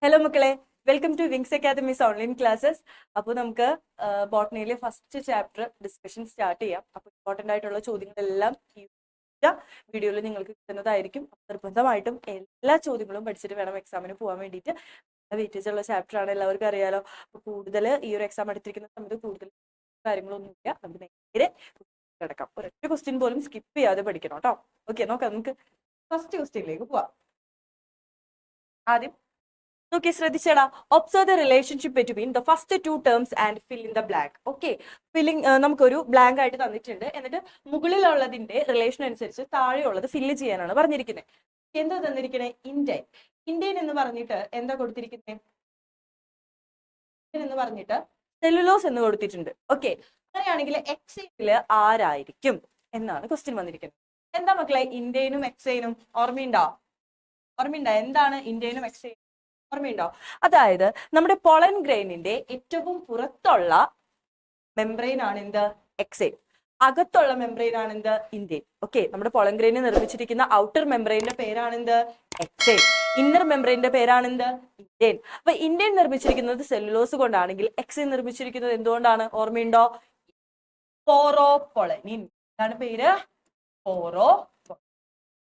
Hello മക്കളെ, welcome to Wings academy's online classes. അപ്പോൾ നമുക്ക് ബോട്ടണിയിലെ ഫസ്റ്റ് ചാപ്റ്റർ ഡിസ്കഷൻ സ്റ്റാർട്ട് ചെയ്യാം. അപ്പോൾ ഇമ്പോർട്ടൻ്റ് ആയിട്ടുള്ള ചോദ്യങ്ങളെല്ലാം ഈ വീഡിയോയിൽ നിങ്ങൾക്ക് കിട്ടുന്നതായിരിക്കും. നിർബന്ധമായിട്ടും എല്ലാ ചോദ്യങ്ങളും പഠിച്ചിട്ട് വേണം എക്സാമിന് പോകാൻ വേണ്ടിയിട്ട്. വെയിറ്റേജ് ഉള്ള ചാപ്റ്റർ ആണ്, എല്ലാവർക്കും അറിയാലോ. അപ്പോൾ കൂടുതൽ ഈ ഒരു എക്സാം എടുത്തിരിക്കുന്ന സമയത്ത് കൂടുതൽ കാര്യങ്ങളൊന്നുമില്ല. നമുക്ക് നേരെ കിടക്കാം. ഒരൊറ്റ ക്വസ്റ്റ്യൻ പോലും സ്കിപ്പ് ചെയ്യാതെ പഠിക്കണം കേട്ടോ. ഓക്കെ, നോക്കാം. നമുക്ക് ഫസ്റ്റ് ക്വസ്റ്റ്യനിലേക്ക് പോവാം. ആദ്യം നോക്കി ശ്രദ്ധിച്ചടാ. Observe the relationship between the first two terms and fill in the blank. Okay, filling നമുക്കൊരു ബ്ലാങ്ക് ആയിട്ട് തന്നിട്ടുണ്ട്. എന്നിട്ട് മുകളിലുള്ളതിന്റെ റിലേഷൻ അനുസരിച്ച് താഴെയുള്ളത് ഫില്ല് ചെയ്യാനാണ് പറഞ്ഞിരിക്കുന്നത്. എന്താ തന്നിരിക്കണേ? ഇന്ത്യൻ. ഇന്ത്യൻ എന്ന് പറഞ്ഞിട്ട് എന്താ കൊടുത്തിരിക്കുന്നത്? എന്ന് പറഞ്ഞിട്ട് സെല്ലുലോസ് എന്ന് കൊടുത്തിട്ടുണ്ട്. ഓക്കെ, അങ്ങനെയാണെങ്കിൽ എക്സൈനില് ആരായിരിക്കും എന്നാണ് ക്വസ്റ്റ്യൻ വന്നിരിക്കുന്നത്. എന്താ മക്കളെ ഇന്ത്യനും എക്സൈനും? ഓർമ്മയുണ്ടോ? എന്താണ് ഇന്ത്യനും എക്സൈനും? ഓർമ്മയുണ്ടോ? അതായത് നമ്മുടെ പോളൻ ഗ്രെയിനിന്റെ ഏറ്റവും പുറത്തുള്ള മെംബ്രെയിൻ ആണ് എന്ത്? എക്സൈൻ. അകത്തുള്ള മെംബ്രെയിൻ ആണ് എന്ത്? ഇന്ത്യൻ. ഓക്കെ, നമ്മുടെ പോളൻ ഗ്രെയിനെ നിർമ്മിച്ചിരിക്കുന്ന ഔട്ടർ മെംബ്രെയിന്റെ പേരാണ് എന്ത്? എക്സൈൻ. ഇന്നർ മെംബ്രെയിന്റെ പേരാണ് എന്ത്? ഇന്ത്യൻ. അപ്പൊ ഇന്ത്യൻ നിർമ്മിച്ചിരിക്കുന്നത് സെല്ലുലോസ് കൊണ്ടാണെങ്കിൽ എക്സൈൻ നിർമ്മിച്ചിരിക്കുന്നത് എന്തുകൊണ്ടാണ്? ഓർമ്മയുണ്ടോ? പോറോപൊളനിൻ. എന്താണ് പേര്? പോറോ.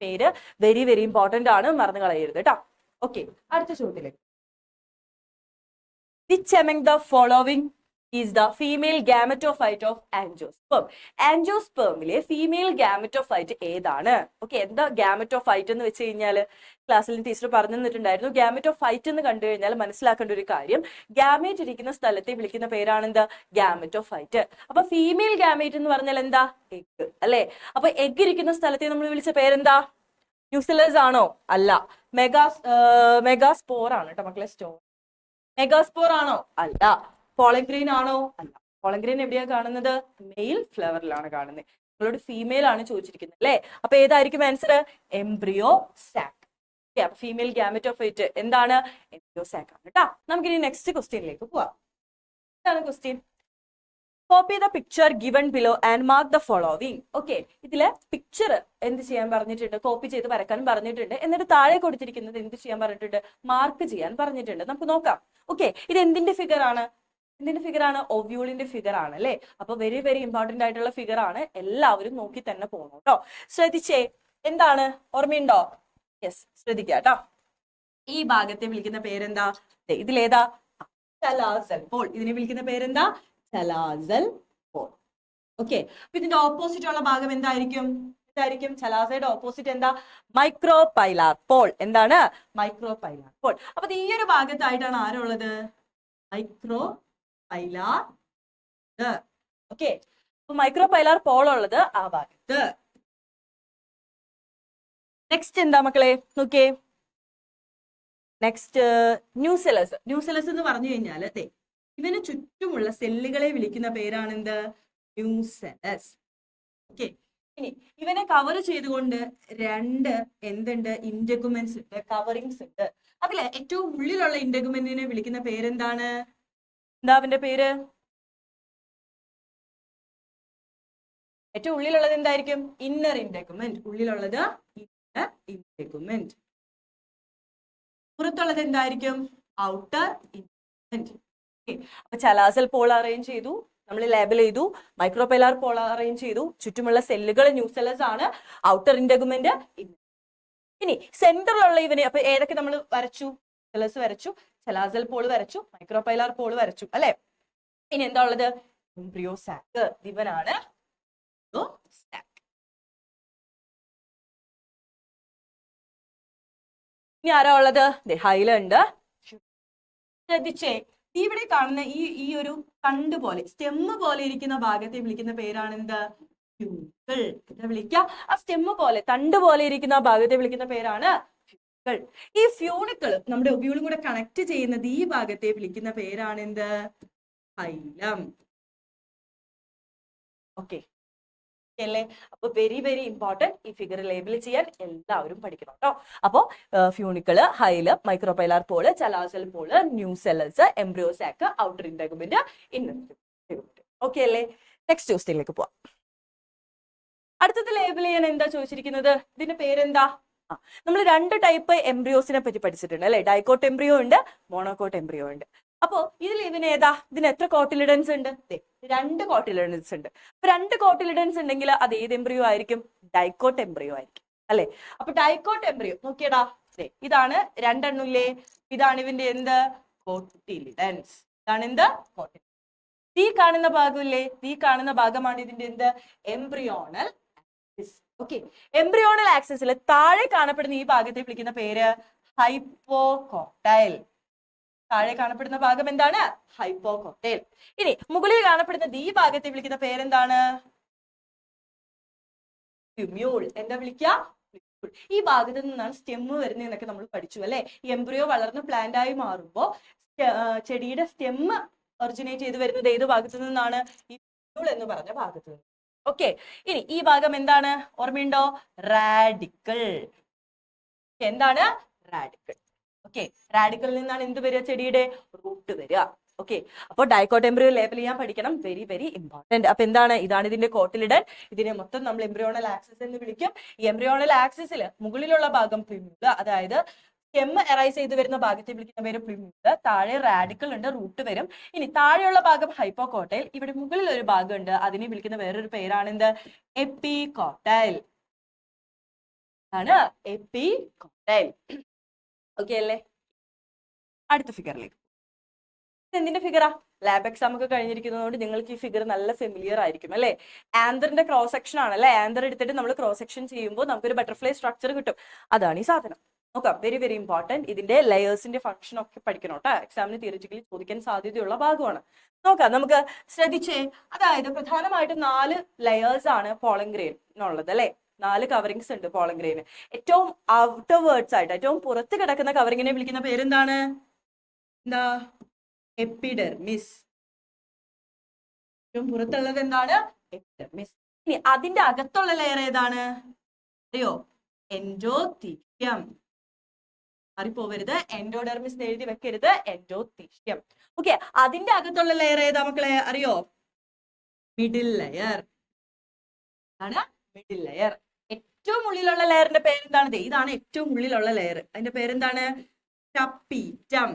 പേര് വെരി വെരി ഇമ്പോർട്ടന്റ് ആണ്, മറന്നു കളയരുത് കേട്ടോ. ഓക്കെ, അടുത്ത ചോദ്യത്തിലേക്ക്. Which among the following is the female gametophyte of angiosperm? ആൻജിയോസ്പെർമിലെ ഫീമെയിൽ ഗാമറ്റോഫൈറ്റ് ഏതാണ്? ഓക്കെ, എന്താ ഗാമറ്റോഫൈറ്റ് എന്ന് വെച്ച് കഴിഞ്ഞാൽ ക്ലാസ്സിൽ ടീച്ചർ പറഞ്ഞു തന്നിട്ടുണ്ടായിരുന്നു. ഗാമറ്റോഫൈറ്റ് എന്ന് കണ്ടു കഴിഞ്ഞാൽ മനസ്സിലാക്കേണ്ട ഒരു കാര്യം, ഗാമേറ്റ് ഇരിക്കുന്ന സ്ഥലത്തെ വിളിക്കുന്ന പേരാണ് എന്താ? ഗാമറ്റോഫൈറ്റ്. അപ്പൊ ഫീമെയിൽ ഗാമേറ്റ് എന്ന് പറഞ്ഞാൽ എന്താ? എഗ് അല്ലെ? അപ്പൊ എഗ് ഇരിക്കുന്ന സ്ഥലത്തെ നമ്മൾ വിളിച്ച പേരെന്താ? ന്യൂസിലേഴ്സ് ആണോ? അല്ല. മെഗാസ്പോർ ആണ് കേട്ടോ മക്കളെ. മെഗാസ്പോർ ആണോ? അല്ല. പോളൻഗ്രെയിൻ ആണോ? അല്ല. പോളൻഗ്രെയിൻ എവിടെയാ കാണുന്നത്? മെയിൽ ഫ്ലവറിലാണ് കാണുന്നത്. നിങ്ങളോട് ഫീമെയിൽ ആണ് ചോദിച്ചിരിക്കുന്നത് അല്ലേ? അപ്പൊ ഏതായിരിക്കും ആൻസർ? Embryo sac. അപ്പൊ ഫീമെയിൽ ഗാമറ്റോഫൈറ്റ് എന്താണ്? എംബ്രിയോ സാക്ക് ആണ് കേട്ടോ. നമുക്കിനി നെക്സ്റ്റ് ക്വസ്റ്റ്യനിലേക്ക് പോവാം. എന്താണ് question? Copy the picture given below and mark the following. Okay, ഇതില് പിക്ചർ എന്ത് ചെയ്യാൻ പറഞ്ഞിട്ടുണ്ട്? കോപ്പി ചെയ്ത് വരക്കാൻ പറഞ്ഞിട്ടുണ്ട്. എന്നിട്ട് താഴെ കൊടുത്തിരിക്കുന്നത് എന്ത് ചെയ്യാൻ പറഞ്ഞിട്ടുണ്ട്? മാർക്ക് ചെയ്യാൻ പറഞ്ഞിട്ടുണ്ട്. നമുക്ക് നോക്കാം. ഓക്കെ, ഇത് എന്തിന്റെ ഫിഗർ ആണ്? എന്തിന്റെ ഫിഗർ ആണ്? ഒവ്യൂളിന്റെ ഫിഗർ ആണ് അല്ലെ? അപ്പൊ വെരി വെരി ഇമ്പോർട്ടന്റ് ആയിട്ടുള്ള ഫിഗർ ആണ്. എല്ലാവരും നോക്കി തന്നെ പോകണം കേട്ടോ. ശ്രദ്ധിച്ചേ, എന്താണ്? ഓർമ്മയുണ്ടോ? യെസ്, ശ്രദ്ധിക്കുക കേട്ടോ. ഈ ഭാഗത്തെ വിളിക്കുന്ന പേരെന്താ? ഇതിലേതാ? Chalazal Paul. ഇതിനെ വിളിക്കുന്ന പേരെന്താ? Chalazal Paul. ഓക്കെ, അപ്പൊ ഇതിന്റെ ഓപ്പോസിറ്റ് ഉള്ള ഭാഗം എന്തായിരിക്കും? ചലാസയുടെ ഓപ്പോസിറ്റ് എന്താ? Micropylar pole. എന്താണ്? Micropylar pole. അപ്പൊ ഈ ഒരു ഭാഗത്തായിട്ടാണ് ആരുള്ളത്? മൈക്രോപൈലാർ. ഓക്കെ, അപ്പൊ മൈക്രോപൈലാർ പോൾ ഉള്ളത് ആ ഭാഗത്ത്. നെക്സ്റ്റ് എന്താ മക്കളെ? നോക്കിയേ, നെക്സ്റ്റ് ന്യൂസെലസ്. ന്യൂസെലസ് എന്ന് പറഞ്ഞു കഴിഞ്ഞാൽ ഇവന് ചുറ്റുമുള്ള സെല്ലുകളെ വിളിക്കുന്ന പേരാണ് എന്ത്? ന്യൂസെലസ്. ഓക്കെ, ഇനി ഇവനെ കവർ ചെയ്തുകൊണ്ട് രണ്ട് എന്തുണ്ട്? ഇന്റഗുമെന്റ്സ് ഉണ്ട്, കവറിങ്സ് ഉണ്ട്. അതില് ഏറ്റവും ഉള്ളിലുള്ള ഇന്റഗുമെന്റിനെ വിളിക്കുന്ന പേരെന്താണ്? എന്താ അവന്റെ പേര്? ഏറ്റവും ഉള്ളിലുള്ളത് എന്തായിരിക്കും? ഇന്നർ ഇന്റഗുമെന്റ്. ഉള്ളിലുള്ളത് ഇന്നർ ഇന്റഗുമെന്റ്. പുറത്തുള്ളത് എന്തായിരിക്കും? ഔട്ടർ ഇന്റഗുമെന്റ്. അപ്പൊ ചലാസൽ പോൾ അറേഞ്ച് ചെയ്തു, നമ്മൾ ലേബൽ ചെയ്തു. മൈക്രോപൈലാർ പോൾ അറേഞ്ച് ചെയ്തു. ചുറ്റുമുള്ള സെല്ലുകൾ ന്യൂസെലസ് ആണ്, ഔട്ടർ ഇന്റഗുമെന്റ്. ഇനി സെന്ററിലുള്ള ഇവന് അപ്പൊ ഏതൊക്കെ നമ്മൾ വരച്ചു? സെലസ് വരച്ചു, ചലാസൽ പോൾ വരച്ചു, മൈക്രോപൈലാർ പോൾ വരച്ചു അല്ലെ? ഇനി എന്താ ഉള്ളത്? Embryo sac. ഇവനാണ് സാക്ക്. ഇനി ആരാ ഉള്ളത്? ഹൈലുണ്ട്. ശ്രദ്ധിച്ചേ, ഇവിടെ കാണുന്ന ഈ ഒരു തണ്ട് പോലെ, സ്റ്റെമ്മ് പോലെ ഇരിക്കുന്ന ഭാഗത്തെ വിളിക്കുന്ന പേരാണ് എന്ത്? ഫ്യൂണിക്കിൾ. എന്താ വിളിക്കുക? ആ സ്റ്റെമ്മ് പോലെ, തണ്ട് പോലെ ഇരിക്കുന്ന ആ ഭാഗത്തെ വിളിക്കുന്ന പേരാണ് ഫ്യൂണിക്കിൾ. ഈ ഫ്യൂണിക്കിൾ നമ്മുടെ ഒബ്യൂളും കൂടെ കണക്ട് ചെയ്യുന്നത് ഈ ഭാഗത്തെ വിളിക്കുന്ന പേരാണ് എന്ത്? ഹൈലം. ഓക്കെ അല്ലേ? അപ്പൊ വെരി വെരി ഇമ്പോർട്ടന്റ്. ഈ ഫിഗർ ലേബിൾ ചെയ്യാൻ എല്ലാവരും പഠിക്കണം കേട്ടോ. അപ്പോ funicle, hile, micropylar pole, chalazal pole, nucellus, embryo sac, outer integument, inner integument. Okay അല്ലേ? നെക്സ്റ്റ് ക്വസ്റ്റ്യനിലേക്ക് പോവാം. അടുത്തത് ലേബിൾ ചെയ്യാൻ എന്താ ചോദിച്ചിരിക്കുന്നത്? ഇതിന്റെ പേരെന്താ? നമ്മൾ രണ്ട് ടൈപ്പ് എംബ്രിയോസിനെ പറ്റി പഠിച്ചിട്ടുണ്ട് അല്ലെ. ഡൈക്കോട്ട് എംബ്രിയോ ഉണ്ട്, മോണോകോട്ട് എംബ്രിയോ ഉണ്ട്. അപ്പോ ഇതിന് എത്ര കോട്ടിലിഡൻസ് ഉണ്ട്? രണ്ട് കോട്ടിലിഡൻസ് ഉണ്ട്. അപ്പൊ രണ്ട് കോട്ടിലിഡൻസ് ഉണ്ടെങ്കിൽ അത് ഏത് എംബ്രിയോ ആയിരിക്കും? ഡൈക്കോട്ട് എംബ്രിയോ ആയിരിക്കും അല്ലെ. അപ്പൊ ഡൈക്കോട്ട് എംബ്രിയോ നോക്കിയടാ, ഇതാണ് രണ്ടെണ്ണില്ലേ, ഇതാണ് ഇവന്റെ എന്ത്? കോട്ടിലിഡൻസ്. ഇതാണ് എന്ത്? കോട്ടിലിഡൻസ്. ഈ കാണുന്ന ഭാഗമില്ലേ, ഈ കാണുന്ന ഭാഗമാണ് ഇതിന്റെ എന്ത്? Embryonal axis. ഓക്കെ, എംബ്രിയോണൽ ആക്സിസിൽ താഴെ കാണപ്പെടുന്ന ഈ ഭാഗത്തെ വിളിക്കുന്ന പേര് ഹൈപ്പോകോട്ടൈൽ. താഴെ കാണപ്പെടുന്ന ഭാഗം എന്താണ്? ഹൈപ്പോകോട്ടൈൽ. ഇനി മുകളിൽ കാണപ്പെടുന്ന ഈ ഭാഗത്തെ വിളിക്കുന്ന പേരെന്താണ്? പ്യൂമ്യൂൾ. എന്താ വിളിക്കുക? ഈ ഭാഗത്ത് നിന്നാണ് സ്റ്റെം വരുന്നത് എന്നൊക്കെ നമ്മൾ പഠിച്ചു അല്ലെ. ഈ എംബ്രിയോ വളർന്ന് പ്ലാന്റ് ആയി മാറുമ്പോൾ ചെടിയുടെ സ്റ്റെം ഒറിജിനേറ്റ് ചെയ്ത് വരുന്നത് ഏത് ഭാഗത്തു നിന്നാണ്? ഈ പ്യൂമ്യൂൾ എന്ന് പറഞ്ഞ ഭാഗത്ത് നിന്ന്. ഓക്കെ, ഇനി ഈ ഭാഗം എന്താണ്? ഓർമ്മയുണ്ടോ? റാഡിക്കിൾ. എന്താണ്? റാഡിക്കിൾ. ഓക്കെ, റാഡിക്കിളിൽ നിന്നാണ് എന്ത് വരിക? ചെടിയുടെ റൂട്ട് വരിക. ഓക്കെ, അപ്പോൾ ഡൈക്കോട്ട് എംബ്രിയോ ലേബൽ ചെയ്യാൻ പഠിക്കണം, വെരി വെരി ഇമ്പോർട്ടന്റ്. അപ്പൊ എന്താണ്? ഇതാണ് ഇതിന്റെ കോട്ടിലിഡൻ. ഇതിനെ മൊത്തം നമ്മൾ എംബ്രിയോണൽ ആക്സിസ് എന്ന് വിളിക്കും. ഈ എംബ്രിയോണൽ ആക്സിസിൽ മുകളിലുള്ള ഭാഗം പ്യൂമ്യൂൾ, അതായത് സ്റ്റെം എറൈസ് ചെയ്ത് വരുന്ന ഭാഗത്തെ വിളിക്കുന്ന പേര് പ്യൂമ്യൂൾ. താഴെ റാഡിക്കിൾ ഉണ്ട്, റൂട്ട് വരും. ഇനി താഴെയുള്ള ഭാഗം ഹൈപ്പോകോട്ടൈൽ. ഇവിടെ മുകളിൽ ഒരു ഭാഗം ഉണ്ട്, അതിനെ വിളിക്കുന്ന വേറൊരു പേരാണ് എന്ത്? എപ്പികോട്ടൈൽ ആണ്. എപ്പികോട്ടൈൽ. ഓക്കെ അല്ലേ? അടുത്ത ഫിഗറിലേക്ക്. എന്തിന്റെ ഫിഗറാ? ലാബ് എക്സാം ഒക്കെ കഴിഞ്ഞിരിക്കുന്നതുകൊണ്ട് നിങ്ങൾക്ക് ഈ ഫിഗർ നല്ല ഫെമിലിയർ ആയിരിക്കും അല്ലെ. ആന്തറിന്റെ ക്രോസ് സെക്ഷൻ ആണ് അല്ലെ. ആന്തർ എടുത്തിട്ട് നമ്മൾ ക്രോസ് സെക്ഷൻ ചെയ്യുമ്പോൾ നമുക്കൊരു ബട്ടർഫ്ലൈ സ്ട്രക്ചർ കിട്ടും. അതാണ് ഈ സാധനം. നോക്കാം, വെരി വെരി ഇമ്പോർട്ടന്റ്. ഇതിന്റെ ലെയേഴ്സിന്റെ ഫംഗ്ഷൻ ഒക്കെ പഠിക്കണം കേട്ടോ. എക്സാമിന് തിയറിറ്റിക്കലി ചോദിക്കാൻ സാധ്യതയുള്ള ഭാഗമാണ്. നോക്കാം, നമുക്ക് ശ്രദ്ധിച്ചേ. അതായത് പ്രധാനമായിട്ടും 4 ലെയേഴ്സ് ആണ് പോളൻ ഗ്രെയിനുള്ളത് അല്ലെ. 4 കവറിങ്സ് ഉണ്ട് പോളൻ ഗ്രെയിന്. ഏറ്റവും ഔട്ടർ വേർഡ്സ് ആയിട്ട്, ഏറ്റവും പുറത്ത് കിടക്കുന്ന കവറിങ്ങിനെ വിളിക്കുന്ന പേരെന്താണ്? എന്താ? എപ്പിഡെർമിസ്. ഏറ്റവും പുറത്തുള്ളത് എന്താണ്? എപ്പിഡെർമിസ്. ഇനി അതിന്റെ അകത്തുള്ള ലെയർ ഏതാണ്? അറിയോ? എൻഡോത്തീഷ്യം. അറിപ്പോവരുത്, എൻഡോഡെർമിസ് എഴുതി വെക്കരുത്, എൻഡോത്തീഷ്യം. ഓക്കെ, അതിന്റെ അകത്തുള്ള ലെയർ ഏതാ മക്കളെ? അറിയോ? മിഡിൽ ലെയർ ആണ്. Middle layer. ഏറ്റവും ഉള്ളിലുള്ള ലെയറിന്റെ പേരെന്താണ്? ഇതാണ് ഏറ്റവും ഉള്ളിലുള്ള ലെയർ. അതിന്റെ പേരെന്താണ്? ടപ്പീറ്റം.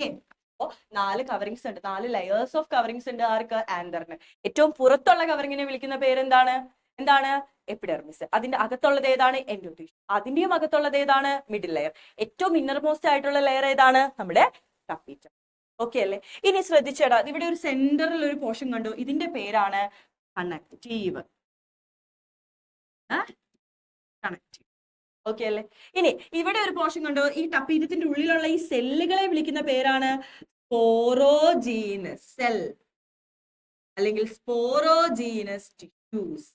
അപ്പോ 4 കവറിങ്സ് ഉണ്ട്, 4 ലെയേഴ്സ് ഓഫ് കവറിങ്സ് ഉണ്ട് ആർക്ക്? ആന്തറിന്. ഏറ്റവും പുറത്തുള്ള കവറിങ്ങിനെ വിളിക്കുന്ന പേരെന്താണ്? എന്താണ്? എപ്പിഡെർമിസ്. അതിന്റെ അകത്തുള്ളത് ഏതാണ്? എൻഡോത്തീഷ്യം. അതിന്റെയും അകത്തുള്ളത് ഏതാണ്? Middle layer. ഏറ്റവും ഇന്നർമോസ്റ്റ് ആയിട്ടുള്ള ലെയർ ഏതാണ്? നമ്മുടെ ടപ്പീറ്റം. ഓക്കെ അല്ലേ? ഇനി ശ്രദ്ധിച്ചേടാ, ഇവിടെ ഒരു സെന്ററിൽ ഒരു പോർഷൻ കണ്ടു, ഇതിന്റെ പേരാണ് കണക്റ്റീവ്. കണക്റ്റീവ്. ഓക്കെ അല്ലേ? ഇനി ഇവിടെ ഒരു പോർഷൻ കണ്ടോ, ഈ ടപ്പീറ്റത്തിന്റെ ഉള്ളിലുള്ള ഈ സെല്ലുകളെ വിളിക്കുന്ന പേരാണ് സ്പോറോജീനസ് സെൽ അല്ലെങ്കിൽ സ്പോറോജീനസ് ടിഷ്യൂസ്.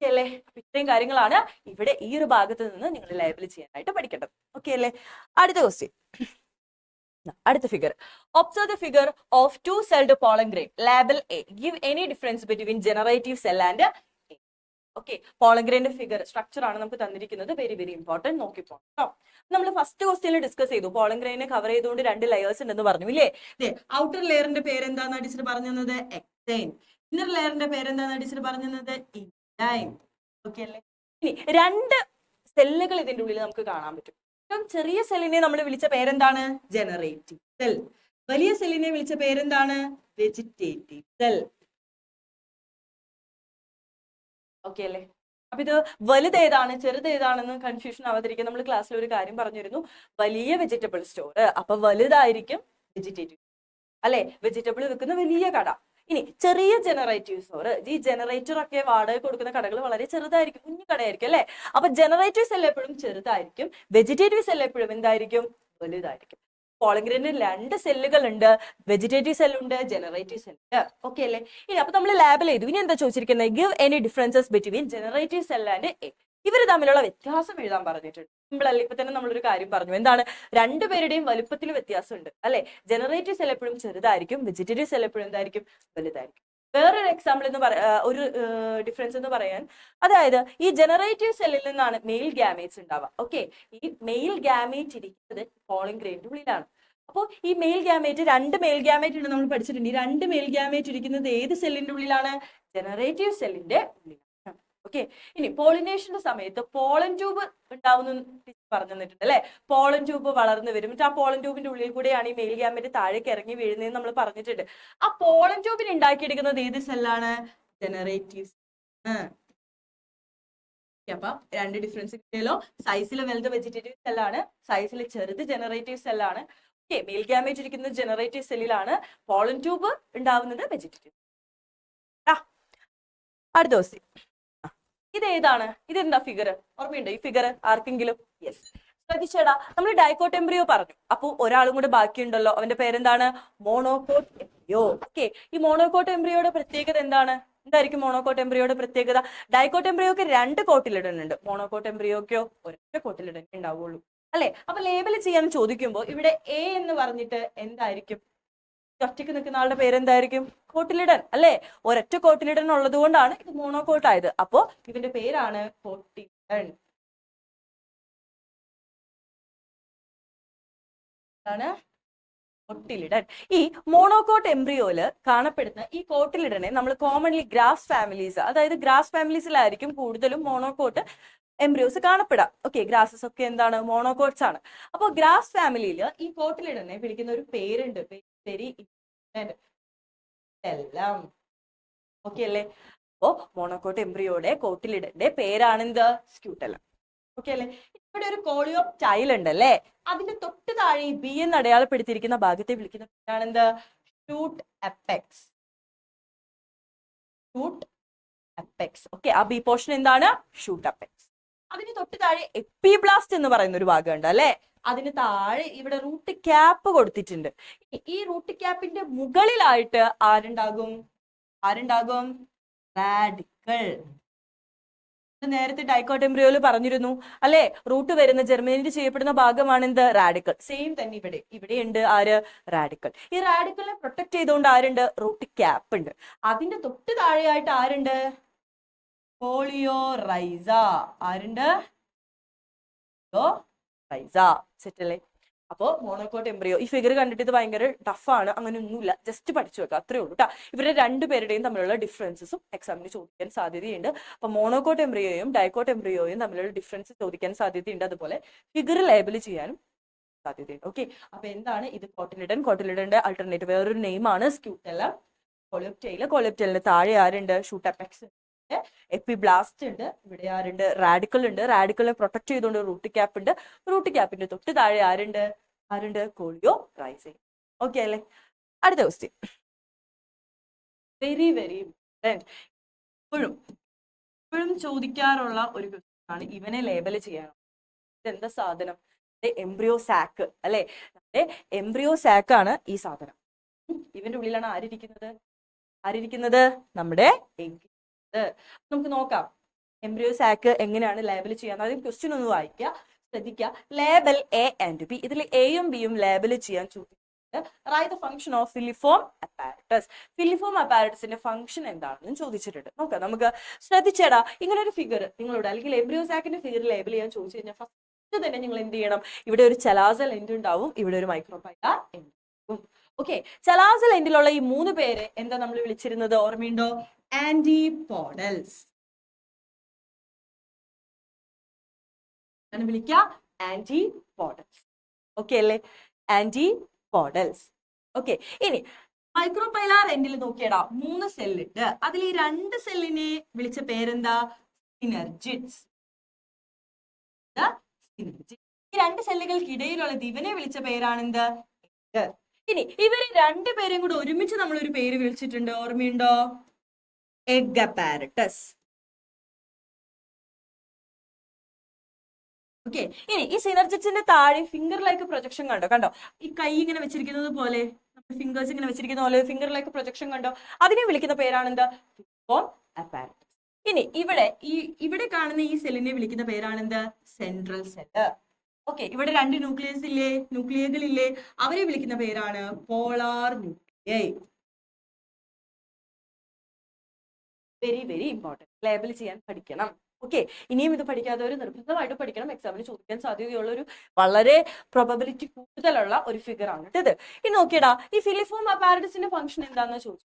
അല്ലേ? ഇത്രയും കാര്യങ്ങളാണ് ഇവിടെ ഈ ഒരു ഭാഗത്ത് നിന്ന് നിങ്ങൾ ലേബൽ ചെയ്യാനായിട്ട് പഠിക്കേണ്ടത്. ഓക്കെ അല്ലേ? അടുത്ത ക്വസ്റ്റ്യൻ, അടുത്ത figure. Observe the figure of 2-celled pollen grain. Label A. Give any difference between generative cell and A. Okay, pollen ഗ്രൈന്റെ ഫിഗർ സ്ട്രക്ചർ ആണ് നമുക്ക് തന്നിരിക്കുന്നത്. വെരി വെരി ഇമ്പോർട്ടന്റ്, നോക്കിപ്പോണം കേട്ടോ. നമ്മൾ ഫസ്റ്റ് ക്വസ്റ്റ്യനിൽ ഡിസ്കസ് ചെയ്തു, പോളൻ ഗ്രൈനെ കവർ ചെയ്തുകൊണ്ട് 2 ലെയേഴ്സ് ഉണ്ടെന്ന് പറഞ്ഞു ഇല്ലേ. ഔട്ടർ ലെയറിന്റെ പേര് എന്താണെന്ന് ടീച്ചർ പറഞ്ഞത്? എക്സൈൻ. ഇന്നർ ലെയറിന്റെ പേര് എന്താണെന്ന് ടീച്ചർ പറഞ്ഞത്? ഇൻഡൈൻ. ഓക്കെ അല്ലേ? ഇനി 2 സെല്ലുകൾ ഇതിന്റെ ഉള്ളിൽ നമുക്ക് കാണാൻ പറ്റും. ചെറിയ സെല്ലിനെ നമ്മൾ വിളിച്ച പേരെന്താണ്? Generative cell. വലിയ സെല്ലിനെ വിളിച്ച പേരെന്താണ്? Vegetative cell. ഓക്കെ അല്ലേ? അപ്പൊ ഇത് വലുതേതാണ് ചെറുതേതാണെന്ന് കൺഫ്യൂഷൻ ആവാതിരിക്കാൻ നമ്മൾ ക്ലാസ്സിൽ ഒരു കാര്യം പറഞ്ഞിരുന്നു. വലിയ വെജിറ്റബിൾ സ്റ്റോർ, അപ്പൊ വലുതായിരിക്കും വെജിറ്റേറ്റീവ് അല്ലെ. വെജിറ്റബിൾ വെക്കുന്ന വലിയ കട. ഇനി ചെറിയ ജനറേറ്റീവ് സ്റ്റോർ, ഈ ജനറേറ്റർ ഒക്കെ വാടക കൊടുക്കുന്ന കടകൾ വളരെ ചെറുതായിരിക്കും, കുഞ്ഞു കടയായിരിക്കും അല്ലെ. അപ്പൊ ജനറേറ്റീവ് സെൽ എപ്പോഴും ചെറുതായിരിക്കും, വെജിറ്റേറ്റീവ് സെൽ എപ്പോഴും എന്തായിരിക്കും? വലുതായിരിക്കും. പോളൻ ഗ്രൈനിൽ 2 സെല്ലുകൾ ഉണ്ട്, വെജിറ്റേറ്റീവ് സെൽ ഉണ്ട്, ജനറേറ്റീവ് സെൽ ഉണ്ട്. ഓക്കെ അല്ലേ? ഇനി അപ്പൊ നമ്മൾ ലാബിൽ ചെയ്തു. ഇനി എന്താ ചോദിച്ചിരിക്കുന്നത്? Give any differences between generative cell and A. ഇവർ തമ്മിലുള്ള വ്യത്യാസം എഴുതാൻ പറഞ്ഞിട്ടുണ്ട്. സിമ്പിൾ അല്ലേ? ഇപ്പൊ തന്നെ നമ്മളൊരു കാര്യം പറഞ്ഞു, എന്താണ്? 2 പേരുടെയും വലുപ്പത്തിൽ വ്യത്യാസമുണ്ട് അല്ലെ. ജനറേറ്റീവ് സെൽ എപ്പോഴും ചെറുതായിരിക്കും, വെജിറ്റേറ്റീവ് സെൽ എപ്പോഴും എന്തായിരിക്കും? വലുതായിരിക്കും. വേറൊരു എക്സാമ്പിൾ എന്ന് ഒരു ഡിഫറൻസ് എന്ന് പറയാൻ, അതായത് ഈ ജനറേറ്റീവ് സെല്ലിൽ നിന്നാണ് മെയിൽ ഗാമേറ്റ്സ് ഉണ്ടാവുക. ഓക്കെ, ഈ മെയിൽ ഗാമേറ്റ് ഇരിക്കുന്നത് പോളൻ ഗ്രൈനിന്റെ ഉള്ളിലാണ്. അപ്പോൾ ഈ മെയിൽ ഗാമേറ്റ്, 2 മെയിൽ ഗാമേറ്റ് ഉണ്ട് നമ്മൾ പഠിച്ചിട്ടുണ്ട്. ഈ 2 മെയിൽ ഗാമേറ്റ് ഇരിക്കുന്നത് ഏത് സെല്ലിന്റെ ഉള്ളിലാണ്? ജനറേറ്റീവ് സെല്ലിന്റെ ഉള്ളിലാണ്. ഓക്കെ. ഇനി പോളിനേഷന്റെ സമയത്ത് പോളൻ ട്യൂബ് ഉണ്ടാവുന്ന പറഞ്ഞു തന്നിട്ടുണ്ട് അല്ലെ. പോളൻ ട്യൂബ് വളർന്നു വരും, എന്നിട്ട് ആ പോളൻ ട്യൂബിന്റെ ഉള്ളിൽ കൂടെയാണ് ഈ മെയിൽ ഗ്യാമറ്റ് താഴേക്ക് ഇറങ്ങി വീഴുന്നതെന്ന് നമ്മൾ പറഞ്ഞിട്ടുണ്ട്. ആ പോളൻ ട്യൂബിന് ഉണ്ടാക്കിയെടുക്കുന്നത് ഏത് സെല്ലാണ്? ജനറേറ്റീവ്. അപ്പൊ രണ്ട് ഡിഫറൻസ് കിട്ടിയല്ലോ. സൈസിൽ വലുത് വെജിറ്റേറ്റീവ് സെല്ലാണ്, സൈസിൽ ചെറുത് ജനറേറ്റീവ് സെല്ലാണ്. ഓക്കെ, മെയിൽ ഗ്യാമേറ്റ് ഇരിക്കുന്നത് ജനറേറ്റീവ് സെല്ലിലാണ്, പോളൻ ട്യൂബ് ഉണ്ടാവുന്നത് വെജിറ്റേറ്റീവ്. അടുത്ത ദിവസം ഇത് ഏതാണ്? ഇതെന്താ ഫിഗർ? ഓർമ്മയുണ്ടോ ഈ ഫിഗർ ആർക്കെങ്കിലും? യെസ്, ശ്രദ്ധിച്ചേടാ. നമ്മൾ ഡൈക്കോട്ട് എംബ്രിയോ പറഞ്ഞു, അപ്പൊ ഒരാളും കൂടെ ബാക്കിയുണ്ടല്ലോ, അവന്റെ പേരെന്താണ്? Monocot embryo. ഓക്കെ, ഈ മോണോകോട്ട് എംബ്രിയോയുടെ പ്രത്യേകത എന്താണ്? എന്തായിരിക്കും മോണോകോട്ട് എംബ്രിയോയുടെ പ്രത്യേകത? ഡൈക്കോട്ട് എംബ്രിയോക്ക് 2 കോട്ടിലിഡൻ ഉണ്ട്, മോണോകോട്ട് എംബ്രിയോക്കോ ഒരൊറ്റ കോട്ടിലിഡൻ ഉണ്ടാവുള്ളൂ അല്ലെ. അപ്പൊ ലേബൽ ചെയ്യാൻ ചോദിക്കുമ്പോൾ ഇവിടെ എ എന്ന് പറഞ്ഞിട്ട് എന്തായിരിക്കും? ഒറ്റയ്ക്ക് നിൽക്കുന്ന ആളുടെ പേരെന്തായിരിക്കും? കോട്ടിലിഡൻ അല്ലെ. ഒരൊറ്റ കോട്ടിലിഡൻ ഉള്ളത് കൊണ്ടാണ് ഇത് മോണോകോട്ട് ആയത്. അപ്പോ ഇതിന്റെ പേരാണ് കോട്ടിലിഡൻ. കോട്ടിലിഡൻ. ഈ മോണോകോട്ട് എംബ്രിയോയില് കാണപ്പെടുന്ന ഈ കോട്ടിലിഡനെ നമ്മൾ കോമൺലി ഗ്രാസ് ഫാമിലീസ്, അതായത് ഗ്രാസ് ഫാമിലീസിലായിരിക്കും കൂടുതലും മോണോകോട്ട് എംബ്രിയോസ് കാണപ്പെടാം. ഓക്കെ, ഗ്രാസസ് ഒക്കെ എന്താണ്? മോണോകോട്ട്സ് ആണ്. അപ്പൊ ഗ്രാസ് ഫാമിലിയിൽ ഈ കോട്ടിലിഡനെ വിളിക്കുന്ന ഒരു പേരുണ്ട്, വെരി ഇമ്പോർട്ടന്റ്, എല്ലാം. ഓക്കെ അല്ലേ. അപ്പോ മോണോകോട്ട് എംബ്രിയോയുടെ കോട്ടിലിഡന്റെ പേരാണെന്ത്? സ്ക്യൂട്ടലം. ഓക്കെ അല്ലേ. ഇവിടെ ഒരു കോളിയോപ്റ്റൈൽ ഉണ്ട് അല്ലേ, അതിന്റെ തൊട്ട് താഴെ ഈ ബി എന്ന് അടയാളപ്പെടുത്തിയിരിക്കുന്ന ഭാഗത്തെ വിളിക്കുന്ന പേരാണെന്ത്? Shoot apex. Shoot apex. Okay, ആ ബി പോർഷൻ എന്താണ്? Shoot apex. അതിന് തൊട്ട് താഴെ എപ്പിബ്ലാസ്റ്റ് എന്ന് പറയുന്ന ഒരു ഭാഗമുണ്ട് അല്ലെ, അതിന് താഴെ ഇവിടെ റൂട്ട് ക്യാപ്പ് കൊടുത്തിട്ടുണ്ട്. ഈ റൂട്ട് ക്യാപ്പിന്റെ മുകളിലായിട്ട് ആരുണ്ടാകും? റാഡിക്കൽ. നേരത്തെ ഡൈക്കോട്ട് എംബ്രിയോയിൽ പറഞ്ഞിരുന്നു അല്ലെ, റൂട്ട് വരുന്ന ജെർമിനേറ്റ് ചെയ്യപ്പെടുന്ന ഭാഗമാണ് എന്ത്? റാഡിക്കൽ. സെയിം തന്നെ ഇവിടെ ഉണ്ട് ആര്? റാഡിക്കൽ. ഈ റാഡിക്കലിനെ പ്രൊട്ടക്ട് ചെയ്തുകൊണ്ട് ആരുണ്ട്? റൂട്ട് ക്യാപ്പ് ഉണ്ട്. അതിന്റെ തൊട്ട് താഴെയായിട്ട് ആരുണ്ട്? പോളിയോറൈസ. ആരുണ്ട്? സെറ്റ് അല്ലേ. അപ്പോ മോണോകോട്ട് എംബ്രിയോ, ഈ ഫിഗർ കണ്ടിട്ട് ഇത് ഭയങ്കര ടഫാണ്, അങ്ങനെ ഒന്നുമില്ല, ജസ്റ്റ് പഠിച്ചു വെക്കുക, അത്രേ ഉള്ളൂ കേട്ടോ. ഇവരുടെ രണ്ടുപേരുടെയും തമ്മിലുള്ള ഡിഫറൻസസും എക്സാമിന് ചോദിക്കാൻ സാധ്യതയുണ്ട്. അപ്പൊ മോണോകോട്ട് എംബ്രിയോയും ഡൈക്കോട്ട് എംബ്രിയോയും തമ്മിലുള്ള ഡിഫറൻസ് ചോദിക്കാൻ സാധ്യതയുണ്ട്, അതുപോലെ ഫിഗർ ലേബൽ ചെയ്യാനും സാധ്യതയുണ്ട്. ഓക്കെ, അപ്പൊ എന്താണ് ഇത്? കോട്ടിലിഡൻ. കോട്ടിലിഡന്റെ ആൾട്ടർനേറ്റീവ് വേറൊരു നെയിമാണ് സ്ക്യൂട്ടലം. കോളിയോപ്റ്റൈലിന്റെ താഴെ ആരുണ്ട്? Shoot apex. എപ്പിബ്ലാസ്റ്റ് ഉണ്ട്. ഇവിടെ ആരുണ്ട്? റാഡിക്കൽ ഉണ്ട്. റാഡിക്കലിനെ പ്രൊട്ടക്ട് ചെയ്തുകൊണ്ട് റൂട്ട് ക്യാപ്പ് ഉണ്ട്. റൂട്ട് ക്യാപ്പിന്റെ തൊട്ട് താഴെ ആരുണ്ട്? കോളിയോറൈസ. ഓക്കെ അല്ലേ. അടുത്ത ക്വസ്റ്റ്യൻ, വെരി വെരി ഇമ്പോർട്ടന്റ്, എപ്പോഴും ചോദിക്കാറുള്ള ഒരു ക്വസ്റ്റ്യൻ ആണ്, ഇവനെ ലേബൽ ചെയ്യണം. ഇതെന്താ സാധനം? എംബ്രിയോ സാക്ക് അല്ലെ. എംബ്രിയോ സാക്ക് ആണ് ഈ സാധനം. ഇവന്റെ ഉള്ളിലാണ് ആരിരിക്കുന്നത്? നമ്മുടെ എഗ്. നമുക്ക് നോക്കാം എംബ്രിയോ സാക്ക് എങ്ങനെയാണ് ലേബൽ ചെയ്യാൻ. ആദ്യം ക്വസ്റ്റ്യൻ ഒന്ന് വായിക്കുക, ശ്രദ്ധിക്കുക. Label A and B. ഇതിൽ എയും ബിയും ലേബൽ ചെയ്യാൻ ചോദിച്ചിട്ടുണ്ട്. Write the function of filiform apparatus. Filiform അപ്പാരറ്റസിന്റെ ഫംഗ്ഷൻ എന്താണെന്ന് ചോദിച്ചിട്ടുണ്ട്. നോക്കാം നമുക്ക്. ശ്രദ്ധിച്ചേടാ, ഇങ്ങനെ ഒരു ഫിഗർ നിങ്ങളോട്, അല്ലെങ്കിൽ എംബ്രിയോ സാക്കിന്റെ ഫിഗർ ലേബൽ ചെയ്യാൻ ചോദിച്ചു കഴിഞ്ഞാൽ ഫസ്റ്റ് തന്നെ നിങ്ങൾ എന്ത് ചെയ്യണം? ഇവിടെ ഒരു ചലാസൽ എൻഡ് ഉണ്ടാവും, ഇവിടെ ഒരു മൈക്രോപൈല എൻഡ് ഉണ്ടാവും. ഓക്കെ, ചലാസൽ എൻഡിലുള്ള ഈ 3 പേര് എന്താ നമ്മൾ വിളിച്ചിരുന്നത്? ഓർമ്മയുണ്ടോ? ആന്റിപോഡൽസ്. വിളിക്കുക ആന്റിപോഡൽസ്. ഓക്കെ അല്ലേ, ആന്റിപോഡൽസ്. ഓക്കെ, ഇനി മൈക്രോപൈലാർ എൻഡിൽ നോക്കിയടാ 3 സെല്ലിട്ട്, അതിൽ ഈ 2 സെല്ലിനെ വിളിച്ച പേരെന്താ? സിനർജിഡ്സ്. ഈ 2 സെല്ലുകൾക്കിടയിലുള്ള ഇവനെ വിളിച്ച പേരാണെന്ത്? ഇനി ഇവര് 2 പേരെയും കൂടെ ഒരുമിച്ച് നമ്മൾ ഒരു പേര് വിളിച്ചിട്ടുണ്ട്, ഓർമ്മയുണ്ടോ? Egg apparatus. ഓക്കെ, ഇനി ഈ സിനർജിഡ്സിന്റെ താഴെ ഫിംഗർ ലൈക്ക് പ്രൊജക്ഷൻ കണ്ടോ? ഈ കൈ ഇങ്ങനെ വെച്ചിരിക്കുന്നത് പോലെ, ഫിംഗേഴ്സ് ഇങ്ങനെ വെച്ചിരിക്കുന്ന പോലെ ഫിംഗർ ലൈക്ക് പ്രൊജക്ഷൻ കണ്ടോ? അതിനെ വിളിക്കുന്ന പേരാണെന്ത്? Filiform apparatus. ഇനി ഇവിടെ കാണുന്ന ഈ സെല്ലിനെ വിളിക്കുന്ന പേരാണെന്ത്? Central cell. ഓക്കെ, ഇവിടെ 2 ന്യൂക്ലിയകളില്ലേ, അവരെ വിളിക്കുന്ന പേരാണ് polar nuclei. Very very important, label ചെയ്യാൻ പഠിക്കണം. ഓക്കെ, ഇനിയും ഇത് പഠിക്കാത്തവർ നിർബന്ധമായിട്ട് പഠിക്കണം, എക്സാമിന് ചോദിക്കാൻ സാധ്യതയുള്ള ഒരു വളരെ പ്രോബബിലിറ്റി കൂടുതലുള്ള ഒരു ഫിഗർ ആണ് ഇത്. ഇനി നോക്കിയടാ, ഈ ഫിലിഫോം അപ്പാരറ്റസിന്റെ ഫംഗ്ഷൻ എന്താണെന്ന് ചോദിച്ചു.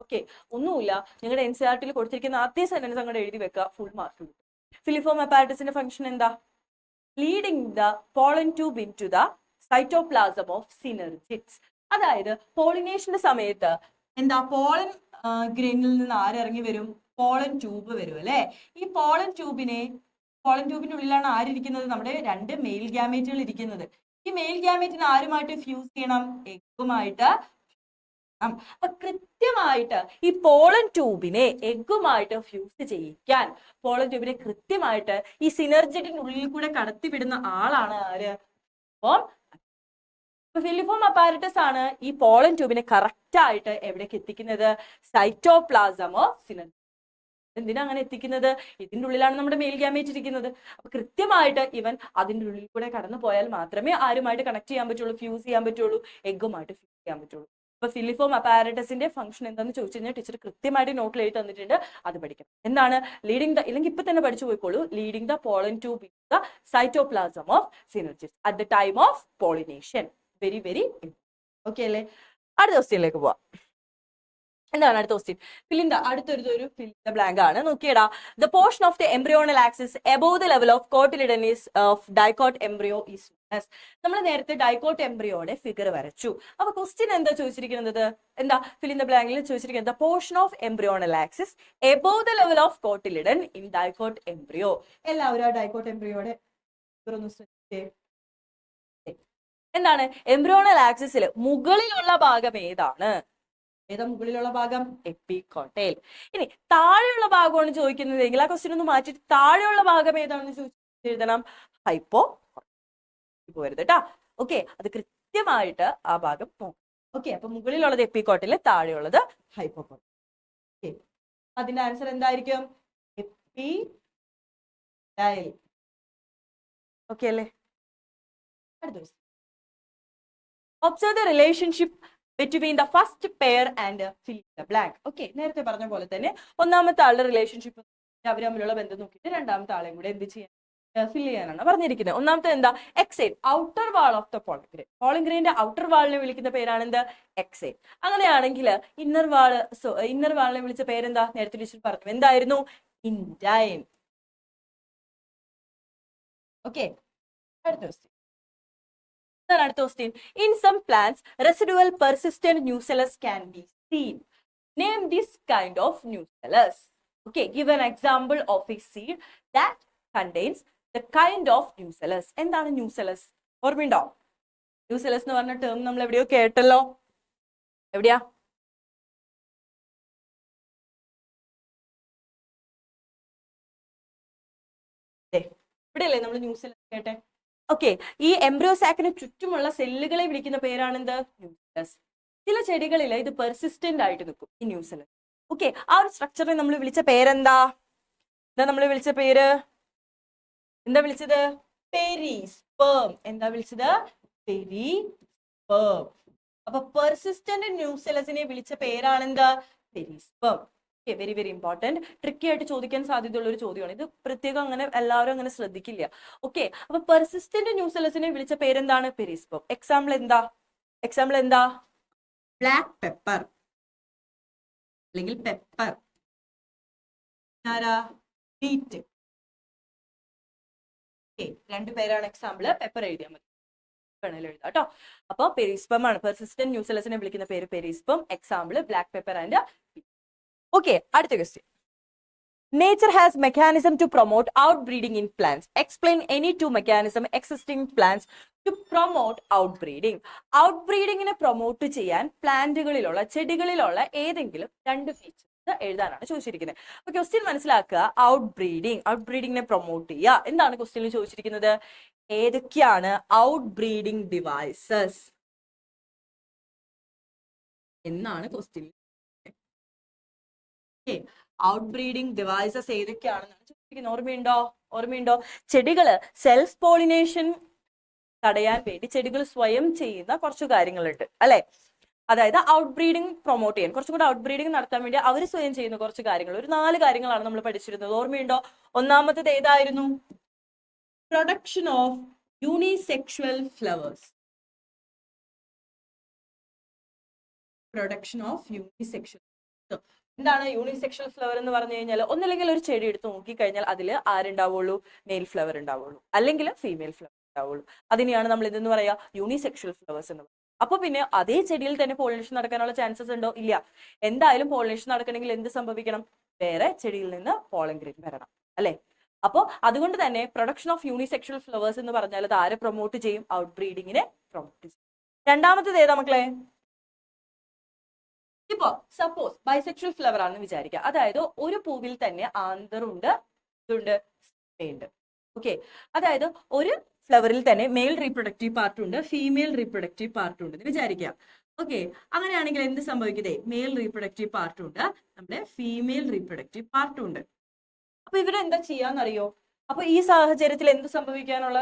ഓക്കെ, ഒന്നുമില്ല, നിങ്ങളുടെ NCERT കൊടുത്തിരിക്കുന്ന ആദ്യ സെന്റൻസ് അങ്ങോട്ട് എഴുതി വെക്കുക, ഫുൾ മാർക്ക് കിട്ടും. ഫിലിഫോം അപ്പാരറ്റസിന്റെ ഫംഗ്ഷൻ എന്താ? Leading the pollen tube into the cytoplasm of synergids. അതായത് പോളിനേഷന്റെ സമയത്ത് എന്താ, പോളൻ ഗ്രെയിനിൽ നിന്ന് ആരിറങ്ങി വരും? പോളൻ ട്യൂബ് വരും അല്ലെ. ഈ പോളൻ ട്യൂബിന്റെ ഉള്ളിലാണ് ആരിയ്ക്കുന്നത്? നമ്മുടെ 2 മെയിൽ ഗ്യാമേറ്റുകൾ ഇരിക്കുന്നത്. ഈ മെയിൽ ഗ്യാമേറ്റിന് ആരുമായിട്ട് ഫ്യൂസ് ചെയ്യണം? എഗ്ഗുമായിട്ട്. അപ്പൊ കൃത്യമായിട്ട് ഈ പോളൻ ട്യൂബിനെ എഗ്ഗുമായിട്ട് ഫ്യൂസ് ചെയ്യിക്കാൻ പോളൻ ട്യൂബിനെ കൃത്യമായിട്ട് ഈ സിനർജിഡിന്റെ ഉള്ളിൽ കൂടെ കടത്തിവിടുന്ന ആളാണ് ആര്? ഫിലിഫോം അപ്പാരറ്റസ് ആണ് ഈ പോളൻ ട്യൂബിനെ കറക്റ്റ് ആയിട്ട് എവിടേക്ക് എത്തിക്കുന്നത്? Cytoplasm of synergid. എന്തിനാ അങ്ങനെ എത്തിക്കുന്നത്? ഇതിന്റെ ഉള്ളിലാണ് നമ്മുടെ മെയിൽ ഗ്യാമേറ്റ് ഇരിക്കുന്നത്. അപ്പൊ കൃത്യമായിട്ട് ഇവൻ അതിന്റെ ഉള്ളിൽ കൂടെ കടന്നു പോയാൽ മാത്രമേ ആരുമായിട്ട് കണക്ട് ചെയ്യാൻ പറ്റുള്ളൂ, ഫ്യൂസ് ചെയ്യാൻ പറ്റുള്ളൂ, എഗ്ഗുമായിട്ട് ഫ്യൂസ് ചെയ്യാൻ പറ്റുള്ളൂ. അപ്പൊ ഫിലിഫോം അപ്പാരറ്റസിന്റെ ഫംഗ്ഷൻ എന്താണെന്ന് ചോദിച്ചു കഴിഞ്ഞാൽ ടീച്ചർ കൃത്യമായിട്ട് നോട്ടിൽ എഴുതി തന്നിട്ടുണ്ട്, അത് പഠിക്കണം. എന്താണ്? ലീഡിംഗ് ദ, ഇല്ലെങ്കിൽ ഇപ്പൊ തന്നെ പഠിച്ചു പോയിക്കോളൂ. Leading the pollen tube in the cytoplasm of synergids at the time of pollination. Very very okay അല്ലേ? അടുത്ത ക്വസ്റ്റ്യനിലേക്ക് പോവാം. എന്താണ് അടുത്ത ക്വസ്റ്റ്യൻ? അടുത്തൊരു ഫിൽ ദ ബ്ലാങ്ക് ആണ്. നോക്കിയടാ, the portion of the embryonal axis above the level of cotyledons of dicot embryo is. നമ്മൾ നേരത്തെ ഡൈക്കോട്ട് എംബ്രിയോയുടെ ഫിഗർ വരച്ചു. അപ്പൊ ക്വസ്റ്റ്യൻ എന്താ ചോദിച്ചിരിക്കുന്നത്? എന്താ ഫിൽ ഇൻ ദ ബ്ലാങ്കിൽ ചോദിച്ചിരിക്കുന്നത്? The portion of embryonal axis above the level of cotyledon in dicot embryo. എല്ലാവരും ആ ഡൈക്കോട്ട് എംബ്രിയോയുടെ ഫിഗർ ഒന്ന് ശ്രദ്ധിച്ചേ. എന്താണ്? എംബ്രിയോണൽ ആക്സിസിൽ മുകളിലുള്ള ഭാഗം ഏതാണ്? ഏതാ മുകളിലുള്ള ഭാഗം? എപ്പിക്കോട്ടൈൽ. ഇനി താഴെയുള്ള ഭാഗമാണ് ചോദിക്കുന്നതെങ്കിൽ ആ ക്വസ്റ്റ്യൻ ഒന്ന് മാറ്റിയിട്ട് താഴെയുള്ള ഭാഗം ഏതാണെന്ന് ചോദിച്ചു എഴുതണം. ഹൈപ്പോ പോരുത് കേട്ടാ. ഓക്കെ, അത് കൃത്യമായിട്ട് ആ ഭാഗം നോക്കാം. ഓക്കെ, അപ്പൊ മുകളിലുള്ളത് എപ്പിക്കോട്ടൈൽ, താഴെയുള്ളത് ഹൈപ്പോക്കോട്ടൈൽ. ഓക്കെ, അതിന്റെ ആൻസർ എന്തായിരിക്കും? എപ്പിക്കോട്ടൈൽ. ഓക്കെ അല്ലേ? അടുത്ത question. Observe the relationship between the first pair and fill the blank. Okay, നേരത്തെ പറഞ്ഞ പോലെ തന്നെ ഒന്നാമത്തെ ആളുടെ റിലേഷൻഷിപ്പ് അവർ തമ്മിലുള്ള ബന്ധം നോക്കിയിട്ട് രണ്ടാമത്തെ ആളെയും കൂടെ എന്ത് ചെയ്യാൻ, ഫിൽ ചെയ്യാനാണ് പറഞ്ഞിരിക്കുന്നത്. ഒന്നാമത്തെ എന്താ? Exine, outer wall of the pollen grain. Pollen ഗ്രെയിന്റെ ഔട്ടർ വാളിനെ വിളിക്കുന്ന പേരാണ് എന്ത്? എക്സൈഡ്. അങ്ങനെയാണെങ്കിൽ ഇന്നർ വാളിനെ വിളിച്ച പേരെന്താ? നേരത്തെ ടീച്ചർ പറഞ്ഞു, എന്തായിരുന്നു? ഇൻഡൈൻ. ഓക്കെ, അടുത്ത ക്വസ്റ്റ്യൻ. അടുത്ത question. In some plants, residual persistent nucellus can be seen. Name this kind of nucellus. Okay, give an example of a seed that contains the kind of nucellus. എന്താണ് nucellus? ഓർമ്മയുണ്ടോ? nucellus എന്ന് പറഞ്ഞ term നമ്മൾ എവിടെയോ കേട്ടല്ലോ. എവിടെയാ? ഇവിടെയല്ലേ നമ്മൾ nucellus കേട്ടെ? ഓക്കെ, ഈ എംബ്രിയോസാക്കിന് ചുറ്റുമുള്ള സെല്ലുകളെ വിളിക്കുന്ന പേരാണ് എന്ത്? ന്യൂസലസ്. ചില ചെടികളിൽ ഇത് പെർസിസ്റ്റന്റ് ആയിട്ട് നിൽക്കും, ഈ ന്യൂസലസ്. ഓക്കെ, ആ ഒരു സ്ട്രക്ചറിനെ നമ്മൾ വിളിച്ച പേരെന്താ? നമ്മൾ വിളിച്ച പേര് എന്താ വിളിച്ചത്? പെരിസ്പേം. എന്താ വിളിച്ചത്? പെരിസ്പേം. അപ്പൊ പെർസിസ്റ്റന്റ് ന്യൂസലസിനെ വിളിച്ച പേരാണ് എന്താ? Perisperm. Very very important, tricky ആയിട്ട് ചോദിക്കാൻ സാധ്യതയുള്ള ഒരു ചോദ്യമാണ് ഇത്. പ്രത്യേകം അങ്ങനെ എല്ലാവരും അങ്ങനെ ശ്രദ്ധിക്കില്ല. ഓക്കെ, അപ്പൊ പെർസിസ്റ്റന്റ് ന്യൂസലസിനെ വിളിച്ച പേരെന്താണ്? പെരിസ്പേം. എക്സാമ്പിൾ എന്താ? ബ്ലാക്ക് പെപ്പർ അല്ലെങ്കിൽ പെപ്പർ. ബീറ്റ്. രണ്ടു പേരാണ് എക്സാമ്പിൾ. പെപ്പർ എഴുതിയാൽ മതി, വേണേലും എഴുതാം കേട്ടോ. അപ്പൊ പെരിസ്പേം ആണ് പെർസിസ്റ്റന്റ് ന്യൂസലസിനെ വിളിക്കുന്ന പേര്. Perisperm. Example black pepper and. Okay, അടുത്ത question. Nature has mechanism to promote outbreeding in plants. Explain any two mechanism existing in plants to promote outbreeding. Outbreeding-നെ പ്രൊമോട്ട് ചെയ്യാൻ പ്ലാന്റുകളിലുള്ള, ചെടികളിലുള്ള ഏതെങ്കിലും രണ്ട് ഫീച്ചേഴ്സ് എഴുതാനാണ് ചോദിച്ചിരിക്കുന്നത്. അപ്പൊ ക്വസ്റ്റ്യൻ മനസ്സിലാക്കുക. ഔട്ട്ബ്രീഡിങ്ങിനെ പ്രൊമോട്ട് ചെയ്യുക. എന്താണ് ക്വസ്റ്റ്യനിൽ ചോദിച്ചിരിക്കുന്നത്? ഏതൊക്കെയാണ് ഔട്ട്ബ്രീഡിംഗ് ഡിവൈസസ് എന്നാണ് ക്വസ്റ്റ്യൻ. ഔട്ട്ബ്രീഡിംഗ് ഡിവൈസസ് ഏതൊക്കെയാണെന്നാണ് ചോദിച്ചിരിക്കുന്നത്. ഓർമ്മയുണ്ടോ? ചെടികള് സെൽഫ് പോളിനേഷൻ തടയാൻ വേണ്ടി ചെടികൾ സ്വയം ചെയ്യുന്ന കുറച്ചു കാര്യങ്ങളുണ്ട് അല്ലെ. അതായത് ഔട്ട്ബ്രീഡിംഗ് പ്രൊമോട്ട് ചെയ്യാൻ, കുറച്ചും കൂടെ ഔട്ട്ബ്രീഡിംഗ് നടത്താൻ വേണ്ടി അവർ സ്വയം ചെയ്യുന്ന കുറച്ച് കാര്യങ്ങൾ, ഒരു 4 കാര്യങ്ങളാണ് നമ്മൾ പഠിച്ചിരുന്നത്. ഓർമ്മയുണ്ടോ? ഒന്നാമത്തേത് ഏതായിരുന്നു? Production of unisexual flowers. Production of unisexual എന്താണ് യൂണിസെക്ഷൽ ഫ്ലവർ എന്ന് പറഞ്ഞു കഴിഞ്ഞാൽ? ഒന്നല്ലെങ്കിൽ ഒരു ചെടി എടുത്ത് നോക്കിക്കഴിഞ്ഞാൽ അതിൽ ആരുണ്ടാവുള്ളൂ? മെയിൽ ഫ്ലവർ ഉണ്ടാവുള്ളൂ, അല്ലെങ്കിൽ ഫീമെയിൽ ഫ്ലവർ ഉണ്ടാവുള്ളൂ. അതിനെയാണ് നമ്മൾ ഇതെന്ന് പറയാ യൂണിസെക്ഷൽ ഫ്ലവേഴ്സ് എന്ന് പറയുന്നത്. അപ്പൊ പിന്നെ അതേ ചെടിയിൽ തന്നെ പോളിനേഷൻ നടക്കാനുള്ള ചാൻസസ് ഉണ്ടോ? ഇല്ല. എന്തായാലും പോളിനേഷൻ നടക്കണമെങ്കിൽ എന്ത് സംഭവിക്കണം? വേറെ ചെടിയിൽ നിന്ന് പോളൻ ഗ്രെയിൻ വരണം, അല്ലെ? അപ്പോൾ അതുകൊണ്ട് തന്നെ പ്രൊഡക്ഷൻ ഓഫ് യൂണിസെക്ഷൽ ഫ്ലവേഴ്സ് എന്ന് പറഞ്ഞാൽ അത് ആരെ പ്രൊമോട്ട് ചെയ്യും? ഔട്ട് ബ്രീഡിങ്ങിനെ പ്രൊമോട്ട് ചെയ്യും. രണ്ടാമത്തേത് ഏതാ മക്കളെ? ഇപ്പോ സപ്പോസ് ബൈസെക്ഷൽ ഫ്ലവർ ആണെന്ന് വിചാരിക്കുക. അതായത് ഒരു പൂവിൽ തന്നെ ആന്തറുണ്ട്, ഇതുണ്ട്, ഉണ്ട്. ഓക്കെ, അതായത് ഒരു ഫ്ലവറിൽ തന്നെ മെയിൽ റീപ്രൊഡക്റ്റീവ് പാർട്ട് ഉണ്ട്, ഫീമെയിൽ റീപ്രൊഡക്റ്റീവ് പാർട്ട് ഉണ്ട് എന്ന് വിചാരിക്കാം. ഓക്കെ, അങ്ങനെയാണെങ്കിൽ എന്ത് സംഭവിക്കുന്നേ? മെയിൽ റീപ്രൊഡക്റ്റീവ് പാർട്ട് ഉണ്ട്, നമ്മുടെ ഫീമെയിൽ റീപ്രൊഡക്റ്റീവ് പാർട്ടും ഉണ്ട്. അപ്പൊ ഇവിടെ എന്താ ചെയ്യാന്നറിയോ? അപ്പൊ ഈ സാഹചര്യത്തിൽ എന്ത് സംഭവിക്കാനുള്ള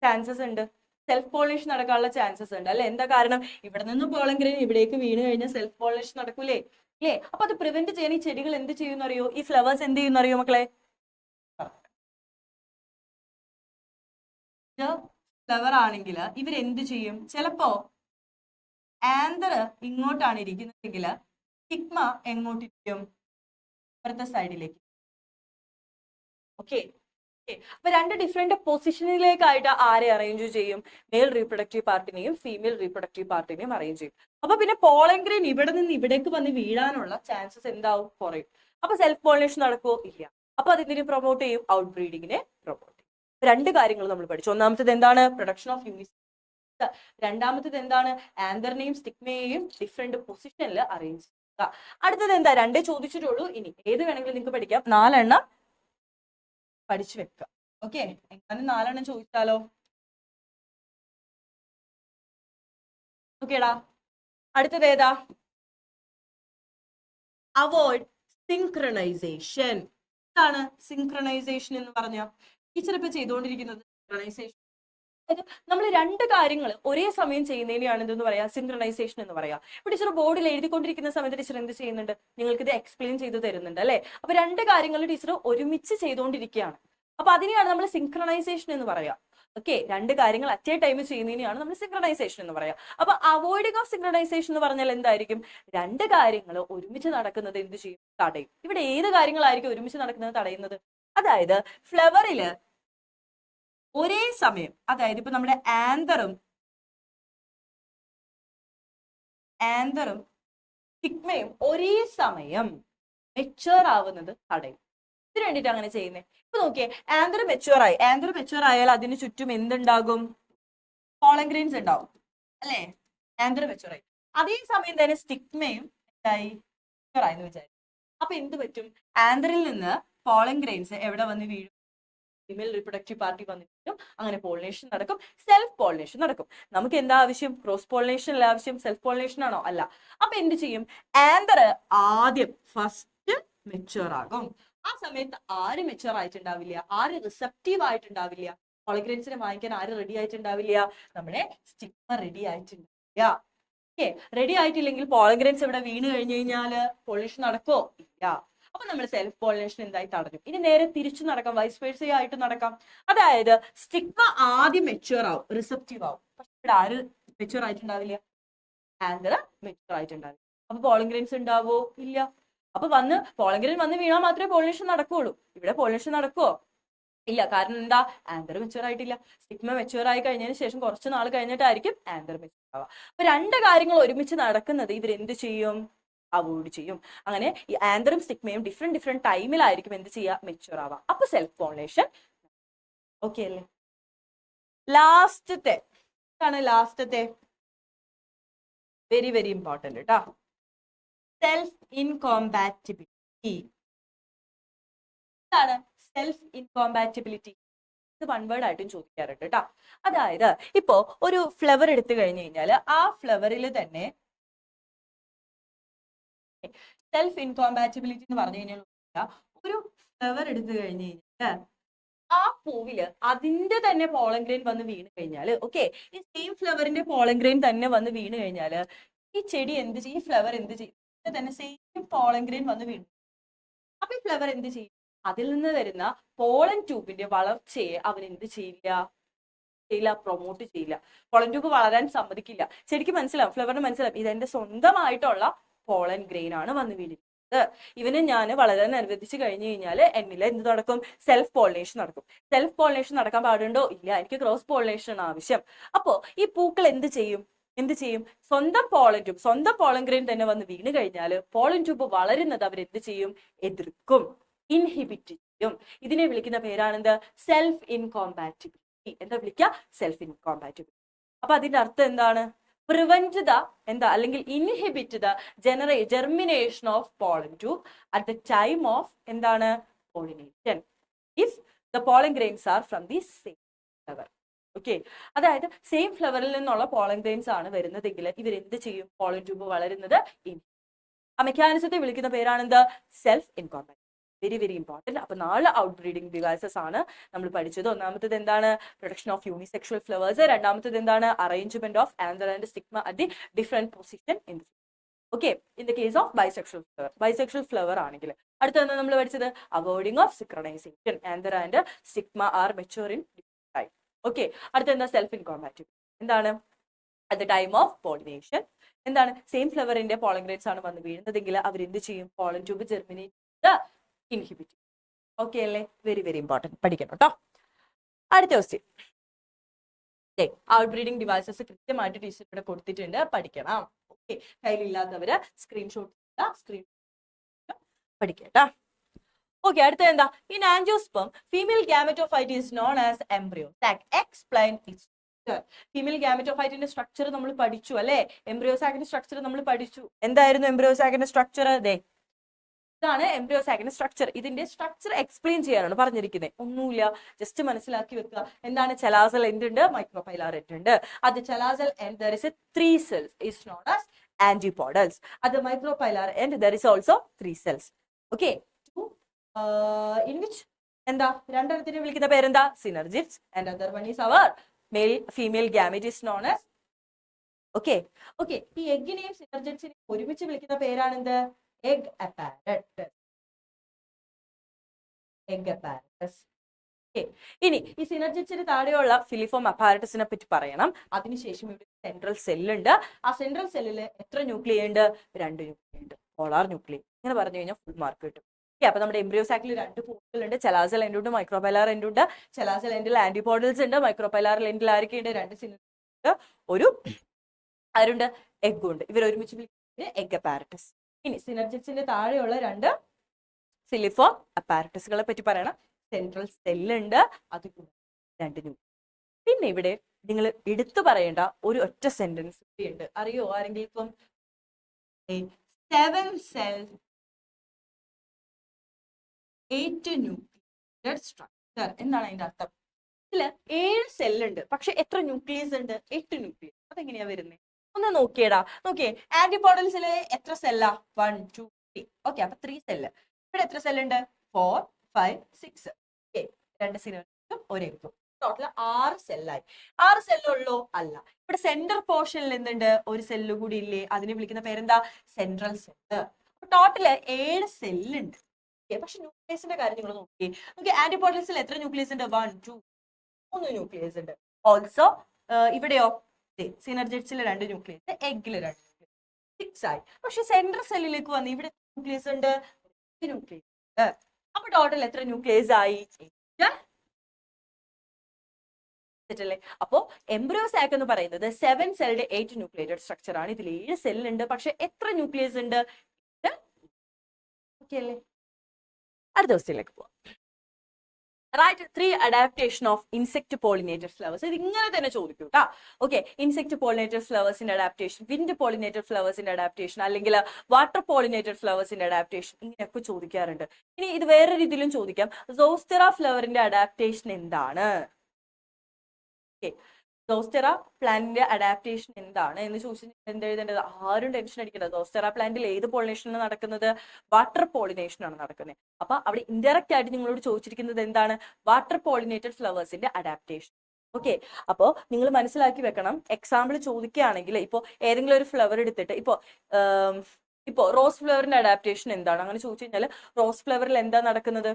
ചാൻസസ് ഉണ്ട്? സെൽഫ് പോളിനേഷൻ നടക്കാനുള്ള ചാൻസസ് ഉണ്ട്, അല്ലെ? എന്താ കാരണം? ഇവിടെ നിന്ന് പോളൻ ഗ്രെയിൻ ഇവിടേക്ക് വീണ് കഴിഞ്ഞാൽ സെൽഫ് പോളിനേഷൻ നടക്കൂലേ, അല്ലേ? അപ്പൊ അത് പ്രിവെന്റ് ചെയ്യാൻ ഈ ചെടികൾ എന്ത് ചെയ്യുന്നറിയോ? ഈ ഫ്ലവേഴ്സ് എന്ത് ചെയ്യുന്നറിയോ മക്കളെ? ഫ്ലവർ ആണെങ്കിൽ ഇവരെന്ത് ചെയ്യും? ചിലപ്പോ ആന്തർ ഇങ്ങോട്ടാണ് ഇരിക്കുന്നതെങ്കിൽ സ്റ്റിഗ്മ എങ്ങോട്ടിരിക്കും? ഇപ്പുറത്തെ സൈഡിലേക്ക്. ഓക്കെ, അപ്പൊ രണ്ട് ഡിഫറെന്റ് പൊസിഷനിലേക്കായിട്ട് ആരെ അറേഞ്ച് ചെയ്യും? മെയിൽ റീപ്രൊഡക്റ്റീവ് പാർട്ടിനെയും ഫീമെയിൽ റീപ്രൊഡക്റ്റീവ് പാർട്ടിനെയും അറേഞ്ച് ചെയ്യും. അപ്പൊ പിന്നെ പോളൻ ഗ്രെയിൻ ഇവിടെ നിന്ന് ഇവിടേക്ക് വന്ന് വീഴാനുള്ള ചാൻസസ് എന്താവും? കുറയും. അപ്പൊ സെൽഫ് പോളിനേഷൻ നടക്കുമോ? ഇല്ല. അപ്പൊ അതിനെ പ്രൊമോട്ട് ചെയ്യും? ഔട്ട് ബ്രീഡിങ്ങിനെ പ്രൊമോട്ട് ചെയ്യും. രണ്ട് കാര്യങ്ങൾ നമ്മൾ പഠിച്ചു. ഒന്നാമത്തേത് എന്താണ്? Production of unisexual. രണ്ടാമത്തേത് എന്താണ്? ആന്തറിനെയും സ്റ്റിഗ്മയെയും ഡിഫറെന്റ് പൊസിഷനിൽ അറേഞ്ച് ചെയ്യുക. അടുത്തത് എന്താ? രണ്ടേ ചോദിച്ചിട്ടുള്ളൂ. ഇനി ഏത് വേണമെങ്കിലും നിങ്ങൾക്ക് പഠിക്കാം. 4 എണ്ണം പഠിച്ചു വെക്കുക. ഓക്കെ, എങ്ങനെ 4 എണ്ണം ചോദിച്ചാലോ? ഓക്കേടാ. അടുത്തത് ഏതാ? Avoid synchronisation. എന്താണ് സിങ്ക്രണൈസേഷൻ എന്ന് പറഞ്ഞ? ടീച്ചർ ഇപ്പൊ ചെയ്തുകൊണ്ടിരിക്കുന്നത് സിങ്ക്രണൈസേഷൻ. നമ്മൾ രണ്ട് കാര്യങ്ങൾ ഒരേ സമയം ചെയ്യുന്നതിനെയാണ് എന്തെന്ന് പറയാ? സിങ്ക്രണൈസേഷൻ എന്ന് പറയാം. ഇപ്പൊ ടീച്ചർ ബോർഡിൽ എഴുതിക്കൊണ്ടിരിക്കുന്ന സമയത്ത് ടീച്ചർ എന്ത് ചെയ്യുന്നുണ്ട്? നിങ്ങൾക്ക് ഇത് എക്സ്പ്ലെയിൻ ചെയ്ത് തരുന്നുണ്ട്, അല്ലെ? അപ്പൊ രണ്ട് കാര്യങ്ങൾ ടീച്ചർ ഒരുമിച്ച് ചെയ്തുകൊണ്ടിരിക്കുകയാണ്. അപ്പൊ അതിനെയാണ് നമ്മൾ സിങ്ക്രണൈസേഷൻ എന്ന് പറയാ. ഓക്കെ, രണ്ട് കാര്യങ്ങൾ അറ്റ് എ ടൈം ചെയ്യുന്നതിനെയാണ് നമ്മൾ സിങ്ക്രണൈസേഷൻ എന്ന് പറയാം. അപ്പൊ അവോയ്ഡിങ് ഓഫ് സിങ്ക്രണൈസേഷൻ എന്ന് പറഞ്ഞാൽ എന്തായിരിക്കും? രണ്ട് കാര്യങ്ങൾ ഒരുമിച്ച് നടക്കുന്നത് എന്ത് ചെയ്യും? തടയും. ഇവിടെ ഏത് കാര്യങ്ങളായിരിക്കും ഒരുമിച്ച് നടക്കുന്നത് തടയുന്നത്? അതായത് ഫ്ലവറില് ഒരേ സമയം, അതായത് ഇപ്പൊ നമ്മുടെ ആന്തറും സ്റ്റിഗ്മയും ഒരേ സമയം മെച്ചുവർ ആവുന്നത് തടയും. ഇതിനു വേണ്ടിയിട്ട് അങ്ങനെ ചെയ്യുന്നത്. ഇപ്പൊ നോക്കിയേ, ആന്തർ മെച്ചുവർ ആയാൽ അതിന് ചുറ്റും എന്തുണ്ടാകും? പോളൻ ഗ്രെയിൻസ് ഉണ്ടാവും, അല്ലെ? ആന്തർ മെച്ചുവർ ആയി. അതേ സമയം തന്നെ സ്റ്റിഗ്മയും എന്തായി? മെച്ചുവർ ആയെന്ന് വിചാരിക്കും. അപ്പൊ എന്ത് പറ്റും? ആന്തറിൽ നിന്ന് പോളൻ ഗ്രെയിൻസ് എവിടെ വന്ന് വീഴും? ഫീമെയിൽ റീപ്രൊഡക്റ്റീവ് പാർട്ടി വന്നിട്ടും അങ്ങനെ പോളിനേഷൻ നടക്കും, സെൽഫ് പോളിനേഷൻ നടക്കും. നമുക്ക് എന്താ ആവശ്യം? ക്രോസ് പോളിനേഷൻ അല്ല ആവശ്യം, സെൽഫ് പോളിനേഷൻ ആണോ? അല്ല. അപ്പൊ എന്ത് ചെയ്യും? ആന്തർ ആദ്യം ഫസ്റ്റ് മെച്ചുവർ ആകും. ആ സമയത്ത് ആര് മെച്ചുവർ ആയിട്ടുണ്ടാവില്ല? ആര് റിസപ്റ്റീവ് ആയിട്ടുണ്ടാവില്ല? പോളിഗ്രെയിൻസിനെ വാങ്ങിക്കാൻ ആര് റെഡി ആയിട്ടുണ്ടാവില്ല? നമ്മുടെ സ്റ്റിഗ്മ റെഡി ആയിട്ടുണ്ടാവില്ല. ഓക്കെ, റെഡി ആയിട്ടില്ലെങ്കിൽ പോളിഗ്രെയിൻസ് ഇവിടെ വീണ് കഴിഞ്ഞു കഴിഞ്ഞാല് പോളിനേഷൻ നടക്കോ? ഇല്ല. അപ്പൊ നമ്മൾ സെൽഫ് പോളിനേഷൻ എന്തായി തടഞ്ഞു. ഇനി നേരെ തിരിച്ചു നടക്കാം, വൈസ് വേഴ്സ ആയിട്ട് നടക്കാം. അതായത് സ്റ്റിഗ്മ ആദ്യം മെച്ചുവർ ആവും, റിസപ്റ്റീവ് ആവും. പക്ഷെ ഇവിടെ ആര് മെച്ചുവർ ആയിട്ടുണ്ടാവില്ല? ആന്തർ മെച്ചുവർ ആയിട്ടുണ്ടാവില്ല. അപ്പൊ പോളിഗ്രെയിൻസ് ഉണ്ടാവോ? ഇല്ല. അപ്പൊ പോളിഗ്രെയിൻ വന്ന് വീണാൽ മാത്രമേ പോളിനേഷൻ നടക്കുകയുള്ളൂ. ഇവിടെ പോളിനേഷൻ നടക്കുവോ? ഇല്ല. കാരണം എന്താ? ആന്തർ മെച്ചുവർ ആയിട്ടില്ല. സ്റ്റിഗ്മ മെച്ചുവർ ആയി കഴിഞ്ഞതിന് ശേഷം കുറച്ച് നാൾ കഴിഞ്ഞിട്ടായിരിക്കും ആന്തർ മെച്ചുവർ ആവുക. അപ്പൊ രണ്ട് കാര്യങ്ങൾ ഒരുമിച്ച് നടക്കുന്നത് ഇവരെന്ത് ചെയ്യും? അവോയ്ഡ് ചെയ്യും. അങ്ങനെ ഈ ആന്തറും സ്റ്റിഗ്മയും ഡിഫറെന്റ് ടൈമിലായിരിക്കും എന്ത് ചെയ്യുക? മെച്ചുവർ ആവുക. അപ്പൊ സെൽഫ് പോളിനേഷൻ. ഓക്കെ അല്ലേ? ലാസ്റ്റത്തെ ആണ്, ലാസ്റ്റത്തെ വെരി വെരി ഇമ്പോർട്ടന്റ് കേട്ടോ. Self incompatibility. എന്താണ് സെൽഫ് ഇൻകോമ്പാറ്റിബിലിറ്റി? ഇത് വൺ വേർഡ് ആയിട്ടും ചോദിക്കാറുണ്ട് കേട്ടോ. അതായത് ഇപ്പോ ഒരു ഫ്ലവർ എടുത്തു കഴിഞ്ഞു കഴിഞ്ഞാൽ ആ ഫ്ലവറിൽ തന്നെ സെൽഫ് ഇൻകോമ്പാറ്റിബിലിറ്റി എന്ന് പറഞ്ഞു കഴിഞ്ഞാൽ ഒരു ഫ്ലവർ എടുത്തു കഴിഞ്ഞു കഴിഞ്ഞാൽ ആ പൂവില് അതിന്റെ തന്നെ പോളൻ ഗ്രെയിൻ വന്ന് വീണ് കഴിഞ്ഞാൽ, ഓക്കെ, ഈ സെയിം ഫ്ലവറിന്റെ പോളൻ ഗ്രെയിൻ തന്നെ വന്ന് വീണ് കഴിഞ്ഞാൽ ഈ ചെടി എന്ത് ചെയ്യും? ഈ ഫ്ലവർ എന്ത് ചെയ്യും? തന്നെ സെയിം പോളൻ ഗ്രെയിൻ വന്ന് വീണു. അപ്പൊ ഈ ഫ്ലവർ എന്ത് ചെയ്യും? അതിൽ നിന്ന് വരുന്ന പോളൻ ട്യൂബിന്റെ വളർച്ചയെ അവൻ എന്ത് ചെയ്യില്ല? പ്രൊമോട്ട് ചെയ്യില്ല. പോളൻ ട്യൂബ് വളരാൻ സമ്മതിക്കില്ല. ചെടിക്ക് മനസ്സിലാവും, ഫ്ലവറിന് മനസ്സിലാവും ഇതെന്റെ സ്വന്തമായിട്ടുള്ള പോളൻ ഗ്രെയിൻ ആണ് വന്ന് വീഴുന്നത്. ഇവന് ഞാൻ വളരാൻ അനുവദിച്ചു കഴിഞ്ഞു കഴിഞ്ഞാൽ എന്നിൽ എന്ത് നടക്കും? സെൽഫ് പോളിനേഷൻ നടക്കും. സെൽഫ് പോളിനേഷൻ നടക്കാൻ പാടുണ്ടോ? ഇല്ല, എനിക്ക് ക്രോസ് പോളിനേഷൻ ആവശ്യം. അപ്പോ ഈ പൂക്കൾ എന്ത് ചെയ്യും? സ്വന്തം പോളൻ ഗ്രെയിൻ തന്നെ വന്ന് വീണ് കഴിഞ്ഞാൽ പോളൻ ട്യൂബ് വളരുന്നത് അവരെന്ത് ചെയ്യും? എതിർക്കും, ഇൻഹിബിറ്റ് ചെയ്യും. ഇതിനെ വിളിക്കുന്ന പേരാണെന്ത്? Self incompatibility. എന്താ വിളിക്കുക? Self incompatibility. അപ്പൊ അതിന്റെ അർത്ഥം എന്താണ്? പ്രിവെന്റ് ദ അല്ലെങ്കിൽ inhibit the germination of pollen tube at the time of എന്താണ്? Pollination if the pollen grains are from the same flower. Okay, അതായത് സെയിം ഫ്ലവറിൽ നിന്നുള്ള പോളൻ ഗ്രെയിൻസ് ആണ് വരുന്നതെങ്കിൽ ഇവരെന്ത് ചെയ്യും? പോളൻ ട്യൂബ് വളരുന്നത് ആ മെക്കാനിസത്തെ വിളിക്കുന്ന പേരാണെന്ത്? Self incompatibility. Very very important. അപ്പൊ 4 ഔട്ട് ബ്രീഡിംഗ് ഡിവൈസസ് ആണ് നമ്മൾ പഠിച്ചത്. ഒന്നാമത്തേത് എന്താണ്? Production of unisexual flowers. രണ്ടാമത്തേത് എന്താണ്? Arrangement of anther and stigma at the different position in the okay in the case of bisexual flower ആണെങ്കിൽ. അടുത്തത് നമ്മൾ പഠിച്ചത് avoiding of synchronization. Anther and stigma are mature in time. Okay, അടുത്ത എന്താ? Self incompatibility. എന്താണ്? At the time of pollination എന്താണ്? Same ഫ്ലവറിന്റെ pollen grains ആണ് വന്ന് വീഴുന്നതെങ്കിൽ അവരെന്ത് ചെയ്യും? Pollen tube germinate inhibit. Okay അല്ലേ? വെരി വെരി ഇമ്പോർട്ടൻറ്റ്, പഠിക്കണം കേട്ടോ. അടുത്ത ക്വസ്റ്റ്യൻ. ഔട്ട് ബ്രീഡിംഗ് ഡിവൈസസ് കൃത്യമായിട്ട് ടീച്ചർ ഇവിടെ കൊടുത്തിട്ടുണ്ട്, പഠിക്കണം. ഓക്കെ, കയ്യിലില്ലാത്തവര് സ്ക്രീൻഷോട്ട് പഠിക്കട്ടാ. ഓക്കെ, അടുത്ത എന്താ? In angiosperm female gametophyte is known as embryo sac. Explain its structure. Female ഗാമറ്റോഫൈറ്റിന്റെ സ്ട്രക്ചർ നമ്മൾ പഠിച്ചു അല്ലേ? എംബ്രിയോ സാക്കിന്റെ സ്ട്രക്ചർ നമ്മൾ പഠിച്ചു. എന്തായിരുന്നു എംബ്രിയോ സാക്കിന്റെ സ്ട്രക്ചർ? ഇതാണ് എംബ്രിയോ സാക്കിന്റെ സ്ട്രക്ചർ. ഇതിന്റെ സ്ട്രക്ചർ എക്സ്പ്ലെയിൻ ചെയ്യാനാണ് പറഞ്ഞിരിക്കുന്നത്. ഒന്നുമില്ല, ജസ്റ്റ് മനസ്സിലാക്കി വെക്കുക. എന്താണ്? ചെലാസൽ എൻഡ് ഉണ്ട്, മൈക്രോപൈലാർ എൻഡ് ഉണ്ട്. അത് ചെലാസൽ end there is a 3 cells is known as antipodals. അത് micropylar end there is also 3 cells. Okay, in which എന്താ? രണ്ടെണ്ണത്തിനെ വിളിക്കുന്ന പേരെന്താ? സിനർജിറ്റ്സ്. and other one is our female gamete is known as okay. ഈ എഗ്ഗിനെയും സിനർജിറ്റ്സിനെയും ഒരുമിച്ച് വിളിക്കുന്ന പേരാണെന്ത്? Egg apparatus. ഇനി ഈ സിനർജിറ്റ്സിന് താഴെയുള്ള ഫിലിഫോം അപ്പാരറ്റസിനെ പറ്റി പറയണം. അതിനുശേഷം ഇവിടെ സെൻട്രൽ സെല്ലുണ്ട്. ആ സെൻട്രൽ സെല്ലിൽ എത്ര ന്യൂക്ലിയ ഉണ്ട്? 2 ന്യൂക്ലിയ ഉണ്ട്, പോളാർ ന്യൂക്ലിയ. ഇങ്ങനെ പറഞ്ഞു കഴിഞ്ഞാൽ ഫുൾ മാർക്ക് കിട്ടും. അപ്പൊ നമ്മുടെ എംബ്രിയോ സാക്കിൽ 2 പോർട്ടുകൾ ഉണ്ട്. ചെലാസൽ എൻഡ് ഉണ്ട്, മൈക്രോപൈലാർ എൻഡ് ഉണ്ട്. ചെലാസൽ എൻഡിൽ ആന്റിപോഡൽസ് ഉണ്ട്, മൈക്രോപൈലാർ എൻഡിൽ ആരൊക്കെയുണ്ട്? 2 സിനർജിറ്റ്സ്, ഒരു ആരുണ്ട്? എഗ് ഉണ്ട്. ഇവർ ഒരുമിച്ച് വിളിക്കുന്നത് എഗ് അപ്പാരറ്റസ്. ഇനി സിനർജിറ്റ്സിന്റെ താഴെയുള്ള 2 ഫിലിഫോം അപ്പാരറ്റസുകളെ പറ്റി പറയണം. സെൻട്രൽ സെല്ലുണ്ട്, അത് 2 ന്യൂക്ലിയ. പിന്നെ ഇവിടെ നിങ്ങൾ എടുത്തു പറയേണ്ട ഒരു ഒറ്റ സെന്റൻസ് ഉണ്ട്. അറിയോ ആരെങ്കിലും? ഇപ്പം 7 cells 8 ന്യൂക്ലിയേറ്റഡ് സ്ട്രക്ചർ. എന്താണ് അതിന്റെ അർത്ഥം? ഇതില് 7 സെല്ലുണ്ട്, പക്ഷെ എത്ര ന്യൂക്ലിയസ് ഉണ്ട്? 8 ന്യൂക്ലിയസ്. അതെങ്ങനെയാ വരുന്നത്? ഒന്ന് നോക്കിയടാ. നോക്കിയേ, ആന്റിപോഡൽസിലെ എത്ര സെല്ലാ? 1 2 3. ഓക്കെ, അപ്പൊ 3 സെല്ല്. ഇവിടെ എത്ര സെല്ലുണ്ട്? 4 5 6. ഓക്കെ, 2 സിനർജിറ്റും ഒരു എഗ്ഗും. ടോട്ടൽ 6 സെല്ലായി. 6 സെല്ലുള്ളൂ? അല്ല. ഇവിടെ സെന്റർ പോർഷനിൽ എന്തുണ്ട്? ഒരു സെല്ല് കൂടി ഇല്ലേ? അതിനെ വിളിക്കുന്ന പേരെന്താ? Central cell. ടോട്ടല് 7 സെല്ലുണ്ട്. പക്ഷെ ന്യൂക്ലിയസിന്റെ കാര്യം നിങ്ങൾ നോക്കി. ആന്റിപോഡൽസിൽ എത്ര ന്യൂക്ലിയസ് ഉണ്ട്? 1 2 3 ന്യൂക്ലിയസ് ഉണ്ട്. ഓൾസോ ഇവിടെയോ സിനർജിറ്റ്സിൽ 2 ന്യൂക്ലിയസ്, എഗ്ഗിൽ 2 ന്യൂക്ലിയസ്, 6 ആയി. പക്ഷെ സെൻട്രൽ സെല്ലിലേക്ക് വന്ന് ഇവിടെ ന്യൂക്ലിയസ് ഉണ്ട്, ന്യൂക്ലിയസ്. അപ്പൊ ടോട്ടൽ എത്ര ന്യൂക്ലിയസ് ആയി? 8 അല്ലേ? അപ്പോ എംബ്രിയോ സാക്ക് എന്ന് പറയുന്നത് 7 സെല്ലുടെ 8 ന്യൂക്ലിയേറ്റഡ് സ്ട്രക്ചർ ആണ്. ഇതിൽ 7 സെല്ലുണ്ട്, പക്ഷെ എത്ര ന്യൂക്ലിയസ് ഉണ്ട്? ഓക്കെ അല്ലേ? അടുത്ത ദിവസത്തിലേക്ക് പോവാം. Write 3 adaptation of insect pollinated flowers. ഇത് ഇങ്ങനെ തന്നെ ചോദിക്കും കേട്ടോ. ഓക്കെ, ഇൻസെക്ട് പോളിനേറ്റഡ് ഫ്ലവേഴ്സിന്റെ അഡാപ്റ്റേഷൻ, വിൻഡ് പോളിനേറ്റഡ് ഫ്ലവേഴ്സിന്റെ അഡാപ്റ്റേഷൻ, അല്ലെങ്കിൽ വാട്ടർ പോളിനേറ്റഡ് ഫ്ലവേഴ്സിന്റെ അഡാപ്റ്റേഷൻ, ഇങ്ങനെയൊക്കെ ചോദിക്കാറുണ്ട്. ഇനി ഇത് വേറെ രീതിയിലും ചോദിക്കാം. സോസ്റ്റെറ ഫ്ലവറിന്റെ അഡാപ്റ്റേഷൻ എന്താണ്? സോസ്റ്റെറ പ്ലാന്റിന്റെ അഡാപ്റ്റേഷൻ എന്താണ് എന്ന് ചോദിച്ചാൽ എന്ത് എഴുതേണ്ടത്? ആരും ടെൻഷൻ അടിക്കേണ്ടത്. സോസ്റ്റെറ പ്ലാന്റിൽ ഏത് പോളിനേഷനാണ് നടക്കുന്നത്? വാട്ടർ പോളിനേഷൻ ആണ് നടക്കുന്നത്. അപ്പൊ അവിടെ ഇൻഡയറക്റ്റ് ആയിട്ട് നിങ്ങളോട് ചോദിച്ചിരിക്കുന്നത് എന്താണ്? വാട്ടർ പോളിനേറ്റഡ് ഫ്ലവേഴ്സിന്റെ അഡാപ്റ്റേഷൻ. ഓക്കെ, അപ്പോൾ നിങ്ങൾ മനസ്സിലാക്കി വെക്കണം. എക്സാമ്പിൾ ചോദിക്കുകയാണെങ്കിൽ ഇപ്പോൾ ഏതെങ്കിലും ഒരു ഫ്ലവർ എടുത്തിട്ട് ഇപ്പോ റോസ് ഫ്ലവറിന്റെ അഡാപ്റ്റേഷൻ എന്താണ് അങ്ങനെ ചോദിച്ചു കഴിഞ്ഞാൽ റോസ് ഫ്ലവറിൽ എന്താ നടക്കുന്നത്?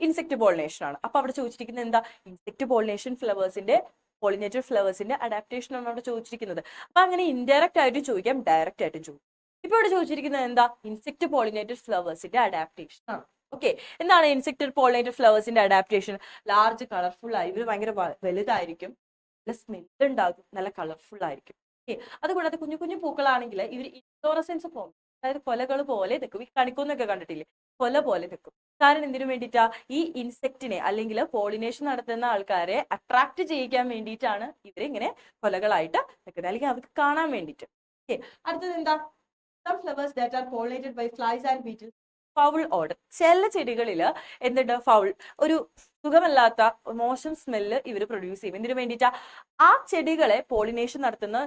ഇൻസെക്ട് പോളിനേഷൻ ആണ്. അപ്പൊ അവിടെ ചോദിച്ചിരിക്കുന്നത് എന്താ? ഇൻസെക്ട് പോളിനേഷൻ ഫ്ലവേഴ്സിന്റെ പോളിനേറ്റഡ് ഫ്ലവേഴ്സിന്റെ അഡാപ്റ്റേഷൻ ആണ് അവിടെ ചോദിച്ചിരിക്കുന്നത്. അപ്പൊ അങ്ങനെ ഇൻഡയറക്റ്റ് ആയിട്ട് ചോദിക്കാം, ഡയറക്റ്റ് ആയിട്ടും ചോദിക്കാം. ഇപ്പൊ ഇവിടെ ചോദിച്ചിരിക്കുന്നത് എന്താ? ഇൻസെക്ട് പോളിനേറ്റഡ് ഫ്ലവേഴ്സിന്റെ അഡാപ്റ്റേഷൻ ആണ്. ഓക്കെ, എന്താണ് ഇൻസെക്ട് പോളിനേറ്റഡ് ഫ്ലവേഴ്സിന്റെ അഡാപ്റ്റേഷൻ? ലാർജ് കളർഫുൾ ആയി, ഇവർ ഭയങ്കര വലുതായിരിക്കും, നല്ല സ്മെൽ ഉണ്ടാകും, നല്ല കളർഫുൾ ആയിരിക്കും. ഓക്കെ, അതുകൂടാതെ കുഞ്ഞു കുഞ്ഞു പൂക്കളാണെങ്കിൽ ഇവർ ഇൻഫ്ലോറസൻസ് ഫോം, അതായത് കൊലകൾ പോലെ നിൽക്കും. ഈ കണിക്കൊന്നൊക്കെ കണ്ടിട്ടില്ലേ, കൊല പോലെ നിൽക്കും. കാരണം എന്തിനു വേണ്ടിയിട്ടാ? ഈ ഇൻസെക്റ്റിനെ അല്ലെങ്കിൽ പോളിനേഷൻ നടത്തുന്ന ആൾക്കാരെ അട്രാക്ട് ചെയ്യിക്കാൻ വേണ്ടിയിട്ടാണ് ഇവരിങ്ങനെ കൊലകളായിട്ട് നിൽക്കുന്നത്, അല്ലെങ്കിൽ അവർക്ക് കാണാൻ വേണ്ടിയിട്ട്. ഓക്കെ, അടുത്തത് എന്താ? Some flowers that are pollinated by flies and beetles, foul order. ചില ചെടികളിൽ എന്തുണ്ട്? ഫൗൾ, ഒരു സുഖമല്ലാത്ത മോശം സ്മെല്ല് ഇവർ പ്രൊഡ്യൂസ് ചെയ്യും. എന്തിനു വേണ്ടിയിട്ടാ? ആ ചെടികളെ പോളിനേഷൻ നടത്തുന്ന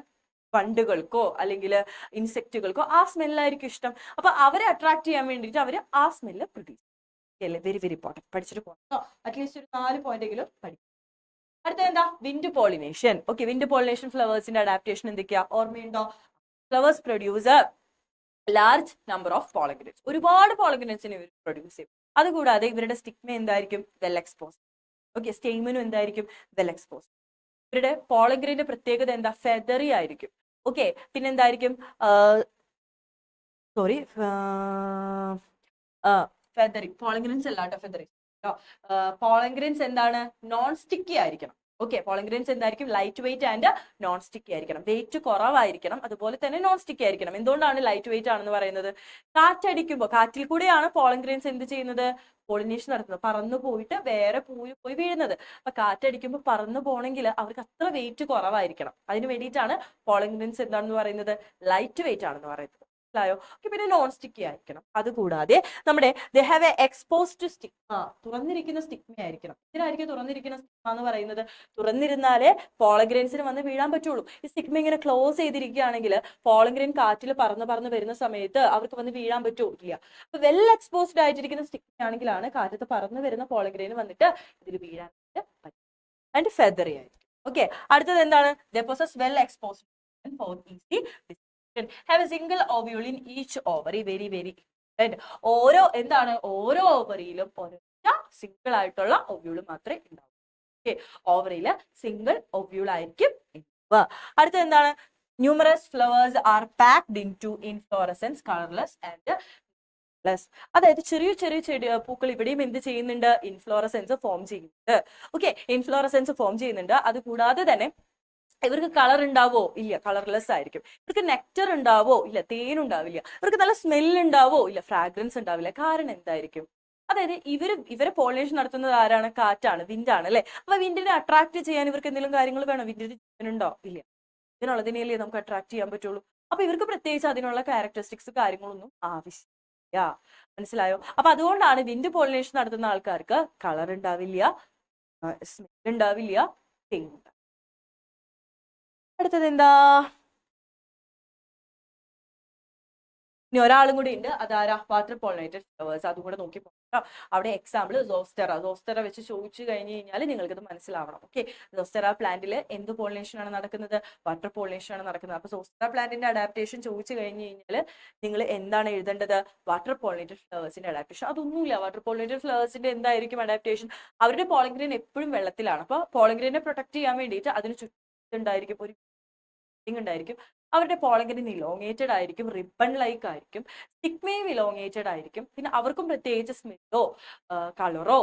വണ്ടുകൾക്കോ അല്ലെങ്കിൽ ഇൻസെക്റ്റുകൾക്കോ ആ സ്മെല്ലായിരിക്കും ഇഷ്ടം. അപ്പൊ അവരെ അട്രാക്ട് ചെയ്യാൻ വേണ്ടിയിട്ട് അവർ ആ സ്മെല്ല് പ്രൊഡ്യൂസ് ചെയ്യല്ലേ. വെരി വെരി ഇമ്പോർട്ടൻറ്റ്, പഠിച്ചിട്ട് പോകണം. അറ്റ്ലീസ്റ്റ് ഒരു 4 പോയിന്റെങ്കിലും പഠിക്കും. അടുത്ത എന്താ? Wind pollination. Okay, wind pollination ഫ്ലവേഴ്സിന്റെ അഡാപ്റ്റേഷൻ എന്തൊക്കെയാ? ഓർമ്മയുണ്ടോ? Flowers produce large number of pollen grains, ഒരുപാട് പോളഗ്രാൻസിനെ ഇവർ പ്രൊഡ്യൂസ് ചെയ്യും. അതുകൂടാതെ ഇവരുടെ സ്റ്റിഗ്മ എന്തായിരിക്കും? Well expose. ഓക്കെ, സ്റ്റെയിമനും എന്തായിരിക്കും? Well expose. ഇവരുടെ പോളഗ്രാന്റെ പ്രത്യേകത എന്താ? ഫെദറി ആയിരിക്കും. ഓക്കെ, പിന്നെ എന്തായിരിക്കും? Sorry, feathery. പോളഗ്രാൻസ് അല്ല കേട്ടോ, ഫെദറി. പോളഗ്രാൻസ് എന്താണ്? നോൺ സ്റ്റിക്കി ആയിരിക്കണം. ഓക്കെ, പോളഗ്രാൻസ് എന്തായിരിക്കും? Light weight and non sticky ആയിരിക്കണം. വെയിറ്റ് കുറവായിരിക്കണം, അതുപോലെ തന്നെ നോൺ സ്റ്റിക്കി ആയിരിക്കണം. എന്തുകൊണ്ടാണ് ലൈറ്റ് വെയിറ്റ് ആണെന്ന് പറയുന്നത്? കാറ്റടിക്കുമ്പോൾ, കാറ്റിൽ കൂടെയാണ് പോളഗ്രാൻസ് എന്ത് ചെയ്യുന്നത്? പോളിനേഷൻ നടത്തുന്നത്, പറന്നു പോയിട്ട് വേറെ പൂവിൽ പോയി വീഴുന്നത്. അപ്പൊ കാറ്റടിക്കുമ്പോൾ പറന്നു പോകണമെങ്കിൽ അവർക്ക് അത്ര വെയിറ്റ് കുറവായിരിക്കണം. അതിന് വേണ്ടിയിട്ടാണ് പോളഗ്രാൻസ് എന്താണെന്ന് പറയുന്നത്? ലൈറ്റ് വെയിറ്റ് ആണെന്ന് പറയുന്നത്. ായോ? പിന്നെ നോൺ സ്റ്റിക്കി ആയിരിക്കണം. അതുകൂടാതെ നമ്മുടെ എക്സ്പോസ്ഡ് സ്റ്റിഗ്മ, തുറന്നിരിക്കുന്ന സ്റ്റിഗ്മ ആയിരിക്കണം. ഇതിനായിരിക്കും തുറന്നിരിക്കുന്ന സ്റ്റിഗ്മ എന്ന് പറയുന്നത്. തുറന്നിരുന്നാലേ പോളഗ്രാൻസിന് വന്ന് വീഴാൻ പറ്റുള്ളൂ. ഈ സ്റ്റിഗ്മ ഇങ്ങനെ ക്ലോസ് ചെയ്തിരിക്കുകയാണെങ്കിൽ പോളഗ്രാൻ കാറ്റിൽ പറന്ന് വരുന്ന സമയത്ത് അവർക്ക് വന്ന് വീഴാൻ പറ്റില്ല. അപ്പൊ വെൽ എക്സ്പോസ്ഡ് ആയിട്ടിരിക്കുന്ന സ്റ്റിഗ്മ ആണെങ്കിലാണ് കാറ്റത്ത് പറന്ന് വരുന്ന പോളഗ്രാൻ വന്നിട്ട് ഇതിൽ വീഴാൻ പറ്റും. ആൻഡ് ഫെദറി ആയിരിക്കും. ഓക്കെ, അടുത്തത് എന്താണ്? They possess well exposed for easy have a single ovule in each ovary. Very very important. ഓരോ ഓവറിയിലും ഒരൊറ്റ സിംഗിൾ ആയിട്ടുള്ള ഒവ്യൂൾ മാത്രമേ ഉണ്ടാവൂ. ഓക്കെ, ഓവറിയില് സിംഗിൾ ഒവ്യൂൾ ആയിരിക്കും ഉണ്ടാവുക. അടുത്ത എന്താണ്? Numerous flowers are packed into inflorescence colourless and plus. അതായത് ചെറിയ ചെറിയ പൂക്കൾ ഇവിടെയും എന്ത് ചെയ്യുന്നുണ്ട്? ഇൻഫ്ലോറസൻസ് ഫോം ചെയ്യുന്നുണ്ട്. ഓക്കെ, ഇൻഫ്ലോറസൻസ് ഫോം ചെയ്യുന്നുണ്ട്. അത് കൂടാതെ തന്നെ ഇവർക്ക് കളർ ഉണ്ടാവോ? ഇല്ല, കളർലെസ് ആയിരിക്കും. ഇവർക്ക് നെക്ടർ ഉണ്ടാവോ? ഇല്ല, തേൻ ഉണ്ടാവില്ല. ഇവർക്ക് നല്ല സ്മെൽ ഉണ്ടാവോ? ഇല്ല, ഫ്രാഗ്രൻസ് ഉണ്ടാവില്ല. കാരണം എന്തായിരിക്കും? അതായത് ഇവരെ പോളിനേഷൻ നടത്തുന്നത് ആരാണ്? കാറ്റാണ്, വിൻഡാണ് അല്ലെ. അപ്പൊ വിൻഡിനെ അട്രാക്ട് ചെയ്യാൻ ഇവർക്ക് എന്തെങ്കിലും കാര്യങ്ങൾ വേണം. വിൻഡിന് ജീവനുണ്ടോ? ഇല്ല, ഇതിനുള്ളതിനെയല്ലേ നമുക്ക് അട്രാക്ട് ചെയ്യാൻ പറ്റുള്ളൂ. അപ്പൊ ഇവർക്ക് പ്രത്യേകിച്ച് അതിനുള്ള ക്യാരക്ടറിസ്റ്റിക്സ് കാര്യങ്ങളൊന്നും ആവശ്യമില്ല. മനസ്സിലായോ? അപ്പൊ അതുകൊണ്ടാണ് വിൻഡ് പോളിനേഷൻ നടത്തുന്ന ആൾക്കാർക്ക് കളർ ഉണ്ടാവില്ല, സ്മെൽ ഉണ്ടാവില്ല, തേൻ ഉണ്ടാവില്ല. അടുത്തത് എന്താ? ഇനി ഒരാളും കൂടി ഉണ്ട്, അതാരാ? Water pollinated flowers. അതും കൂടെ നോക്കി പോകാം. അവിടെ എക്സാമ്പിൾ സോസ്റ്ററ വെച്ച് ചോദിച്ചു കഴിഞ്ഞു കഴിഞ്ഞാൽ നിങ്ങൾക്ക് ഇത് മനസ്സിലാവണം. ഓക്കെ, സോസ്റ്ററ പ്ലാന്റിൽ എന്ത് പോളിനേഷൻ ആണ് നടക്കുന്നത്? വാട്ടർ പോളിനേഷൻ ആണ് നടക്കുന്നത്. അപ്പൊ സോസ്റ്ററ പ്ലാന്റിന്റെ അഡാപ്റ്റേഷൻ ചോദിച്ചു കഴിഞ്ഞു കഴിഞ്ഞാൽ നിങ്ങൾ എന്താണ് എഴുതേണ്ടത്? വാട്ടർ പോളിനേറ്റഡ് ഫ്ലവേഴ്സിന്റെ അഡാപ്റ്റേഷൻ. അതൊന്നുമില്ല. വാട്ടർ പോളിനേറ്റഡ് ഫ്ലവേഴ്സിന്റെ എന്തായിരിക്കും അഡാപ്റ്റേഷൻ? അവരുടെ പോളിഗ്രെയിൻ എപ്പോഴും വെള്ളത്തിലാണ്. അപ്പൊ പോളിഗ്രെയിനെ പ്രൊട്ടക്ട് ചെയ്യാൻ വേണ്ടിയിട്ട് അതിന് ചുറ്റും ഉണ്ടായിരിക്കും ഒരു ഉണ്ടായിരിക്കും. അവരുടെ പോളഗ്രെയിൻ ഇലോങ്ങേറ്റഡ് ആയിരിക്കും, റിബൺ ലൈക്ക് ആയിരിക്കും, സ്റ്റിഗ്മയും ഇലോങ്ങേറ്റഡ് ആയിരിക്കും. പിന്നെ അവർക്കും പ്രത്യേകിച്ച് സ്മെല്ലോ കളറോ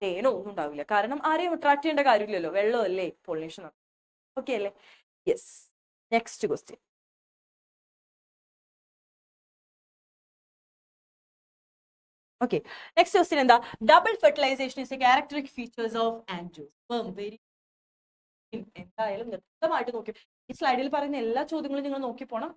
തേനോ ഒന്നും ഉണ്ടാവില്ല. കാരണം ആരെയും അട്രാക്ട് ചെയ്യേണ്ട കാര്യമില്ലല്ലോ, വെള്ളമല്ലേ പോളിനേഷൻ. ഓക്കെ അല്ലേ? Yes. Next question. Okay, next question എന്താ? Double fertilization is a characteristic features of angiosperm. Very എന്തായാലും വ്യക്തമായിട്ട് നോക്കി. ഈ സ്ലൈഡിൽ പറയുന്ന എല്ലാ ചോദ്യങ്ങളും നിങ്ങൾ നോക്കി പോണം.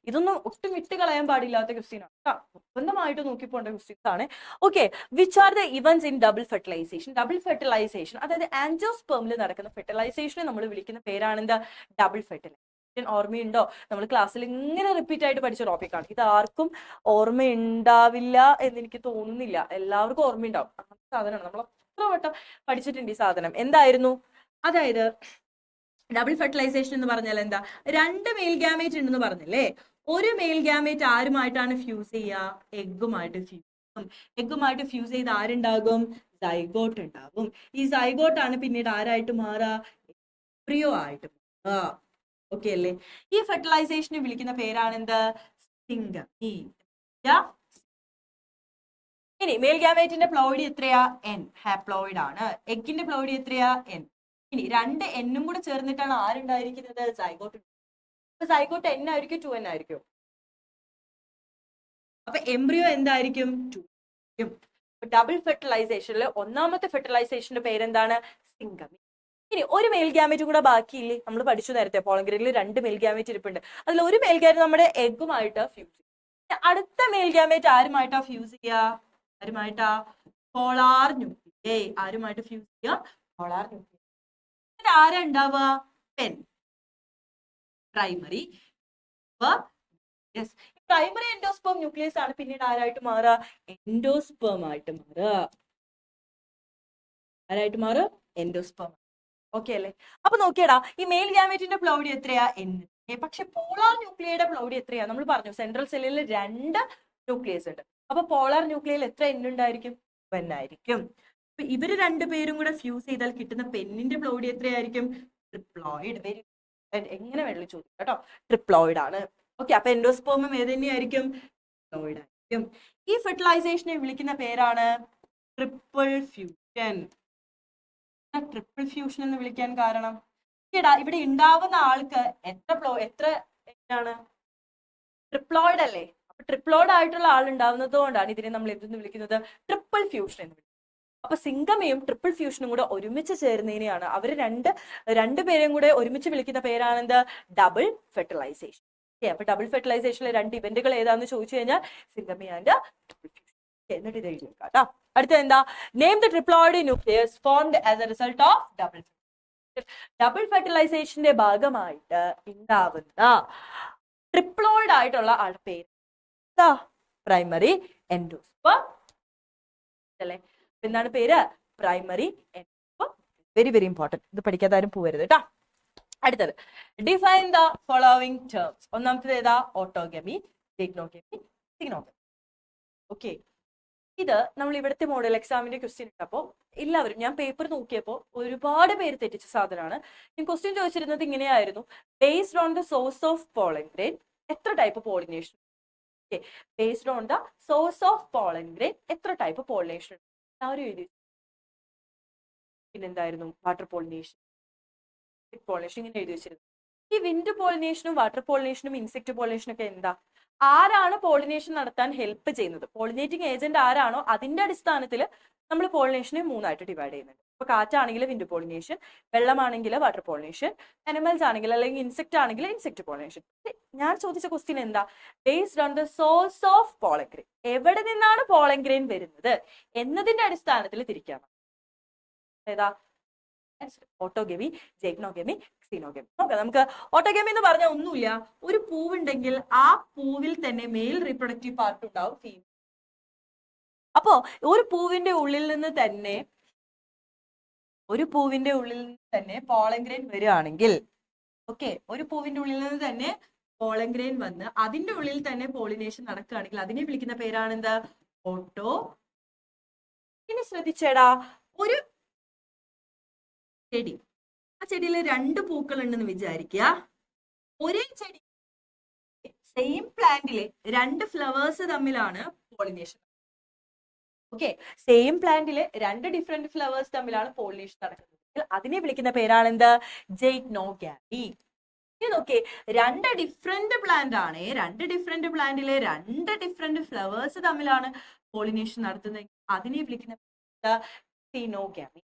ഇതൊന്നും ഒട്ടും വിട്ട് കളയാൻ പാടില്ലാത്ത ക്വസ്റ്റ്യൻ ആണ്. നിർബന്ധമായിട്ട് നോക്കി പോകേണ്ട ക്വസ്റ്റ്യൻസ് ആണ്. Okay, which are the events in double fertilisation? Double fertilisation, അതായത് ആൻജിയോസ്പേമിൽ നടക്കുന്ന ഫെർട്ടിലൈസേഷനെ നമ്മൾ വിളിക്കുന്ന പേരാണ് എന്താ? Double fertilisation. ഓർമ്മയുണ്ടോ? നമ്മൾ ക്ലാസ്സിൽ ഇങ്ങനെ റിപ്പീറ്റ് ആയിട്ട് പഠിച്ച ടോപ്പിക്കാണ്. ഇത് ആർക്കും ഓർമ്മയുണ്ടാവില്ല എന്ന് എനിക്ക് തോന്നുന്നില്ല. എല്ലാവർക്കും ഓർമ്മയുണ്ടാവും. അങ്ങനത്തെ സാധനമാണ്. നമ്മൾ എത്ര വട്ടം പഠിച്ചിട്ടുണ്ട് ഈ സാധനം. എന്തായിരുന്നു? അതായത് ഡബിൾ ഫെർട്ടിലൈസേഷൻ എന്ന് പറഞ്ഞാൽ എന്താ? 2 മെയിൽ ഗാമേറ്റ് ഉണ്ടെന്ന് പറഞ്ഞല്ലേ. ഒരു മെയിൽ ഗാമേറ്റ് ആരുമായിട്ടാണ് ഫ്യൂസ് ചെയ്യുക? എഗ്ഗുമായിട്ട് ഫ്യൂസ് ചെയ്യും. എഗ്ഗുമായിട്ട് ഫ്യൂസ് ചെയ്ത് ആരുണ്ടാകും? സൈഗോട്ട് ഉണ്ടാകും. ഈ സൈഗോട്ട് ആണ് പിന്നീട് ആരായിട്ട് മാറുക? എംബ്രിയോ ആയിട്ട് ഓക്കെ അല്ലേ? ഈ ഫെർട്ടിലൈസേഷനെ വിളിക്കുന്ന പേരാണ് എന്ത്? സിംഗമി. ഇനി മെയിൽ ഗാമേറ്റിന്റെ പ്ലോയിഡ് എത്രയാ? N. ഹാപ്ലോയിഡ് ആണ്. എഗിന്റെ പ്ലോയിഡ് എത്രയാ? N. ഇനി രണ്ട് എന്നും കൂടെ ചേർന്നിട്ടാണ് ആരുണ്ടായിരിക്കുന്നത്? സൈഗോട്ട്. അപ്പൊ സൈഗോട്ട് N ആയിരിക്കും 2N ആയിരിക്കും? അപ്പൊ എംബ്രിയോ എന്തായിരിക്കും? 2. ഡബിൾ ഫെർട്ടിലൈസേഷനിൽ ഒന്നാമത്തെ ഫെർട്ടിലൈസേഷന്റെ പേരെന്താണ്? സിംഗമി. ഇനി ഒരു മെയിൽ ഗാമേറ്റ് കൂടെ ബാക്കിയില്ലേ? നമ്മൾ പഠിച്ചു നേരത്തെ പോളഗ്രേനിൽ 2 മെയിൽ ഗാമേറ്റ് ഇരിപ്പുണ്ട്. അതിൽ ഒരു മെയിൽ ഗാമേറ്റ് നമ്മുടെ എഗുമായിട്ട് ഫ്യൂസ് ചെയ്യും. അടുത്ത മെയിൽ ഗാമേറ്റ് ആരുമായിട്ടാ ഫ്യൂസ് ചെയ്യുക? ആരുമായിട്ടാ? Polar nuclei. ആരുമായിട്ട് ഫ്യൂസ് ചെയ്യുക? Polar nuclei. ആരാ ഉണ്ടാവുക? Pen. Primary. Primary endosperm nucleus ആണ് പിന്നീട് ആരായിട്ട് മാറുക? എൻഡോസ്പേം ആയിട്ട് മാറുക. ആരായിട്ട് മാറുക? എൻഡോസ്പേം. ഓക്കെ അല്ലേ? അപ്പൊ നോക്കിയടാ, ഈ മെയിൽ ഗാമേറ്റിന്റെ പ്ലോയിഡ് എത്രയാ? N. പക്ഷെ പോളാർ ന്യൂക്ലിയയുടെ പ്ലോയിഡ് എത്രയാ? നമ്മൾ പറഞ്ഞു സെൻട്രൽ സെല്ലിൽ 2 ന്യൂക്ലിയസ് ഉണ്ട്. അപ്പൊ പോളാർ ന്യൂക്ലിയയിൽ എത്ര N ഉണ്ടായിരിക്കും? N ആയിരിക്കും. അപ്പൊ ഇവര് രണ്ടുപേരും കൂടെ ഫ്യൂസ് ചെയ്താൽ കിട്ടുന്ന പെന്നിന്റെ പ്ലോയിഡ് എത്രയായിരിക്കും? ട്രിപ്ലോയിഡ്. വെരി എങ്ങനെ വേണമെങ്കിലും ചോദിക്കാം കേട്ടോ. ട്രിപ്ലോയിഡ് ആണ്. ഓക്കെ, അപ്പൊ എൻഡോസ്പേമും ഏത് തന്നെയായിരിക്കും? ട്രിപ്ലോയിഡ് ആയിരിക്കും. ഈ ഫെർട്ടിലൈസേഷനെ വിളിക്കുന്ന പേരാണ് ട്രിപ്പിൾ ഫ്യൂഷൻ. ട്രിപ്പിൾ ഫ്യൂഷൻ എന്ന് വിളിക്കാൻ കാരണം ഇവിടെ ഉണ്ടാവുന്ന ആൾക്ക് എത്ര എന്താണ്? ട്രിപ്ലോയിഡ് അല്ലേ? അപ്പൊ ട്രിപ്ലോയിഡ് ആയിട്ടുള്ള ആൾ ഉണ്ടാവുന്നത് കൊണ്ടാണ് ഇതിനെ നമ്മൾ എന്തെന്ന് വിളിക്കുന്നത്? ട്രിപ്പിൾ ഫ്യൂഷൻ എന്ന് വിളിക്കുന്നത്. അപ്പൊ സിംഗമയും ട്രിപ്പിൾ ഫ്യൂഷനും കൂടെ ഒരുമിച്ച് ചേരുന്നതിനെയാണ് അവര് രണ്ടുപേരെയും കൂടെ ഒരുമിച്ച് വിളിക്കുന്ന പേരാണ് എന്ത്? Double fertilisation. ഓക്കെ, അപ്പൊ ഡബിൾ ഫെർട്ടിലൈസേഷനിലെ 2 ഇവന്റുകൾ ഏതാന്ന് ചോദിച്ചു കഴിഞ്ഞാൽ സിംഗമി ആൻഡ് ട്രിപ്പിൾ ഫ്യൂഷൻ. എന്നിട്ട് ഇത് എഴുതി വെക്കാം കേട്ടോ. അടുത്ത എന്താ? Name the triploid nucleus formed as a result of double ഫെർട്ടിലൈസേഷന്റെ ഭാഗമായിട്ട് ഉണ്ടാവുന്ന ട്രിപ്ലോയിഡ് ആയിട്ടുള്ള ആളുടെ പേര് പ്രൈമറി എൻഡോസ്പേം അല്ലേ? എന്താണ് പേര്? Primary endosperm. Very very important. ഇത് പഠിക്കാതെ ആരും പോവരുത് കേട്ടോ. അടുത്തത്, ഡിഫൈൻ ദ ഫോളോവിങ് ടേംസ്. ഒന്നാമത്തേത് ഏതാ? ഓട്ടോഗമി, ജിഗ്നോഗമി, സിഗ്നോഗമി. ഓക്കെ, ഇത് നമ്മൾ ഇവിടുത്തെ മോഡൽ എക്സാമിന്റെ ക്വസ്റ്റ്യൻ ഇട്ടപ്പോൾ എല്ലാവരും, ഞാൻ പേപ്പർ നോക്കിയപ്പോൾ ഒരുപാട് പേര് തെറ്റിച്ച സാധനമാണ്. ഞാൻ ക്വസ്റ്റ്യൻ ചോദിച്ചിരുന്നത് ഇങ്ങനെയായിരുന്നു: based on the source of pollen grain എത്ര type pollination? Okay, based on the source of pollen grain എത്ര ടൈപ്പ് പോളിനേഷൻ? എല്ലാവരും എഴുതി. പിന്നെന്തായിരുന്നു? വാട്ടർ പോളിനേഷൻ, പോളിനേഷൻ ഇങ്ങനെ എഴുതി വെച്ചിരുന്നു. ഈ വിൻഡ് പോളിനേഷനും വാട്ടർ പോളിനേഷനും ഇൻസെക്ട് പോളിനേഷനും ഒക്കെ എന്താ? ആരാണ് പോളിനേഷൻ നടത്താൻ ഹെൽപ്പ് ചെയ്യുന്നത്? പോളിനേറ്റിംഗ് ഏജന്റ് ആരാണോ അതിന്റെ അടിസ്ഥാനത്തിൽ നമ്മൾ പോളിനേഷനെ 3ആയിട്ട് ഡിവൈഡ് ചെയ്യുന്നുണ്ട്. ഇപ്പൊ കാറ്റാണെങ്കിൽ വിൻഡ് പോളിനേഷൻ, വെള്ളമാണെങ്കിൽ വാട്ടർ പോളിനേഷൻ, അനിമൽസ് ആണെങ്കിൽ അല്ലെങ്കിൽ ഇൻസെക്ട് ആണെങ്കിൽ ഇൻസെക്ട് പോളിനേഷൻ. ഞാൻ ചോദിച്ച ക്വസ്റ്റ്യൻ എന്താ? Based on the source of pollen grain, എവിടെ നിന്നാണ് പോളൻ ഗ്രെയിൻ വരുന്നത് എന്നതിന്റെ അടിസ്ഥാനത്തിൽ തിരിക്കാം. ഏതാ? ഓട്ടോഗമി, ജൈഗ്നോഗമി, ക്സിനോഗമി. നോക്കാം നമുക്ക്. ഓട്ടോഗമി എന്ന് പറഞ്ഞാൽ ഒന്നുമില്ല, ഒരു പൂവുണ്ടെങ്കിൽ ആ പൂവിൽ തന്നെ മെയിൽ റീപ്രൊഡക്റ്റീവ് പാർട്ട് ഉണ്ടാവും, ഫീമെയിൽ. അപ്പോ ഒരു പൂവിന്റെ ഉള്ളിൽ നിന്ന് തന്നെ പോളൻ ഗ്രെയിൻ വരികയാണെങ്കിൽ, ഓക്കെ, ഒരു പൂവിന്റെ ഉള്ളിൽ നിന്ന് തന്നെ പോളൻ ഗ്രെയിൻ വന്ന് അതിന്റെ ഉള്ളിൽ തന്നെ പോളിനേഷൻ നടക്കുകയാണെങ്കിൽ അതിനെ വിളിക്കുന്ന പേരാണ് എന്താ? ഓട്ടോ. ഇനി ശ്രദ്ധിച്ചേടാ, ഒരു ചെടി, ആ ചെടിയിൽ 2 പൂക്കൾ ഉണ്ടെന്ന് വിചാരിക്കുക. ഒരേ ചെടി, സെയിം പ്ലാന്റിലെ 2 ഫ്ലവേഴ്സ് തമ്മിലാണ് പോളിനേഷൻ. ഓക്കെ, സെയിം പ്ലാന്റിലെ 2 ഡിഫറെന്റ് ഫ്ലവേഴ്സ് തമ്മിലാണ് പോളിനേഷൻ നടക്കുന്നത്. അതിനെ വിളിക്കുന്ന പേരാണ് എന്ത്? ജൈഗ്നോഗമി. ഇനി നോക്കേ, 2 ഡിഫറെന്റ് പ്ലാന്റ് ആണ്, 2 ഡിഫറെന്റ് പ്ലാന്റിലെ 2 ഡിഫറെന്റ് ഫ്ലവേഴ്സ് തമ്മിലാണ് പോളിനേഷൻ നടത്തുന്നത്. അതിനെ വിളിക്കുന്ന ക്സിനോഗമി.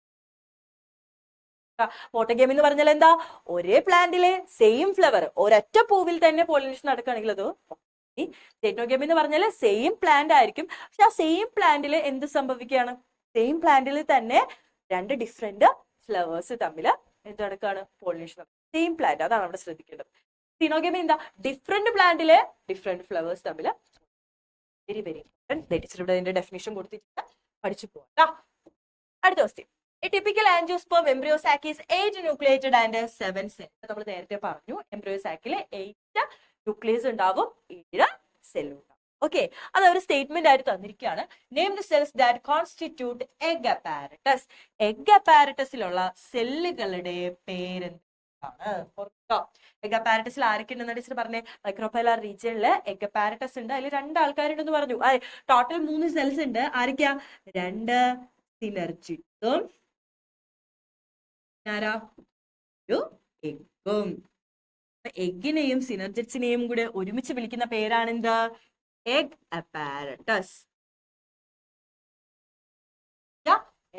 ഓട്ടോഗമി എന്ന് പറഞ്ഞാൽ എന്താ? ഒരേ പ്ലാന്റിലെ സെയിം ഫ്ലവർ, ഒരൊറ്റ പൂവിൽ തന്നെ പോളിനേഷൻ നടക്കുകയാണെങ്കിൽ അത്. ജൈഗ്നോഗമി എന്ന് പറഞ്ഞാൽ സെയിം പ്ലാന്റ് ആയിരിക്കും, പക്ഷെ ആ സെയിം പ്ലാന്റിൽ എന്ത് സംഭവിക്കുകയാണ്? സെയിം പ്ലാന്റിൽ തന്നെ 2 ഡിഫറെന്റ് ഫ്ലവേഴ്സ് തമ്മിൽ എന്ത് നടക്കുകയാണ്? പോളിനേഷൻ. സെയിം പ്ലാന്റ്, അതാണ് അവിടെ ശ്രദ്ധിക്കേണ്ടത്. ക്സിനോഗമി എന്താ? ഡിഫറെന്റ് പ്ലാന്റിലെ ഡിഫറെന്റ് ഫ്ലവേഴ്സ് തമ്മിൽ. Very very important. ഇവിടെ അതിന്റെ ഡെഫിനിഷൻ കൊടുത്തിട്ട് പഠിച്ചു പോകാം. അടുത്ത question. A typical angiosperm embryo sac is 8 nucleated and 7 cells. നമ്മൾ നേരത്തെ പറഞ്ഞു, embryo sac-ൽ 8 ന്യൂക്ലിയസ് ഉണ്ടാവും, 7 സെൽ ഉണ്ടാവും. ഓക്കെ, അത് ഒരു സ്റ്റേറ്റ്മെന്റ് ആയിട്ട് തന്നിരിക്കുകയാണ്. Name the cells that constitute egg apparatus. Egg അപ്പാരറ്റസിലുള്ള സെല്ലുകളുടെ പേര്. ആണ്. ഓർത്തോ? എഗപാരറ്റസിൽ ആരൊക്കെ ഉണ്ടെന്ന് ടീച്ചർ പറഞ്ഞേ? മൈക്രോപൈലാർ റീജിയനില് എഗപാരറ്റസ് ഉണ്ട്. അതിൽ 2 ആൾക്കാരുണ്ടെന്ന് പറഞ്ഞു. ടോട്ടൽ 3 സെൽസ് ഉണ്ട്. ആരൊക്കെയാ? 2 സിനർജിറ്റും ആരാ? ഒരു എഗ്ഗും. എഗ്ഗിനെയും സിനർജിറ്റ്സിനെയും കൂടെ ഒരുമിച്ച് വിളിക്കുന്ന പേരാണ് എന്ത്? Egg apparatus.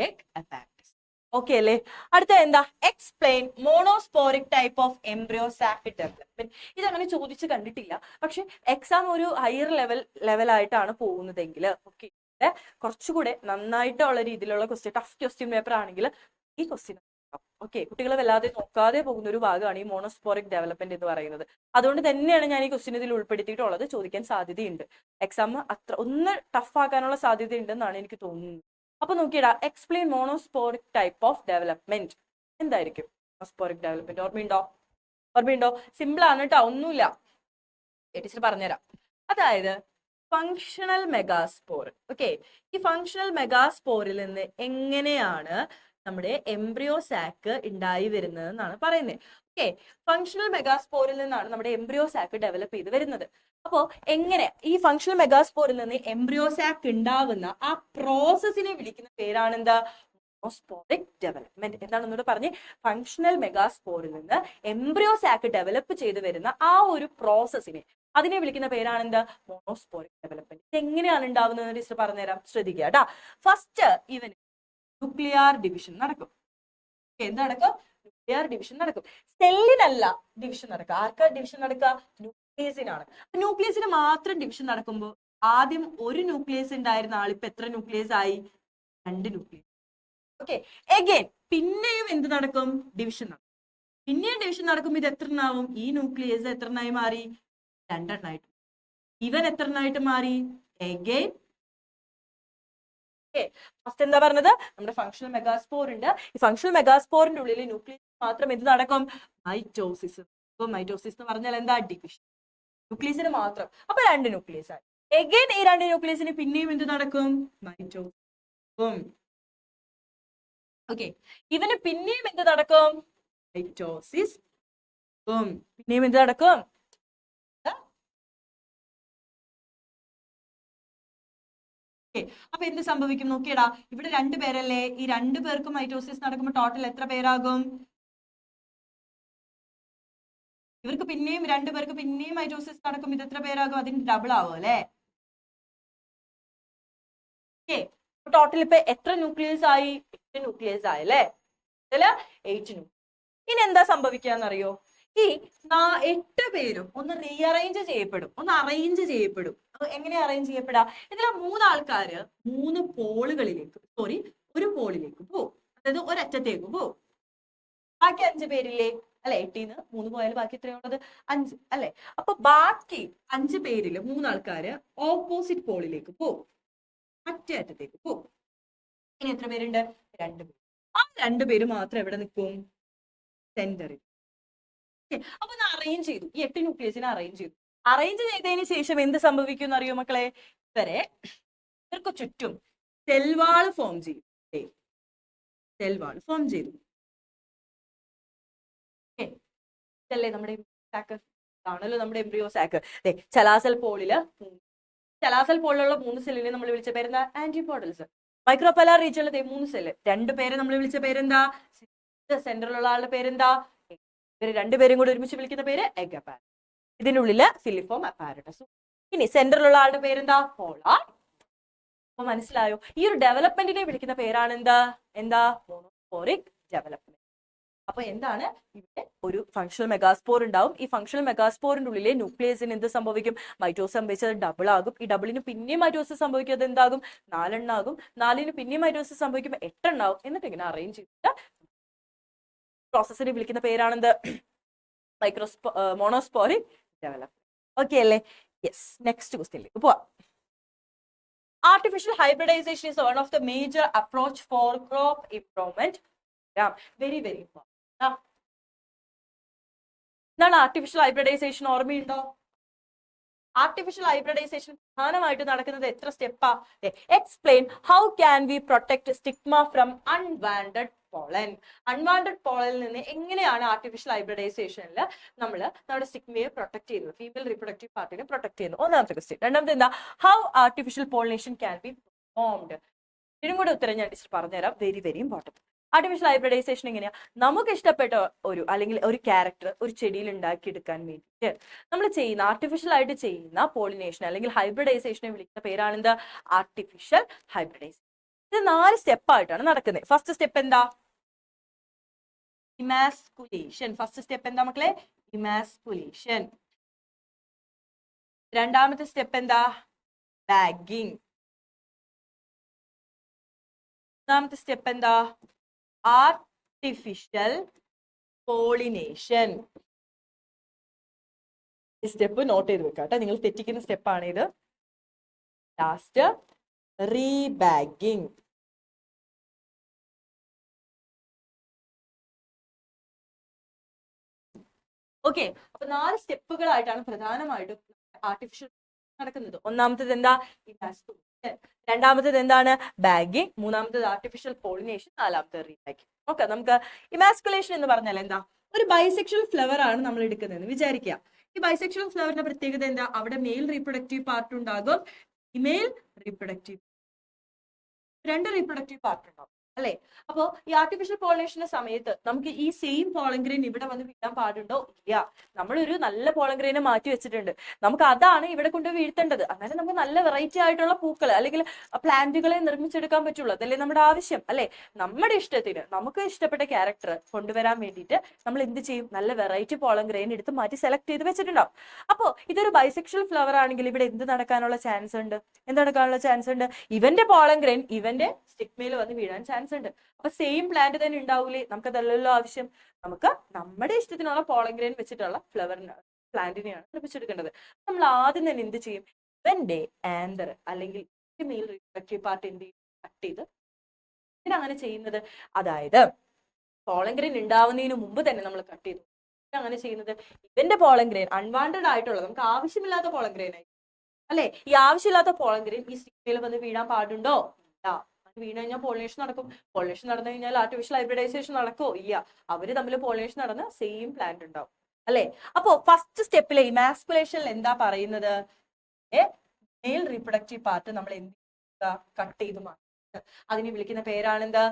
Egg apparatus. Okay അല്ലേ? അടുത്ത എന്താ? Explain monosporic type of embryo sac development. ഇതങ്ങനെ ചോദിച്ച് കണ്ടിട്ടില്ല. പക്ഷെ എക്സാം ഒരു ഹയർ ലെവലായിട്ടാണ് പോകുന്നതെങ്കിൽ ഓക്കെ, കുറച്ചുകൂടെ നന്നായിട്ടുള്ള രീതിയിലുള്ള ക്വസ്റ്റ്യൻ, ടഫ് ക്വസ്റ്റ്യൻ പേപ്പർ ആണെങ്കിൽ ഈ ക്വസ്റ്റ്യൻ ഓക്കെ കുട്ടികൾ വല്ലാതെ നോക്കാതെ പോകുന്ന ഒരു ഭാഗമാണ് ഈ മോണോസ്പോറിക് ഡെവലപ്മെന്റ് എന്ന് പറയുന്നത്. അതുകൊണ്ട് തന്നെയാണ് ഞാൻ ഈ ക്വസ്റ്റ്യൻ ഇതിൽ ഉൾപ്പെടുത്തിയിട്ടുള്ളത്. ചോദിക്കാൻ സാധ്യതയുണ്ട്. എക്സാം അത്ര ഒന്ന് ടഫ് ആക്കാനുള്ള സാധ്യത ഉണ്ടെന്നാണ് എനിക്ക് തോന്നുന്നത്. അപ്പൊ നോക്കിയടാ, explain monosporic type of development. എന്തായിരിക്കും മോണോസ്പോറിക് ഡെവലപ്മെന്റ്? ഓർമ്മയുണ്ടോ? സിമ്പിൾ ആണ് കേട്ടോ, ഒന്നുമില്ല. ടീച്ചർ പറഞ്ഞുതരാം. അതായത് ഫങ്ഷണൽ മെഗാസ്പോർ. ഓക്കെ, ഈ ഫങ്ഷണൽ മെഗാസ്പോറിൽ നിന്ന് എങ്ങനെയാണ് നമ്മുടെ എംബ്രിയോ സാക്ക് ഉണ്ടായി വരുന്നത് എന്നാണ് പറയുന്നത്. ഓക്കെ, ഫങ്ഷണൽ മെഗാസ്പോറിൽ നിന്നാണ് നമ്മുടെ എംബ്രിയോ സാക്ക് ഡെവലപ്പ് ചെയ്ത് വരുന്നത്. അപ്പോ എങ്ങനെ ഈ ഫങ്ഷണൽ മെഗാസ്പോറിൽ നിന്ന് എംബ്രിയോ സാക്ക് ഉണ്ടാവുന്ന ആ പ്രോസസ്സിനെ വിളിക്കുന്ന പേരാണ് എന്താ? Monosporic development. എന്താണെന്നോട് പറഞ്ഞ്, ഫങ്ഷണൽ മെഗാസ്പോറിൽ നിന്ന് എംബ്രിയോ സാക്ക് ഡെവലപ്പ് ചെയ്ത് വരുന്ന ആ ഒരു പ്രോസസ്സിനെ, അതിനെ വിളിക്കുന്ന പേരാണ് എന്താ? Monosporic development. ഇത് എങ്ങനെയാണ് ഉണ്ടാവുന്നത് ടീച്ചർ പറഞ്ഞുതരാം, ശ്രദ്ധിക്കുക കേട്ടാ. ഫസ്റ്റ് ഇവന് ന്യൂക്ലിയർ ഡിവിഷൻ നടക്കും. എന്ത് നടക്കും? ന്യൂക്ലിയർ ഡിവിഷൻ നടക്കും. സെല്ലിനല്ല ഡിവിഷൻ നടക്കുക. ആർക്കാ ഡിവിഷൻ നടക്കുക? ന്യൂക്ലിയസിനാണ്. ന്യൂക്ലിയസിന് മാത്രം ഡിവിഷൻ നടക്കുമ്പോൾ ആദ്യം ഒരു ന്യൂക്ലിയസ് ഉണ്ടായിരുന്ന ആളിപ്പോ എത്ര ന്യൂക്ലിയസ് ആയി? 2 ന്യൂക്ലിയസ്. ഓക്കെ, എഗെയിൻ പിന്നെയും എന്ത് നടക്കും? ഡിവിഷൻ നടക്കും. പിന്നെയും ഡിവിഷൻ നടക്കുമ്പോൾ ഇത് എത്ര എണ്ണാവും? ഈ ന്യൂക്ലിയസ് എത്ര എണ്ണായി മാറി? 2 എണ്ണായിട്ട്. ഇവൻ എത്ര എണ്ണായിട്ട് മാറി? എഗെയിൻ ഫസ്റ്റ് എന്താ പറഞ്ഞത്? നമ്മുടെ ഫങ്ഷണൽ മെഗാസ്പോർ ഉണ്ട്. ഈ ഫങ്ഷണൽ മെഗാസ്പോറിന്റെ ഉള്ളിൽ ന്യൂക്ലിയസ് മാത്രം എന്ത് നടക്കും? മൈറ്റോസിസ്. മൈറ്റോസിസ് എന്ന് പറഞ്ഞാൽ എന്താ? ഡിവിഷൻ. ന്യൂക്ലിയസിന് മാത്രം. അപ്പൊ 2 ന്യൂക്ലിയസ് ആയി. എഗെയിൻ ഈ 2 ന്യൂക്ലിയസിന് പിന്നെയും എന്ത് നടക്കും? മൈറ്റോസിസ്. ഓക്കെ, ഇവന് പിന്നെയും എന്ത് നടക്കും? മൈറ്റോസിസ്. പിന്നെയും എന്ത് നടക്കും? അപ്പൊ എന്ത് സംഭവിക്കും നോക്കിയടാ, ഇവിടെ 2 പേരല്ലേ, ഈ 2 പേർക്കും മൈറ്റോസിസ് നടക്കുമ്പോൾ ടോട്ടൽ എത്ര പേരാകും? ഇവർക്ക് പിന്നെയും 2 പേർക്ക് പിന്നെയും മൈറ്റോസിസ് നടക്കും. ഇത് എത്ര പേരാകും? അതിന് ഡബിൾ ആവും അല്ലെ? ടോട്ടൽ ഇപ്പൊ എത്ര ന്യൂക്ലിയസ് ആയി? 8 ന്യൂക്ലിയസ് ആയി അല്ലെ? 8 ന്യൂക്ലിയസ്. ഇനി എന്താ സംഭവിക്കാന്നറിയോ? ഈ 8 പേരും ഒന്ന് റീഅറേഞ്ച് ചെയ്യപ്പെടും, ഒന്ന് അറേഞ്ച് ചെയ്യപ്പെടും. എങ്ങനെ അറേഞ്ച് ചെയ്യപ്പെടാ? ഇതിലെ 3 ആൾക്കാര് 3 പോളുകളിലേക്ക്, ഒരു പോളിലേക്ക് പോകും. അതായത് ഒരറ്റത്തേക്ക് പോകും. ബാക്കി 5 പേരില്ലേ അല്ലെ? 8ന്ന് 3 പോയാൽ ബാക്കി എത്രയുള്ളത്? 5 അല്ലെ? അപ്പൊ ബാക്കി 5 പേരില് 3 ആൾക്കാര് ഓപ്പോസിറ്റ് പോളിലേക്ക് പോകും, മറ്റേ അറ്റത്തേക്ക് പോകും. ഇനി എത്ര പേരുണ്ട്? 2 പേര്. ആ 2 പേര് മാത്രം എവിടെ നിൽക്കും? സെന്ററിൽ. അപ്പൊ ഒന്ന് അറേഞ്ച് ചെയ്തു. ഈ 8 ന്യൂക്ലിയസിനെ അറേഞ്ച് ചെയ്തു. അറേഞ്ച് ചെയ്തതിന് ശേഷം എന്ത് സംഭവിക്കും അറിയോ മക്കളെ? ഇവർക്ക് ചുറ്റും സെൽവാൾ ഫോം ചെയ്യും. സെൽവാൾ ഫോം ചെയ്തു. ഇതല്ലേ നമ്മുടെ സാക്ക്? ആണല്ലോ നമ്മുടെ എംബ്രിയോ സാക്ക്. ചലാസൽ പോളില് പോളിലുള്ള 3 സെല്ലിനെ നമ്മൾ വിളിച്ച പേരെന്താ? ആന്റിപോഡൽസ്. മൈക്രോപൈലാർ റീജിയനിലെ 3 സെല്ല്, 2 പേരെ നമ്മൾ വിളിച്ച പേരെന്താ? സെന്ററിലുള്ള ആളുടെ പേരെന്താ? ഇവര് 2 പേരും കൂടി ഒരുമിച്ച് വിളിക്കുന്ന പേര് എഗ് അപ്പാരറ്റസ്. ഇതിനുള്ളില് ഫിലിഫോം അപ്പാരറ്റസും. ഇനി സെന്ററിലുള്ള ആളുടെ പേരെന്താ? പോളാർ. അപ്പൊ മനസ്സിലായോ? ഈ ഒരു ഡെവലപ്മെന്റിനെ വിളിക്കുന്ന പേരാണ് എന്താ? Monosporic development. അപ്പൊ എന്താണ്? ഇവിടെ ഒരു ഫങ്ഷണൽ മെഗാസ്പോർ ഉണ്ടാവും. ഈ ഫങ്ഷണൽ മെഗാസ്പോറിന്റെ ഉള്ളിലെ ന്യൂക്ലിയസിന് എന്ത് സംഭവിക്കും? മൈറ്റോസിസ് സംഭവിച്ചത് ഡബിൾ ആകും. ഈ ഡബിളിന് പിന്നെയും മൈറ്റോസിസ് സംഭവിക്കുന്നത് എന്താകും? 4 എണ്ണാകും. 4ന് പിന്നെയും മൈറ്റോസിസ് സംഭവിക്കുമ്പോൾ 8 എണ്ണാവും. എന്നിട്ട് ഇങ്ങനെ അറേഞ്ച് ചെയ്തിട്ട് പ്രോസസ്സിനെ വിളിക്കുന്ന പേരാണെന്ത്? Monosporic development. ഓക്കെ അല്ലേ? യെസ്, നെക്സ്റ്റ് ക്വസ്റ്റ്യനിലേക്ക് പോവാം. Artificial hybridization is one of the major approach for crop improvement. Very important. എന്താണ് ആർട്ടിഫിഷ്യൽ ഹൈബ്രിഡൈസേഷൻ? ഓർമ്മയുണ്ടോ? ആർട്ടിഫിഷ്യൽ ഹൈബ്രിഡൈസേഷൻ പ്രധാനമായിട്ട് നടക്കുന്നത് എത്ര സ്റ്റെപ്പാ? Explain how can we protect stigma from unwanted pollen. Unwanted പോളനിൽ നിന്ന് എങ്ങനെയാണ് ആർട്ടിഫിഷ്യൽ ഹൈബ്രിഡൈസേഷനിൽ നമ്മൾ നമ്മുടെ സ്റ്റിഗ്മയെ പ്രൊട്ടക്ട് ചെയ്യുന്നത്, ഫീമെയിൽ റീപ്രൊഡക്റ്റീവ് പാർട്ടിനെ പ്രൊട്ടക്ട് ചെയ്യുന്നത്? ഒന്നാമത്തെ ക്വസ്റ്റ്യൻ. രണ്ടാമത്തെ എന്താ, how artificial pollination can be performed? ഇതിനും കൂടെ ഉത്തരം ഞാൻ ടീച്ചർ പറഞ്ഞുതരാം. Very very important. Artificial hybridization എങ്ങനെയാ, നമുക്ക് ഇഷ്ടപ്പെട്ട ഒരു അല്ലെങ്കിൽ ഒരു ക്യാരക്ടർ ഒരു ചെടിയിൽ ഉണ്ടാക്കിയെടുക്കാൻ വേണ്ടിയിട്ട് നമ്മൾ ചെയ്യുന്ന ആർട്ടിഫിഷ്യൽ ആയിട്ട് ചെയ്യുന്ന പോളിനേഷൻ അല്ലെങ്കിൽ ഹൈബ്രിഡൈസേഷനെ വിളിക്കുന്ന പേരാണ് എന്ത്, ആർട്ടിഫിഷ്യൽ ഹൈബ്രിഡൈസേഷൻ. ഇത് 4 സ്റ്റെപ്പായിട്ടാണ് നടക്കുന്നത്. ഫസ്റ്റ് സ്റ്റെപ്പ് എന്താ, ഇമാസ്കുലേഷൻ. ഫസ്റ്റ് സ്റ്റെപ്പ് എന്താ മക്കളെ, ഇമാസ്കുലേഷൻ. രണ്ടാമത്തെ സ്റ്റെപ്പ് എന്താ, ബാഗിങ്. മൂന്നാമത്തെ സ്റ്റെപ്പ് എന്താ, ആർട്ടിഫിഷ്യൽ പോളിനേഷൻ. ഈ സ്റ്റെപ്പ് നോട്ട് ചെയ്ത് വെക്കാട്ടെ, നിങ്ങൾ തെറ്റിക്കുന്ന സ്റ്റെപ്പാണ് ഇത്. ലാസ്റ്റ് റീബാഗിങ്. ഓക്കെ, അപ്പൊ 4 സ്റ്റെപ്പുകളായിട്ടാണ് പ്രധാനമായിട്ടും ആർട്ടിഫിഷ്യൽ നടക്കുന്നത്. ഒന്നാമത്തേത് എന്താ, ഇമാസ്കുലേഷൻ. രണ്ടാമത്തേത് എന്താണ്, ബാഗിങ്. മൂന്നാമത്തേത് ആർട്ടിഫിഷ്യൽ പോളിനേഷൻ. നാലാമത്തേത് റീബാഗിങ്. ഓക്കെ, നമുക്ക് ഇമാസ്കുലേഷൻ എന്ന് പറഞ്ഞാൽ എന്താ, ഒരു ബൈസെക്ഷൽ ഫ്ലവർ ആണ് നമ്മൾ എടുക്കുന്നതെന്ന് വിചാരിക്കുക. ഈ ബൈസെക്ഷൽ ഫ്ലവറിന്റെ പ്രത്യേകത എന്താ, അവിടെ മെയിൽ റീപ്രൊഡക്റ്റീവ് പാർട്ട് ഉണ്ടാകും, ഫീമെയിൽ റീപ്രൊഡക്റ്റീവ്, 2 റീപ്രൊഡക്റ്റീവ് പാർട്ട് ഉണ്ടാവും അല്ലെ. അപ്പോ ഈ ആർട്ടിഫിഷ്യൽ പോളിനേഷന്റെ സമയത്ത് നമുക്ക് ഈ സെയിം പോളൻഗ്രെയിൻ ഇവിടെ വന്ന് വീഴാൻ പാടുണ്ടോ? ഇല്ല. നമ്മളൊരു നല്ല പോളൻഗ്രെയിനെ മാറ്റി വെച്ചിട്ടുണ്ട്, നമുക്ക് അതാണ് ഇവിടെ കൊണ്ട് വീഴ്ത്തേണ്ടത്. അങ്ങനെ നമുക്ക് നല്ല വെറൈറ്റി ആയിട്ടുള്ള പൂക്കൾ അല്ലെങ്കിൽ പ്ലാന്റുകളെ നിർമ്മിച്ചെടുക്കാൻ പറ്റുള്ളൂ. അതല്ലേ നമ്മുടെ ആവശ്യം അല്ലെ. നമ്മുടെ ഇഷ്ടത്തിന് നമുക്ക് ഇഷ്ടപ്പെട്ട ക്യാരക്ടർ കൊണ്ടുവരാൻ വേണ്ടിയിട്ട് നമ്മൾ എന്ത് ചെയ്യും, നല്ല വെറൈറ്റി പോളൻഗ്രെയിൻ എടുത്ത് മാറ്റി സെലക്ട് ചെയ്ത് വെച്ചിട്ടുണ്ടാവും. അപ്പോ ഇതൊരു ബൈസെക്ഷൽ ഫ്ലവർ ആണെങ്കിൽ ഇവിടെ എന്ത് നടക്കാനുള്ള ചാൻസ് ഉണ്ട്, എന്ത് നടക്കാനുള്ള ചാൻസ് ഉണ്ട്, ഇവന്റെ പോളൻഗ്രെയിൻ ഇവന്റെ സ്റ്റിഗ്മയിൽ വന്ന് വീഴാൻ ചാൻസ് ഉണ്ട്. അപ്പൊ സെയിം പ്ലാന്റ് തന്നെ ഉണ്ടാവൂലേ, നമുക്കതല്ലല്ലോ ആവശ്യം. നമുക്ക് നമ്മുടെ ഇഷ്ടത്തിനുള്ള പോളൻഗ്രെയിൻ വെച്ചിട്ടുള്ള പ്ലാന്റിനെയാണ് ലഭിച്ചെടുക്കേണ്ടത്. നമ്മൾ ആദ്യം തന്നെ എന്ത് ചെയ്യും, ഇവന്റെ ആന്തർ അല്ലെങ്കിൽ മെയിൽ റീപ്രൊഡക്റ്റീവ് പാർട്ട് എന്ത് ചെയ്യും, കട്ട് ചെയ്ത്. അങ്ങനെ ചെയ്യുന്നത്, അതായത് പോളൻഗ്രെയിൻ ഉണ്ടാവുന്നതിന് മുമ്പ് തന്നെ നമ്മൾ കട്ട് ചെയ്തു. അങ്ങനെ ചെയ്യുന്നത്, ഇവന്റെ പോളൻഗ്രെയിൻ അൺവാണ്ടഡ് ആയിട്ടുള്ള നമുക്ക് ആവശ്യമില്ലാത്ത പോളൻഗ്രെയിൻ ആയി അല്ലെ. ഈ ആവശ്യമില്ലാത്ത പോളൻഗ്രെയിൻ ഈ സ്റ്റിഗ്മയിൽ വന്ന് വീഴാൻ പാടുണ്ടോ? ഇല്ല. വീണ് കഴിഞ്ഞാൽ പോളിനേഷൻ നടക്കും. പോളിനേഷൻ നടന്നു കഴിഞ്ഞാൽ ആർട്ടിഫിഷ്യൽ ഹൈബ്രിഡൈസേഷൻ നടക്കോ? ഇല്ല. അവര് തമ്മിൽ പോളിനേഷൻ നടന്ന് സെയിം പ്ലാന്റ് ഉണ്ടാവും അല്ലെ. അപ്പോ ഫസ്റ്റ് സ്റ്റെപ്പിലെ ഇമാസ്കുലേഷനിൽ എന്താ പറയുന്നത്, മെയിൽ റീപ്രൊഡക്റ്റീവ് പാർട്ട് നമ്മൾ എന്ത് കട്ട് ചെയ്ത് മാറ്റുക. അതിനെ വിളിക്കുന്ന പേരാണ് എന്താ.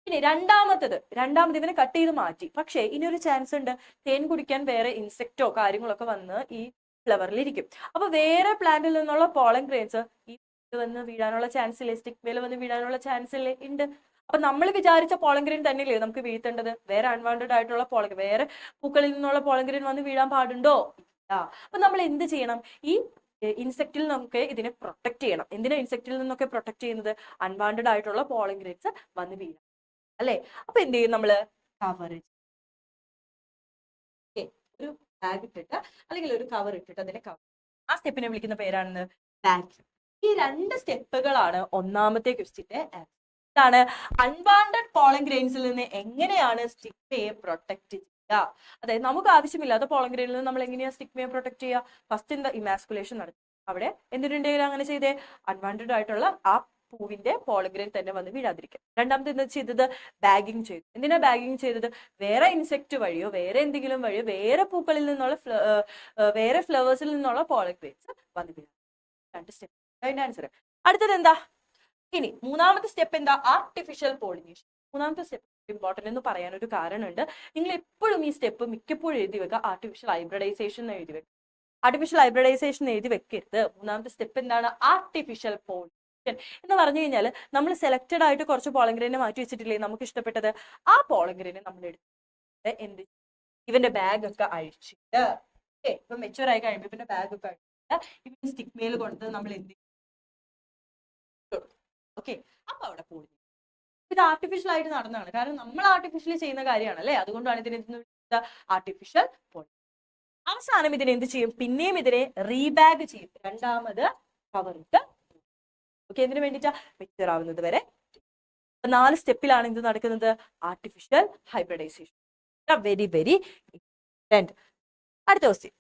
ഇനി രണ്ടാമത് ഇവനെ കട്ട് ചെയ്ത് മാറ്റി. പക്ഷേ ഇനി ഒരു ചാൻസ് ഉണ്ട്, തേൻ കുടിക്കാൻ വേറെ ഇൻസെക്റ്റോ കാര്യങ്ങളൊക്കെ വന്ന് ഈ ഫ്ലവറിൽ ഇരിക്കും. അപ്പൊ വേറെ പ്ലാന്റിൽ നിന്നുള്ള പോളൻ ഗ്രെയിൻസ് ഈ വന്ന് വീഴാനുള്ള ചാൻസ് ഇല്ലേ, സ്റ്റിഗ്മയിൽ വന്ന് വീഴാനുള്ള ചാൻസ് ഇല്ലേ, ഉണ്ട്. അപ്പൊ നമ്മൾ വിചാരിച്ച പോളൻഗ്രെയിൻ തന്നെയല്ലേ നമുക്ക് വീഴ്ത്തേണ്ടത്. വേറെ അൺവാണ്ടഡ് ആയിട്ടുള്ള വേറെ പൂക്കളിൽ നിന്നുള്ള പോളൻഗ്രെയിൻ വന്ന് വീഴാൻ പാടുണ്ടോ? ഇല്ല. അപ്പൊ നമ്മൾ എന്ത് ചെയ്യണം, ഈ ഇൻസെക്റ്റിൽ നമുക്ക് ഇതിനെ പ്രൊട്ടക്ട് ചെയ്യണം. എന്തിനാ ഇൻസെക്റ്റിൽ നിന്നൊക്കെ പ്രൊട്ടക്ട് ചെയ്യുന്നത്, അൺവാണ്ടഡ് ആയിട്ടുള്ള പോളൻഗ്രെയിൻസ് വന്ന് വീഴാം അല്ലെ. അപ്പൊ എന്ത് ചെയ്യും, നമ്മള് കവറേജ് ഒരു ബാഗ് ഇട്ടിട്ട് അല്ലെങ്കിൽ ഒരു കവർ ഇട്ടിട്ട് അതിനെ കവർ. ആ സ്റ്റെപ്പിനെ വിളിക്കുന്ന പേരാണ് ബാഗ്. ഈ 2 സ്റ്റെപ്പുകളാണ് ഒന്നാമത്തെ ക്വസ്റ്റ്യന്റെ ആൻസർ. എന്താണ്, അൺവാണ്ടഡ് പോളൻ ഗ്രെയിൻസിൽ നിന്ന് എങ്ങനെയാണ് സ്റ്റിഗ്മയെ പ്രൊട്ടക്ട് ചെയ്യുക. അതായത് നമുക്ക് ആവശ്യമില്ലാത്ത പോളൻ ഗ്രെയിനിൽ നിന്ന് നമ്മൾ എങ്ങനെയാ സ്റ്റിഗ്മയെ പ്രൊട്ടക്ട് ചെയ്യുക. ഫസ്റ്റ് എന്താ, ഇമാസ്കുലേഷൻ നടത്തി. അവിടെ എന്തിനുണ്ടെങ്കിൽ അങ്ങനെ ചെയ്തേ, അൺവാണ്ടഡ് ആയിട്ടുള്ള ആ പൂവിന്റെ പോളഗ്രെയിൻ തന്നെ വന്ന് വീഴാതിരിക്കും. രണ്ടാമത് എന്താ ചെയ്തത്, ബാഗിങ് ചെയ്തു. എന്തിനാ ബാഗിങ് ചെയ്തത്, വേറെ ഇൻസെക്ട് വഴിയോ വേറെ എന്തെങ്കിലും വഴിയോ വേറെ പൂക്കളിൽ നിന്നുള്ള വേറെ ഫ്ലവേഴ്സിൽ നിന്നുള്ള പോളഗ്രെയിൻസ് വന്ന് വീഴാം. 2 സ്റ്റെപ്പ് അതിന്റെ ആൻസർ. അടുത്തത് എന്താ, ഇനി മൂന്നാമത്തെ സ്റ്റെപ്പ് എന്താ, ആർട്ടിഫിഷ്യൽ പോളിനേഷൻ. മൂന്നാമത്തെ സ്റ്റെപ്പ് ഇമ്പോർട്ടന്റ് എന്ന് പറയാൻ ഒരു കാരണമുണ്ട്. നിങ്ങൾ എപ്പോഴും ഈ സ്റ്റെപ്പ് മിക്കപ്പോഴും എഴുതി വെക്കുക, ആർട്ടിഫിഷ്യൽ ഹൈബ്രിഡൈസേഷൻ എഴുതി വെക്കുക. ആർട്ടിഫിഷ്യൽ ഹൈബ്രിഡൈസേഷൻ എഴുതി വെക്കരുത്. മൂന്നാമത്തെ സ്റ്റെപ്പ് എന്താണ്, ആർട്ടിഫിഷ്യൽ പോളിനേഷൻ എന്ന് പറഞ്ഞു കഴിഞ്ഞാൽ നമ്മൾ സെലക്റ്റഡ് ആയിട്ട് കുറച്ച് പോളൻഗ്രെയിനെ മാറ്റി വെച്ചിട്ടില്ലേ നമുക്ക് ഇഷ്ടപ്പെട്ടത്, ആ പോളൻഗ്രെയിനെ നമ്മൾ എടുത്ത് എന്ത്, ഇവന്റെ ബാഗ് ഒക്കെ അഴിച്ചിട്ട് ഇപ്പൊ മെച്ചുവർ ആയി കഴിയുമ്പോൾ ഇവന്റെ ബാഗ് ഒക്കെ അഴിച്ചിട്ട് ഇവന്റെ സ്റ്റിഗ്മയിൽ കൊണ്ട് നമ്മൾ എന്ത്, ഓക്കെ. അപ്പൊ അവിടെ പോളി ഇത് ആർട്ടിഫിഷ്യൽ ആയിട്ട് നടന്നതാണ്. കാരണം നമ്മൾ ആർട്ടിഫിഷ്യലി ചെയ്യുന്ന കാര്യമാണ് അല്ലെ. അതുകൊണ്ടാണ് ഇതിനെ ആർട്ടിഫിഷ്യൽ പോളി. അവസാനം ഇതിനെ എന്ത് ചെയ്യും, പിന്നെയും ഇതിനെ റീബാഗ് ചെയ്യും, രണ്ടാമത് കവറിട്ട്. ഓക്കെ, എന്തിനു വേണ്ടിയിട്ടാ, മെച്ചുവർ ആവുന്നത് വരെ. 4 സ്റ്റെപ്പിലാണ് ഇത് നടക്കുന്നത്, artificial hybridisation. Very very important. അടുത്ത ക്വസ്റ്റ്യൻ.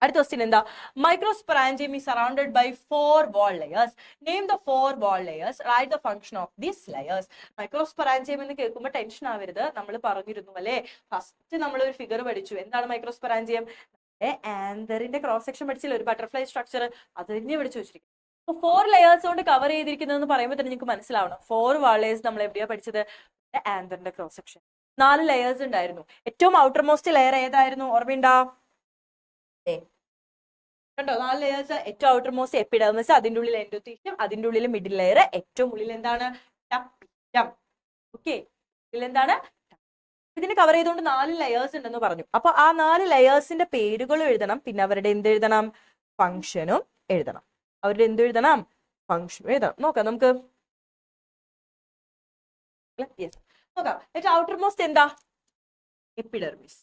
അടുത്ത ക്വസ്റ്റ്യൻ എന്താ? Microsporangium is surrounded by 4 wall layers. Name the 4 wall layers. Write the function of these layers. Microsporangium എന്ന് കേൾക്കുമ്പോൾ ടെൻഷൻ ആവരുത്. നമ്മൾ പറഞ്ഞിരുന്നു അല്ലേ, ഫസ്റ്റ് നമ്മൾ ഒരു ഫിഗർ പഠിച്ചു. എന്താണ് മൈക്രോസ്പൊറാഞ്ചിയം? ആന്തറിന്റെ ക്രോസ് സെക്ഷൻ പഠിച്ചില്ല, ഒരു ബട്ടർഫ്ലൈ സ്ട്രക്ചർ, അത് തന്നെ പഠിച്ചു വെച്ചിരിക്കും. അപ്പൊ 4 ലെയേഴ്സ് കൊണ്ട് കവർ ചെയ്തിരിക്കുന്നതെന്ന് പറയുമ്പോൾ തന്നെ നിങ്ങൾക്ക് മനസ്സിലാവണം. 4 wall layers നമ്മൾ എവിടെയാ പഠിച്ചത്? ആന്തറിന്റെ ക്രോസ് സെക്ഷൻ. 4 ലെയേഴ്സ് ഉണ്ടായിരുന്നു. ഏറ്റവും ഔട്ടർ മോസ്റ്റ് ലെയർ ഏതായിരുന്നു? ഓർമ്മയുണ്ടോ? കണ്ടോ, 4 ലെയേഴ്സ്. ഏറ്റവും ഔട്ടർ മോസ്റ്റ് എപ്പിഡെർമിസ്, അതിന്റെ ഉള്ളിൽ എൻഡോത്തീഷ്യം, അതിന്റെ ഉള്ളിൽ മിഡിൽ ലെയർ, ഏറ്റവും ഉള്ളിൽ എന്താണ്? ടപ്പിറ്റം. ഓക്കെ, എന്താണ്? ഇതിന് കവർ ചെയ്തുകൊണ്ട് 4 ലെയേഴ്സ് ഉണ്ടെന്ന് പറഞ്ഞു. അപ്പൊ ആ 4 ലെയേഴ്സിന്റെ പേരുകളും എഴുതണം, പിന്നെ അവരുടെ എന്ത് എഴുതണം? ഫംഗ്ഷനും എഴുതണം. അവരുടെ എന്ത് എഴുതണം? ഫംഗ്ഷനും എഴുതണം. നോക്കാം നമുക്ക്. നോക്കാം. ഔട്ടർ മോസ്റ്റ് എന്താ? എപ്പിഡെർമിസ്.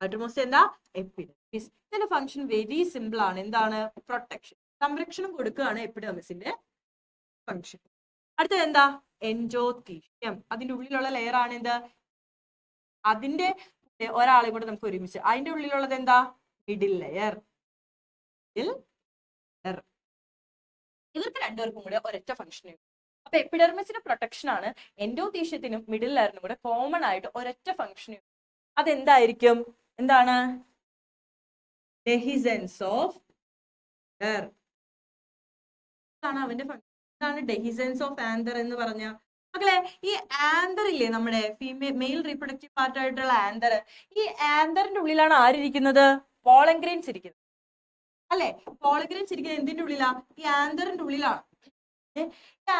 ഔട്ടർ മോസ്റ്റ് എന്താ? എപ്പിഡെർമിസ്. ഇതിന്റെ ഫംഗ്ഷൻ വെരി സിമ്പിൾ ആണ്. എന്താണ്? പ്രൊട്ടക്ഷൻ, സംരക്ഷണം കൊടുക്കുകയാണ് എപ്പിഡെർമിസിന്റെ ഫംഗ്ഷൻ. അടുത്തത് എന്താ? എൻഡോത്തീഷ്യം. അതിന്റെ ഉള്ളിലുള്ള ലെയർ ആണ് എന്ത്? അതിന്റെ ഒരാളെ കൂടെ നമുക്ക് ഒരുമിച്ച്, അതിന്റെ ഉള്ളിലുള്ളത് എന്താ? Middle layer. ഇവർക്ക് രണ്ടുപേർക്കും കൂടെ ഒരൊറ്റ ഫംഗ്ഷൻ. അപ്പൊ എപ്പിഡെർമിസിന്റെ പ്രൊട്ടക്ഷൻ ആണ്. എൻഡോത്തീഷ്യത്തിനും മിഡിൽ ലെയറിനും കൂടെ കോമൺ ആയിട്ട് ഒരൊറ്റ ഫംഗ്ഷൻ. അതെന്തായിരിക്കും? എന്താണ്? Dehiscence of anther. അവന്റെ ഫംഗ്ഷൻ. എന്താണ് ഡെഹിസൻസ് ഓഫ് ആന്തർ എന്ന് പറഞ്ഞ മക്കളെ? ഈ ആന്തർ ഇല്ലേ, നമ്മുടെ മെയിൽ റീപ്രൊഡക്റ്റീവ് പാർട്ട് ആയിട്ടുള്ള ആന്തർ, ഈ ആന്തറിന്റെ ഉള്ളിലാണ് ആരിയ്ക്കുന്നത്? പോളൻ ഗ്രെയിൻസ് ഇരിക്കുന്നത് അല്ലെ? പോളൻ ഗ്രെയിൻസ് ഇരിക്കുന്നത് എന്തിന്റെ ഉള്ളിലാ? ഈ ആന്തറിന്റെ ഉള്ളിലാണ്.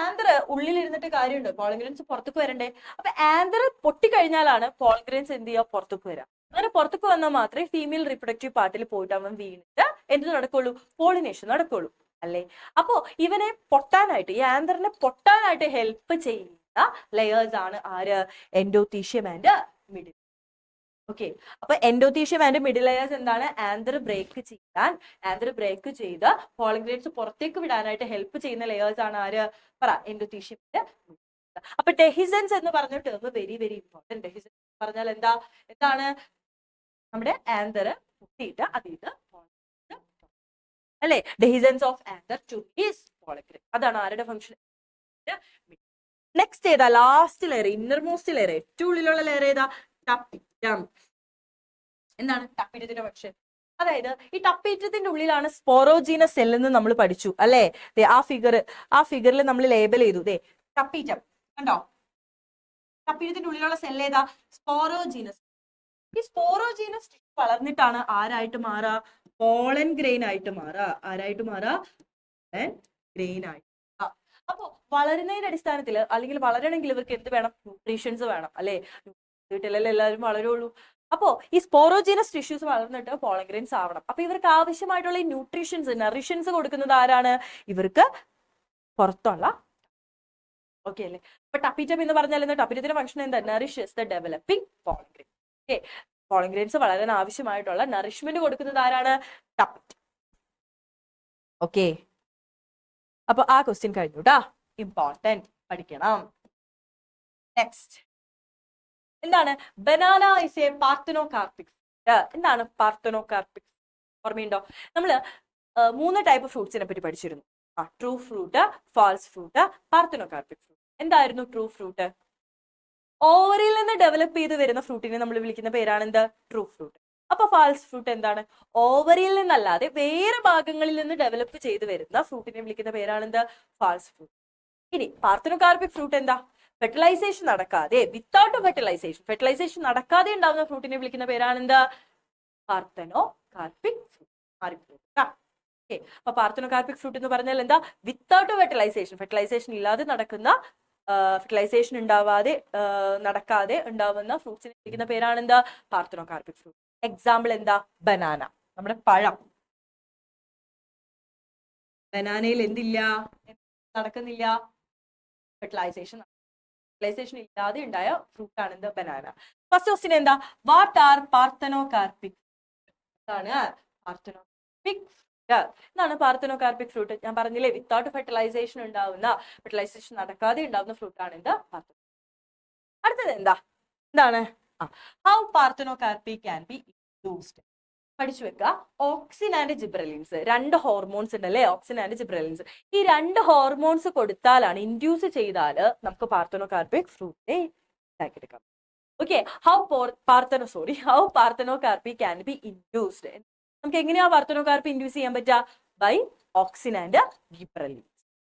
ആന്തർ ഉള്ളിൽ ഇരുന്നിട്ട് കാര്യമുണ്ട്, പോളൻ ഗ്രെയിൻസ് പുറത്തേക്ക് വരണ്ടേ? അപ്പൊ ആന്തർ പൊട്ടിക്കഴിഞ്ഞാലാണ് പോളൻ ഗ്രെയിൻസ് എന്ത് ചെയ്യുക? പുറത്തേക്ക് വരാം. അങ്ങനെ പുറത്തേക്ക് വന്നാൽ മാത്രമേ ഫീമെയിൽ റീപ്രൊഡക്റ്റീവ് പാർട്ടിൽ പോയിട്ട് അവൻ വീണിട്ട് എന്ത് നടക്കുള്ളൂ? പോളിനേഷൻ നടക്കുള്ളൂ അല്ലേ? അപ്പോ ഇവനെ പൊട്ടാനായിട്ട്, ഈ ആന്തറിനെ പൊട്ടാനായിട്ട് ഹെൽപ്പ് ചെയ്യുന്ന ലെയേഴ്സ് ആണ് ആര്? എൻഡോത്തീഷ്യം ആൻഡ് മിഡിൽ. ഓക്കെ, അപ്പൊ എൻഡോത്തീഷ്യം ആൻഡ് മിഡിൽ ലെയേഴ്സ് എന്താണ്? ആന്തർ ബ്രേക്ക് ചെയ്ത് പോളൻ ഗ്രെയിൻസ് പുറത്തേക്ക് വിടാനായിട്ട് ഹെൽപ്പ് ചെയ്യുന്ന ലെയേഴ്സ് ആണ് ആര്? പറ. എൻഡോത്തീഷ്യം. അപ്പൊ ഡെഹിസൻസ് എന്ന് പറഞ്ഞ term very very important. Dehiscence പറഞ്ഞാൽ എന്താണ്? നമ്മുടെ ആന്തർ പൊട്ടിയിട്ട് അതിൽ അല്ലെ? Dehiscence of anther two is pollen grain. അതാണ് ആരുടെ ഫംഗ്ഷൻ? നെക്സ്റ്റ് ഏതാ? Last layer, inner most layer, ഏറ്റവും ഉള്ളിലുള്ള ലെയർ ഏതാ? ടപ്പിറ്റം. എന്താണ് ടപ്പിറ്റത്തിന്റെ ഫംഗ്ഷൻ? അതായത് ഈ ടപ്പീറ്റത്തിന്റെ ഉള്ളിലാണ് സ്പോറോജീനസ് സെൽ എന്ന് നമ്മൾ പഠിച്ചു അല്ലെ? ആ ഫിഗറിൽ നമ്മൾ ലേബൽ ചെയ്തു. ടപ്പീറ്റം കണ്ടോ? ടപ്പീറ്റത്തിന്റെ ഉള്ളിലുള്ള സെൽ ഏതാ? സ്പോറോജീനസ്. ഈ സ്പോറോജീനസ് വളർന്നിട്ടാണ് ആരായിട്ട് മാറാ? പോളൻ ഗ്രെയിൻ ആയിട്ട് മാറാ. ആരായിട്ട് മാറാ? പോളൻ ഗ്രെയിൻ ആയിട്ട്. അപ്പൊ വളരുന്നതിന്റെ അടിസ്ഥാനത്തിൽ, അല്ലെങ്കിൽ വളരണമെങ്കിൽ ഇവർക്ക് എന്ത് വേണം? ന്യൂട്രീഷൻസ് വേണം അല്ലെ? വീട്ടിലല്ലേ എല്ലാവരും വളരുള്ളൂ. അപ്പോ ഈ സ്പോറോജീനസ് ടിഷ്യൂസ് വളർന്നിട്ട് പോളൻ ഗ്രെയിൻസ് ആവണം. അപ്പൊ ഇവർക്ക് ആവശ്യമായിട്ടുള്ള ഈ ന്യൂട്രീഷൻസ്, നറിഷൻസ് കൊടുക്കുന്നത് ആരാണ്? ഇവർക്ക് പുറത്തുള്ള. ഓക്കെ അല്ലേ? അപ്പൊ ടപ്പീറ്റം എന്ന് പറഞ്ഞാൽ എന്താ? ടപ്പീറ്റത്തിന്റെ ഫംഗ്ഷൻ എന്താ? Nourishes the developing pollen grain. Okay, pollen grains വളരാൻ ആവശ്യമായിട്ടുള്ള നറിഷ്മെന്റ് കൊടുക്കുന്നത് ആരാണ്? ടപ്പീറ്റം. ഓക്കെ, അപ്പൊ ആ ക്വസ്റ്റ്യൻ കഴിഞ്ഞു ട്ടാ. ഇമ്പോർട്ടന്റ്, പഠിക്കണം. നെക്സ്റ്റ് എന്താണ്? Banana is a parthenocarpic. എന്താണ് പാർത്തനോകാർപ്പിക്? ഓർമ്മയുണ്ടോ? നമ്മള് 3 ടൈപ്പ് ഫ്രൂട്ട്സിനെ പറ്റി പഠിച്ചിരുന്നു. True fruit, false fruit, parthenocarpic fruit. എന്തായിരുന്നു ട്രൂ ഫ്രൂട്ട്? ഓവറിൽ നിന്ന് ഡെവലപ്പ് ചെയ്ത് വരുന്ന ഫ്രൂട്ടിനെ നമ്മൾ വിളിക്കുന്ന പേരാണ് എന്ത്? True fruit. അപ്പൊ ഫാൾസ് ഫ്രൂട്ട് എന്താണ്? ഓവറിൽ നിന്നല്ലാതെ വേറെ ഭാഗങ്ങളിൽ നിന്ന് ഡെവലപ്പ് ചെയ്ത് വരുന്ന ഫ്രൂട്ടിനെ വിളിക്കുന്ന പേരാണ് എന്ത്? False fruit. ഇനി പാർത്തനോകാർപ്പിക് ഫ്രൂട്ട് എന്താ? ഫെർട്ടിലൈസേഷൻ നടക്കാതെ, വിത്തൗട്ട് ഫെർട്ടിലൈസേഷൻ നടക്കാതെ ഉണ്ടാവുന്ന ഫ്രൂട്ടിനെ വിളിക്കുന്ന പേരാണ് എന്താ? Parthenocarpic fruit. അപ്പൊ പാർത്തനോകാർപ്പിക് ഫ്രൂട്ട് എന്ന് പറഞ്ഞാൽ എന്താ? വിത്തൗട്ട് ഫെർട്ടിലൈസേഷൻ ഇല്ലാതെ നടക്കുന്ന, ഫെർട്ടിലൈസേഷൻ നടക്കാതെ ഉണ്ടാവുന്ന ഫ്രൂട്ട്സിനെ വിളിക്കുന്ന പേരാണ് എന്താ? Parthenocarpic fruit. എക്സാമ്പിൾ എന്താ? ബനാന, നമ്മുടെ പഴം. ബനാനയിൽ എന്തില്ല? നടക്കുന്നില്ല? ഫെർട്ടിലൈസേഷൻ ഇല്ലാതെ ഉണ്ടായ ഫ്രൂട്ട് ആണ് എന്ത്? ബനാന. ഫസ്റ്റ് ക്വസ്റ്റ്യൻ എന്താ? What are parthenocarpic? എന്താണ് പാർത്തനോകാർപ്പിക് ഫ്രൂട്ട്? എന്താണ് പാർത്തനോകാർപ്പിക് ഫ്രൂട്ട്? ഞാൻ പറഞ്ഞില്ലേ, വിത്തൗട്ട് ഫെർട്ടിലൈസേഷൻ നടക്കാതെ ഉണ്ടാവുന്ന ഫ്രൂട്ട് ആണ് എന്ത്? അടുത്തത് എന്താണ്? How parthenocarpy can be induced? പഠിച്ചു വെക്കുക. ഓക്സിൻ ആൻഡ് ജിബ്രലിൻസ്, രണ്ട് ഹോർമോൺസ് ഉണ്ട് അല്ലേ, ഓക്സിൻ ആൻഡ് ജിബ്രലിൻസ്. ഈ രണ്ട് ഹോർമോൺസ് കൊടുത്താലാണ്, ഇൻഡ്യൂസ് ചെയ്താൽ നമുക്ക് പാർത്തനോകാർപ്പിക് ഫ്രൂട്ട് ഉണ്ടാക്കിയെടുക്കാം. Okay, how parthenocarpy can be induced. നമുക്ക് എങ്ങനെയാ പാർത്തനോകാർപ്പി ഇൻഡ്യൂസ് ചെയ്യാൻ പറ്റുക? By auxin and gibberellins.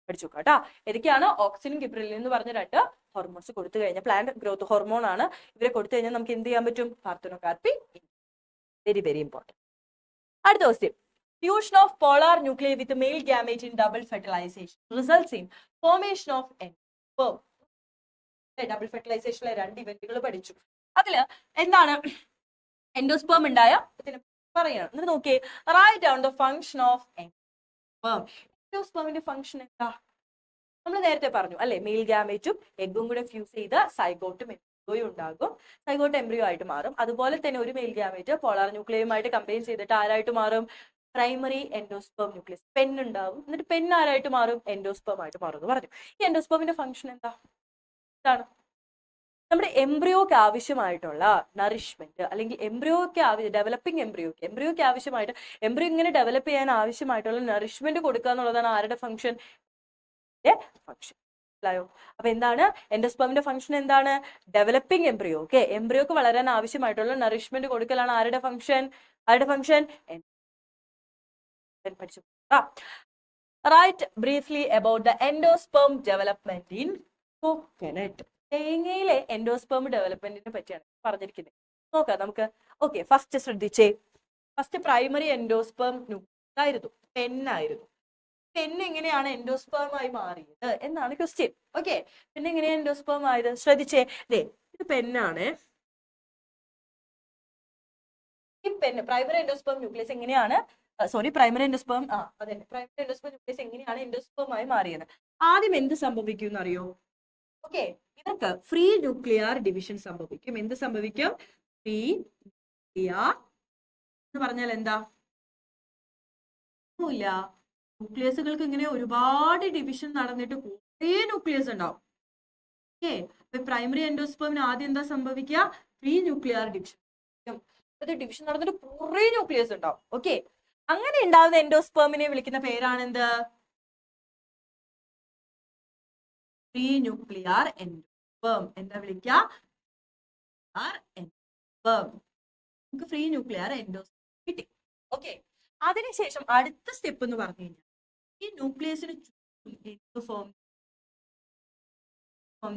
പഠിച്ചു കേട്ടാ. ഏതൊക്കെയാണ്? ഓക്സിനും ഗിബ്രലിൻ എന്ന് പറഞ്ഞ രണ്ട് ഹോർമോൺസ് കൊടുത്തു കഴിഞ്ഞാൽ, പ്ലാന്റ് ഗ്രോത്ത് ഹോർമോൺ ആണ്, ഇവരെ കൊടുത്തു കഴിഞ്ഞാൽ നമുക്ക് എന്ത് ചെയ്യാൻ പറ്റും? പാർത്തനോകാർപ്പി. Very very important. അടുത്ത question. Fusion of polar nuclear with male gamete in double fertilization results in formation of endosperm. Double ഫെർട്ടിലൈസേഷനിലെ രണ്ട് ഇവന്റുകൾ പഠിച്ചു. അതില് എന്താണ് എൻഡോസ്പേം ഉണ്ടായ പറയണം. എന്നിട്ട് നോക്കിയേ, write down the function of endosperm. എൻഡോസ്പേമിന്റെ ഫംഗ്ഷൻ എന്താ? നമ്മൾ നേരത്തെ പറഞ്ഞു അല്ലെ, മെയിൽ ഗാമേറ്റും എഗ്ഗും കൂടെ ഫ്യൂസ് ചെയ്ത് സൈഗോട്ടും എംബ്രിയോയും ഉണ്ടാകും. സൈഗോട്ട് എംബ്രിയോ ആയിട്ട് മാറും. അതുപോലെ തന്നെ ഒരു മെയിൽ ഗാമേറ്റ് പോളാർ ന്യൂക്ലിയറുമായിട്ട് കമ്പൈൻ ചെയ്തിട്ട് ആരായിട്ട് മാറും? Primary endosperm nucleus. പെൻ ഉണ്ടാവും. എന്നിട്ട് പെൻ ആരായിട്ട് മാറും? എൻഡോസ്പേം ആയിട്ട് മാറും എന്ന് പറഞ്ഞു. ഈ എൻഡോസ്പേമിന്റെ ഫംഗ്ഷൻ എന്താ? ഇതാണ്. നമ്മുടെ എംബ്രിയോക്ക് ആവശ്യമായിട്ടുള്ള നറിഷ്മെന്റ്, അല്ലെങ്കിൽ എംബ്രിയോക്ക് ഡെവലപ്പിംഗ് എംബ്രിയോക്ക് ആവശ്യമായിട്ട്, എംബ്രിയോ ഇങ്ങനെ ഡെവലപ്പ് ചെയ്യാൻ ആവശ്യമായിട്ടുള്ള നറിഷ്മെന്റ് കൊടുക്കുക എന്നുള്ളതാണ് ആരുടെ ഫംഗ്ഷൻ? ഫംഗ്ഷൻ. മനസ്സിലായോ? അപ്പൊ എന്താണ് എൻഡോസ്പേമിന്റെ ഫംഗ്ഷൻ? എന്താണ്? Developing embryo. ഓക്കെ, എംബ്രിയോക്ക് വളരാൻ ആവശ്യമായിട്ടുള്ള നറിഷ്മെന്റ് കൊടുക്കലാണ് ആരുടെ ഫംഗ്ഷൻ? ആരുടെ ഫംഗ്ഷൻ? പഠിച്ചു. Write briefly about the endosperm development in coconut. തേങ്ങയിലെ എൻഡോസ്പേം ഡെവലപ്മെന്റിനെ പറ്റിയാണ് പറഞ്ഞിരിക്കുന്നത്. നോക്കാം നമുക്ക്. ഓക്കെ, ഫസ്റ്റ് ശ്രദ്ധിച്ചേ. ഫസ്റ്റ് പ്രൈമറി എൻഡോസ്പേം ആയിരുന്നു, പെന്നായിരുന്നു. പെൻ എങ്ങനെയാണ് എൻഡോസ്പേം ആയി മാറിയത് എന്നാണ് ക്വസ്റ്റ്യൻ. ഓക്കെ, പിന്നെ എങ്ങനെയാണ് എൻഡോസ്പേം ആയത്? ശ്രദ്ധിച്ചേ, ഇത് പെന്നാണ്. ഈ പെന്ന് പ്രൈമറി എൻഡോസ്പേം ന്യൂക്ലിയസ് എങ്ങനെയാണ്, primary endosperm primary endosperm nucleus എങ്ങനെയാണ് എൻഡോസ്പേം ആയി മാറിയത്? ആദ്യം എന്ത് സംഭവിക്കും എന്നറിയോ? ഓക്കെ, ഇവർക്ക് ഫ്രീ ന്യൂക്ലിയർ ഡിവിഷൻ സംഭവിക്കും. എന്ത് സംഭവിക്കും? ഫ്രീ ന്യൂക്ലിയർ എന്ന് പറഞ്ഞാൽ എന്താ? ഒന്നുമില്ല, ന്യൂക്ലിയസുകൾക്ക് ഇങ്ങനെ ഒരുപാട് ഡിവിഷൻ നടന്നിട്ട് കുറേ ന്യൂക്ലിയസ് ഉണ്ടാവും. ഓക്കെ, പ്രൈമറി എൻഡോസ്പേമിന് ആദ്യം എന്താ സംഭവിക്കുക? Free nuclear division. ഡിവിഷൻ നടന്നിട്ട് കുറേ ന്യൂക്ലിയസ് ഉണ്ടാവും. ഓക്കെ, അങ്ങനെ ഉണ്ടാവുന്ന എൻഡോസ്പേമിനെ വിളിക്കുന്ന പേരാണ് എന്ത്? Free nuclear endosperm. എന്താ വിളിക്കുക? നമുക്ക് ഫ്രീ ന്യൂക്ലിയർ എൻഡോസ്പേം കിട്ടി. ഓക്കെ, അതിനുശേഷം അടുത്ത സ്റ്റെപ്പ് എന്ന് പറഞ്ഞു കഴിഞ്ഞാൽ, ഈ ന്യൂക്ലിയസിന് ചുറ്റും എന്ത് ഫോം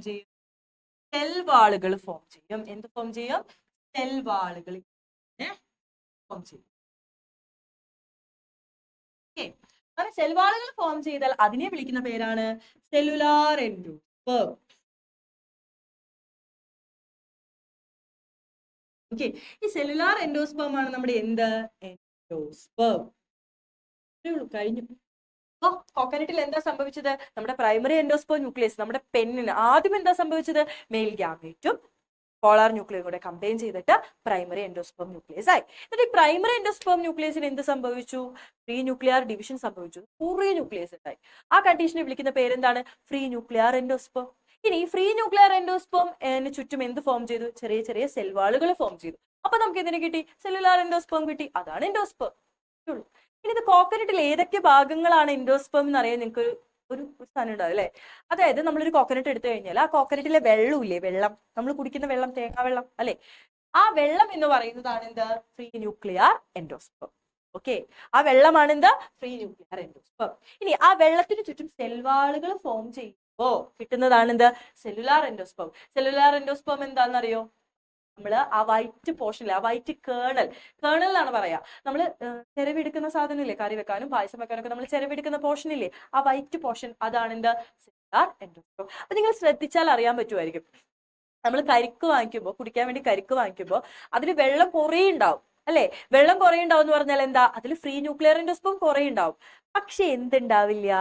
ചെയ്യും? സെൽ വാളുകൾ ഫോം ചെയ്യും. എന്ത് ഫോം ചെയ്യും? സെൽ വാളുകൾ ഫോം ചെയ്യും. ഓക്കെ, അങ്ങനെ സെൽ വാളുകൾ ഫോം ചെയ്താൽ അതിനെ വിളിക്കുന്ന പേരാണ് സെല്ലുലാർ എൻഡോസ്പേം. ഓക്കെ, ഈ സെല്ലുലാർ എൻഡോസ്പേം ആണ് നമ്മുടെ എന്ത്? എൻഡോസ്പേം. കഴിഞ്ഞു. അപ്പൊ കോക്കനട്ടിൽ എന്താ സംഭവിച്ചത്? നമ്മുടെ പ്രൈമറി എൻഡോസ്പേം ന്യൂക്ലിയസ്, നമ്മുടെ പെന്നിന് ആദ്യം എന്താ സംഭവിച്ചത്? മെയിൽ ഗാമേറ്റും പോളാർ ന്യൂക്ലിയർ കൂടെ കമ്പൈൻ ചെയ്തിട്ട് പ്രൈമറി എൻഡോസ്പേം ന്യൂക്ലിയസ് ആയി. എന്നിട്ട് ഈ പ്രൈമറി എൻഡോസ്പേം ന്യൂക്ലിയസിന് എന്ത് സംഭവിച്ചു? ഫ്രീ ന്യൂക്ലിയർ ഡിവിഷൻ സംഭവിച്ചു. കുറേ ന്യൂക്ലിയസ് ഉണ്ടായി. ആ കണ്ടീഷനെ വിളിക്കുന്ന പേരെന്താണ്? Free nuclear endosperm. ഇനി ഫ്രീ ന്യൂക്ലിയർ എൻഡോസ്പേം ചുറ്റും എന്ത് ഫോം ചെയ്തു? ചെറിയ ചെറിയ സെൽ വാളുകൾ ഫോം ചെയ്തു. അപ്പൊ നമുക്ക് എന്തിനെ കിട്ടി? സെല്ലുലാർ എൻഡോസ്പേം കിട്ടി. അതാണ് എൻഡോസ്പേം. ഇനി ഇത് കോക്കനട്ടിൽ ഏതൊക്കെ ഭാഗങ്ങളാണ് എൻഡോസ്പേം എന്ന് അറിയാൻ നിങ്ങൾക്ക് ഒരു സാധനം ഉണ്ടാവും അല്ലെ. അതായത് നമ്മളൊരു കോക്കനട്ട് എടുത്തു കഴിഞ്ഞാൽ ആ കോക്കനട്ടിലെ വെള്ളമില്ലേ, വെള്ളം, നമ്മൾ കുടിക്കുന്ന വെള്ളം, തേങ്ങാ വെള്ളം അല്ലെ, ആ വെള്ളം എന്ന് പറയുന്നതാണ് എന്ത്? Free nuclear endosperm. ഓക്കെ, ആ വെള്ളമാണ് എന്ത്? Free nuclear endosperm. ഇനി ആ വെള്ളത്തിന് ചുറ്റും സെൽവാളുകൾ ഫോം ചെയ്യുമ്പോ കിട്ടുന്നതാണ് എന്ത്? Cellular endosperm. സെല്ലുലാർ എൻഡോസ്പേം എന്താണെന്നറിയോ? നമ്മള് ആ വൈറ്റ് പോർഷനിലെ, ആ വൈറ്റ് കേണൽ എന്നാണ് പറയാ. നമ്മള് ചെരവെടുക്കുന്ന സാധനം ഇല്ലേ, കറി വെക്കാനും പായസം വെക്കാനൊക്കെ നമ്മൾ ചെരവെടുക്കുന്ന പോർഷൻ ഇല്ലേ, ആ വൈറ്റ് പോർഷൻ, അതാണ് എന്ത്? Cellular endosperm. അപ്പൊ നിങ്ങൾ ശ്രദ്ധിച്ചാൽ അറിയാൻ പറ്റുമായിരിക്കും, നമ്മൾ കരിക്ക് വാങ്ങിക്കുമ്പോൾ, കുടിക്കാൻ വേണ്ടി കരിക്ക് വാങ്ങിക്കുമ്പോൾ അതിൽ വെള്ളം കുറേ ഉണ്ടാവും അല്ലെ. വെള്ളം കുറേ ഉണ്ടാവും എന്ന് പറഞ്ഞാൽ എന്താ? അതിൽ ഫ്രീ ന്യൂക്ലിയർ എൻഡോസ്പേം കുറേ ഉണ്ടാവും. പക്ഷെ എന്തുണ്ടാവില്ല?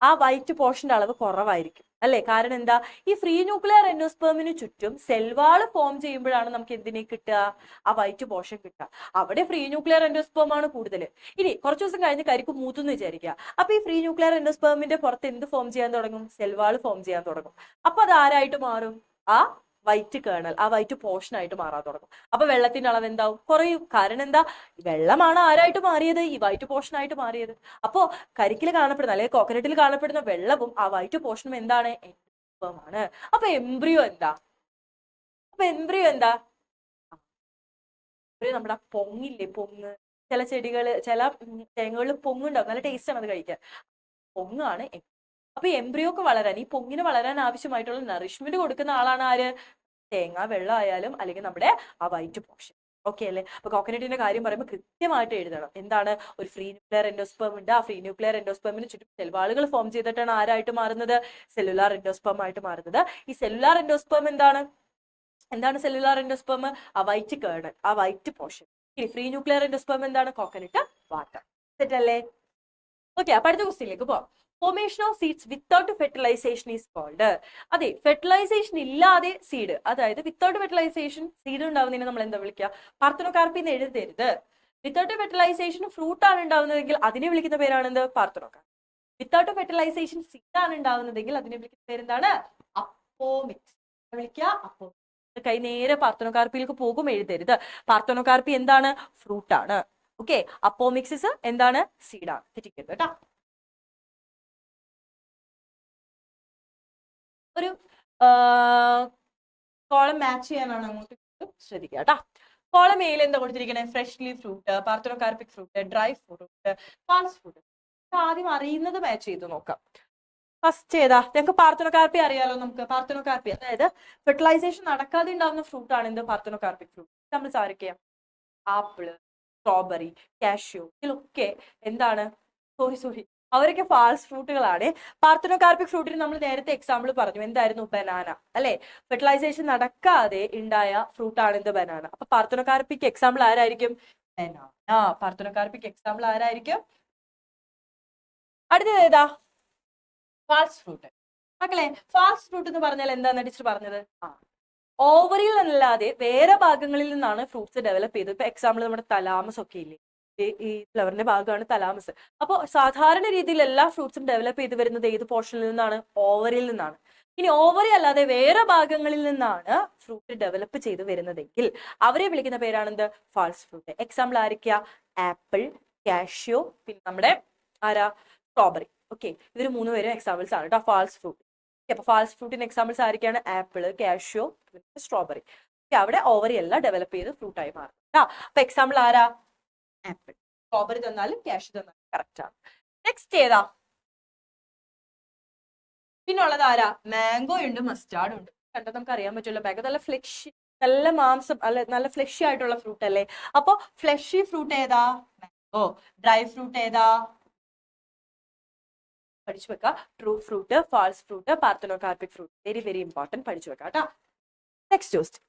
ആ വൈറ്റ് പോർഷന്റെ അളവ് കുറവായിരിക്കും അല്ലെ. കാരണം എന്താ? ഈ ഫ്രീ ന്യൂക്ലിയർ എൻഡോസ്പേമിന് ചുറ്റും സെൽവാൾ ഫോം ചെയ്യുമ്പോഴാണ് നമുക്ക് എന്തിനെ കിട്ടുക? ആ വൈറ്റ് പോർഷൻ കിട്ടുക. അവിടെ ഫ്രീ ന്യൂക്ലിയർ എൻഡോസ്പേം ആണ് കൂടുതൽ. ഇനി കുറച്ച് ദിവസം കഴിഞ്ഞ് കരിക്ക് മൂത്തെന്ന് വിചാരിക്കുക. അപ്പൊ ഈ ഫ്രീ ന്യൂക്ലിയർ എൻഡോസ്പേമിന്റെ പുറത്ത് എന്ത് ഫോം ചെയ്യാൻ തുടങ്ങും? സെൽവാൾ ഫോം ചെയ്യാൻ തുടങ്ങും. അപ്പൊ അത് ആരായിട്ട് മാറും? ആ വൈറ്റ് കേണൽ, ആ വൈറ്റ് പോർഷൻ ആയിട്ട് മാറാൻ തുടങ്ങും. അപ്പൊ വെള്ളത്തിന്റെ അളവ് എന്താവും? കുറയും. കാരണം എന്താ? വെള്ളമാണ് ആരായിട്ട് മാറിയത്? ഈ വൈറ്റ് പോർഷൻ ആയിട്ട് മാറിയത്. അപ്പോ കരിക്കിൽ കാണപ്പെടുന്ന അല്ലെങ്കിൽ കോക്കനട്ടിൽ കാണപ്പെടുന്ന വെള്ളവും ആ വൈറ്റ് പോർഷനും എന്താണ്? ാണ്. അപ്പൊ എംബ്രിയോ എന്താ? നമ്മുടെ പൊങ്ങില്ലേ, പൊങ്ങ്. ചില ചെടികള്, ചില തേങ്ങകളിൽ പൊങ്ങുണ്ടാവും, നല്ല ടേസ്റ്റ് ആണ് അത് കഴിക്കാൻ. പൊങ്ങാണ്. അപ്പൊ എംബ്രിയോക്ക് വളരാൻ, ഈ പൊങ്ങിന് വളരാൻ ആവശ്യമായിട്ടുള്ള നറിഷ്മെന്റ് കൊടുക്കുന്ന ആളാണ് ആര്? തേങ്ങ, വെള്ളം ആയാലും അല്ലെങ്കിൽ നമ്മുടെ ആ വൈറ്റ് പോർഷൻ. ഓക്കെ അല്ലേ? അപ്പൊ കോക്കനട്ടിന്റെ കാര്യം പറയുമ്പോൾ കൃത്യമായിട്ട് എഴുതണം. എന്താണ്? ഒരു ഫ്രീ ന്യൂക്ലിയർ എൻഡോസ്പെർം ഉണ്ട്. ആ ഫ്രീ ന്യൂക്ലിയർ എൻഡോസ്പെർമിന് ചുറ്റും സെൽവാളുകൾ ഫോം ചെയ്തിട്ടാണ് ആരായിട്ട് മാറുന്നത്? സെല്ലുലാർ എൻഡോസ്പെർം ആയിട്ട് മാറുന്നത്. ഈ സെല്ലുലാർ എൻഡോസ്പെർം എന്താണ്? Cellular endosperm? ആ വൈറ്റ് കേർണൽ, ആ വൈറ്റ് പോർഷൻ. ഈ ഫ്രീ ന്യൂക്ലിയർ എൻഡോസ്പെർം എന്താണ്? Coconut water. സെറ്റ് അല്ലേ? ഓക്കെ, അപ്പൊ അടുത്ത ക്വസ്റ്റ്യനിലേക്ക് പോവാം. Formation of seeds without fertilisation is called. അതെ, ഫെർട്ടിലൈസേഷൻ ഇല്ലാതെ സീഡ്, അതായത് വിത്തൗട്ട് ഫെർട്ടിലൈസേഷൻ സീഡ് ഉണ്ടാവുന്നതിനെ നമ്മൾ എന്താ വിളിക്കുക? പാർത്തനോകാർപ്പി എന്ന് എഴുതരുത്. വിത്തൗട്ട് ഫെർട്ടിലൈസേഷൻ ഫ്രൂട്ട് ആണ് ഉണ്ടാവുന്നതെങ്കിൽ അതിനെ വിളിക്കുന്ന പേരാണ് എന്ത്? പാർത്തനോകാർപ്പി. വിത്തൗട്ട് ഫെർട്ടിലൈസേഷൻ സീഡ് ആണ് ഉണ്ടാവുന്നതെങ്കിൽ അതിനെ വിളിക്കുന്ന പേരെന്താണ്? അപ്പോമിക്സ്. വിളിക്കുക അപ്പോ. കൈ നേരെ പാർത്തനോകാർപ്പിയിലേക്ക് പോകും, എഴുതരുത്. പാർത്തനോകാർപ്പി എന്താണ്? ഫ്രൂട്ട് ആണ്. ഓക്കെ, അപ്പോമിക്സിസ് എന്താണ്? സീഡാണ്. തെറ്റിക്കരുത് കേട്ടോ. ഒരു കോളം മാച്ച് ചെയ്യാനാണ് അങ്ങോട്ട് ശ്രദ്ധിക്കുക കേട്ടോ. കോളം എയിൽ എന്താ കൊടുത്തിരിക്കണേ? Fleshy fruit, parthenocarpic fruit, dry fruit, false fruit. ആദ്യം അറിയുന്നത് മാച്ച് ചെയ്ത് നോക്കാം. ഫസ്റ്റ് ഏതാ? ഞങ്ങൾക്ക് പാർത്തനോകാർപ്പി അറിയാലോ. നമുക്ക് പാർത്തനോകാർപ്പി, അതായത് ഫെർട്ടിലൈസേഷൻ നടക്കാതെ ഉണ്ടാവുന്ന ഫ്രൂട്ട് ആണ് എന്ത്? Parthenocarpic fruit. നമ്മൾ ആരൊക്കെയാ? ആപ്പിള്, സ്ട്രോബെറി, കാഷ്യൂ, ഇതിലൊക്കെ എന്താണ്? സോറി, അവരൊക്കെ ഫാൾസ് ഫ്രൂട്ടുകളാണ്. പാർത്തനോകാർപ്പിക് ഫ്രൂട്ടിന് നമ്മൾ നേരത്തെ എക്സാമ്പിൾ പറഞ്ഞു. എന്തായിരുന്നു? ബനാന അല്ലെ? ഫെർട്ടിലൈസേഷൻ നടക്കാതെ ഉണ്ടായ ഫ്രൂട്ട് ആണ് എന്ത്? ബനാന. അപ്പൊ പാർത്തനോകാർപ്പിക് എക്സാമ്പിൾ ആരായിരിക്കും? ബനാന. പാർത്തനോകാർപ്പിക് എക്സാമ്പിൾ ആരായിരിക്കും? അടുത്തത് ഏതാ? False fruit. മക്കളെ, ഫാൾസ് ഫ്രൂട്ട് എന്ന് പറഞ്ഞാൽ എന്താന്ന് ടീച്ചർ പറഞ്ഞത്? ഓവറിൽ അല്ലാതെ വേറെ ഭാഗങ്ങളിൽ നിന്നാണ് ഫ്രൂട്ട്സ് ഡെവലപ്പ് ചെയ്തത്. ഇപ്പൊ എക്സാമ്പിൾ നമ്മുടെ തലാമസ് ഒക്കെ ഇല്ലേ, ഈ ഫ്ലവറിന്റെ ഭാഗമാണ് തലാമസ്. അപ്പോൾ സാധാരണ രീതിയിൽ എല്ലാ ഫ്രൂട്ട്സും ഡെവലപ്പ് ചെയ്ത് വരുന്നത് ഏത് പോർഷനിൽ നിന്നാണ്? ഓവറിൽ നിന്നാണ്. ഇനി ഓവറി അല്ലാതെ വേറെ ഭാഗങ്ങളിൽ നിന്നാണ് ഫ്രൂട്ട് ഡെവലപ്പ് ചെയ്ത് വരുന്നതെങ്കിൽ അവരെ വിളിക്കുന്ന പേരാണെന്ത്? False fruit. എക്സാമ്പിൾ ആരൊക്കെയാ? ആപ്പിൾ, കാഷ്യൂ, പിന്നെ നമ്മുടെ ആരാ? സ്ട്രോബെറി. ഓക്കെ, ഇവർ മൂന്ന് പേരും എക്സാമ്പിൾസ് ആണ് കേട്ടോ ഫാൾസ് ഫ്രൂട്ട്. അപ്പൊ ഫാൾസ് ഫ്രൂട്ടിന്റെ എക്സാമ്പിൾസ് ആരൊക്കെയാണ്? Apple, cashew, strawberry. അവിടെ ഓവറി എല്ലാം ഡെവലപ്പ് ചെയ്ത് ഫ്രൂട്ട് ആയി മാറും. അപ്പൊ എക്സാമ്പിൾ ആരാ? ആപ്പിൾ. സ്ട്രോബെറി തന്നാലും കാഷ്യൂ തന്നാലും കറക്റ്റ് ആണ്. നെക്സ്റ്റ് ഏതാ? പിന്നുള്ളത് ആരാ? മാംഗോ ഉണ്ട്, മസ്റ്റാർഡ് ഉണ്ട്. കണ്ടാൽ നമുക്ക് അറിയാൻ പറ്റുമല്ലോ. മാംഗോ നല്ല ഫ്ലഷി, നല്ല മാംസം, അല്ല നല്ല ഫ്ലഷി ആയിട്ടുള്ള ഫ്രൂട്ട് അല്ലേ? അപ്പൊ ഫ്ലഷി ഫ്രൂട്ട് ഏതാ? മാംഗോ. ഡ്രൈ ഫ്രൂട്ട് ഏതാ? പഠിച്ചു വെക്കുക. True fruit, false fruit, parthenocarpic fruit. Very very important, പഠിച്ചു വെക്കാം കേട്ടോ. Next question.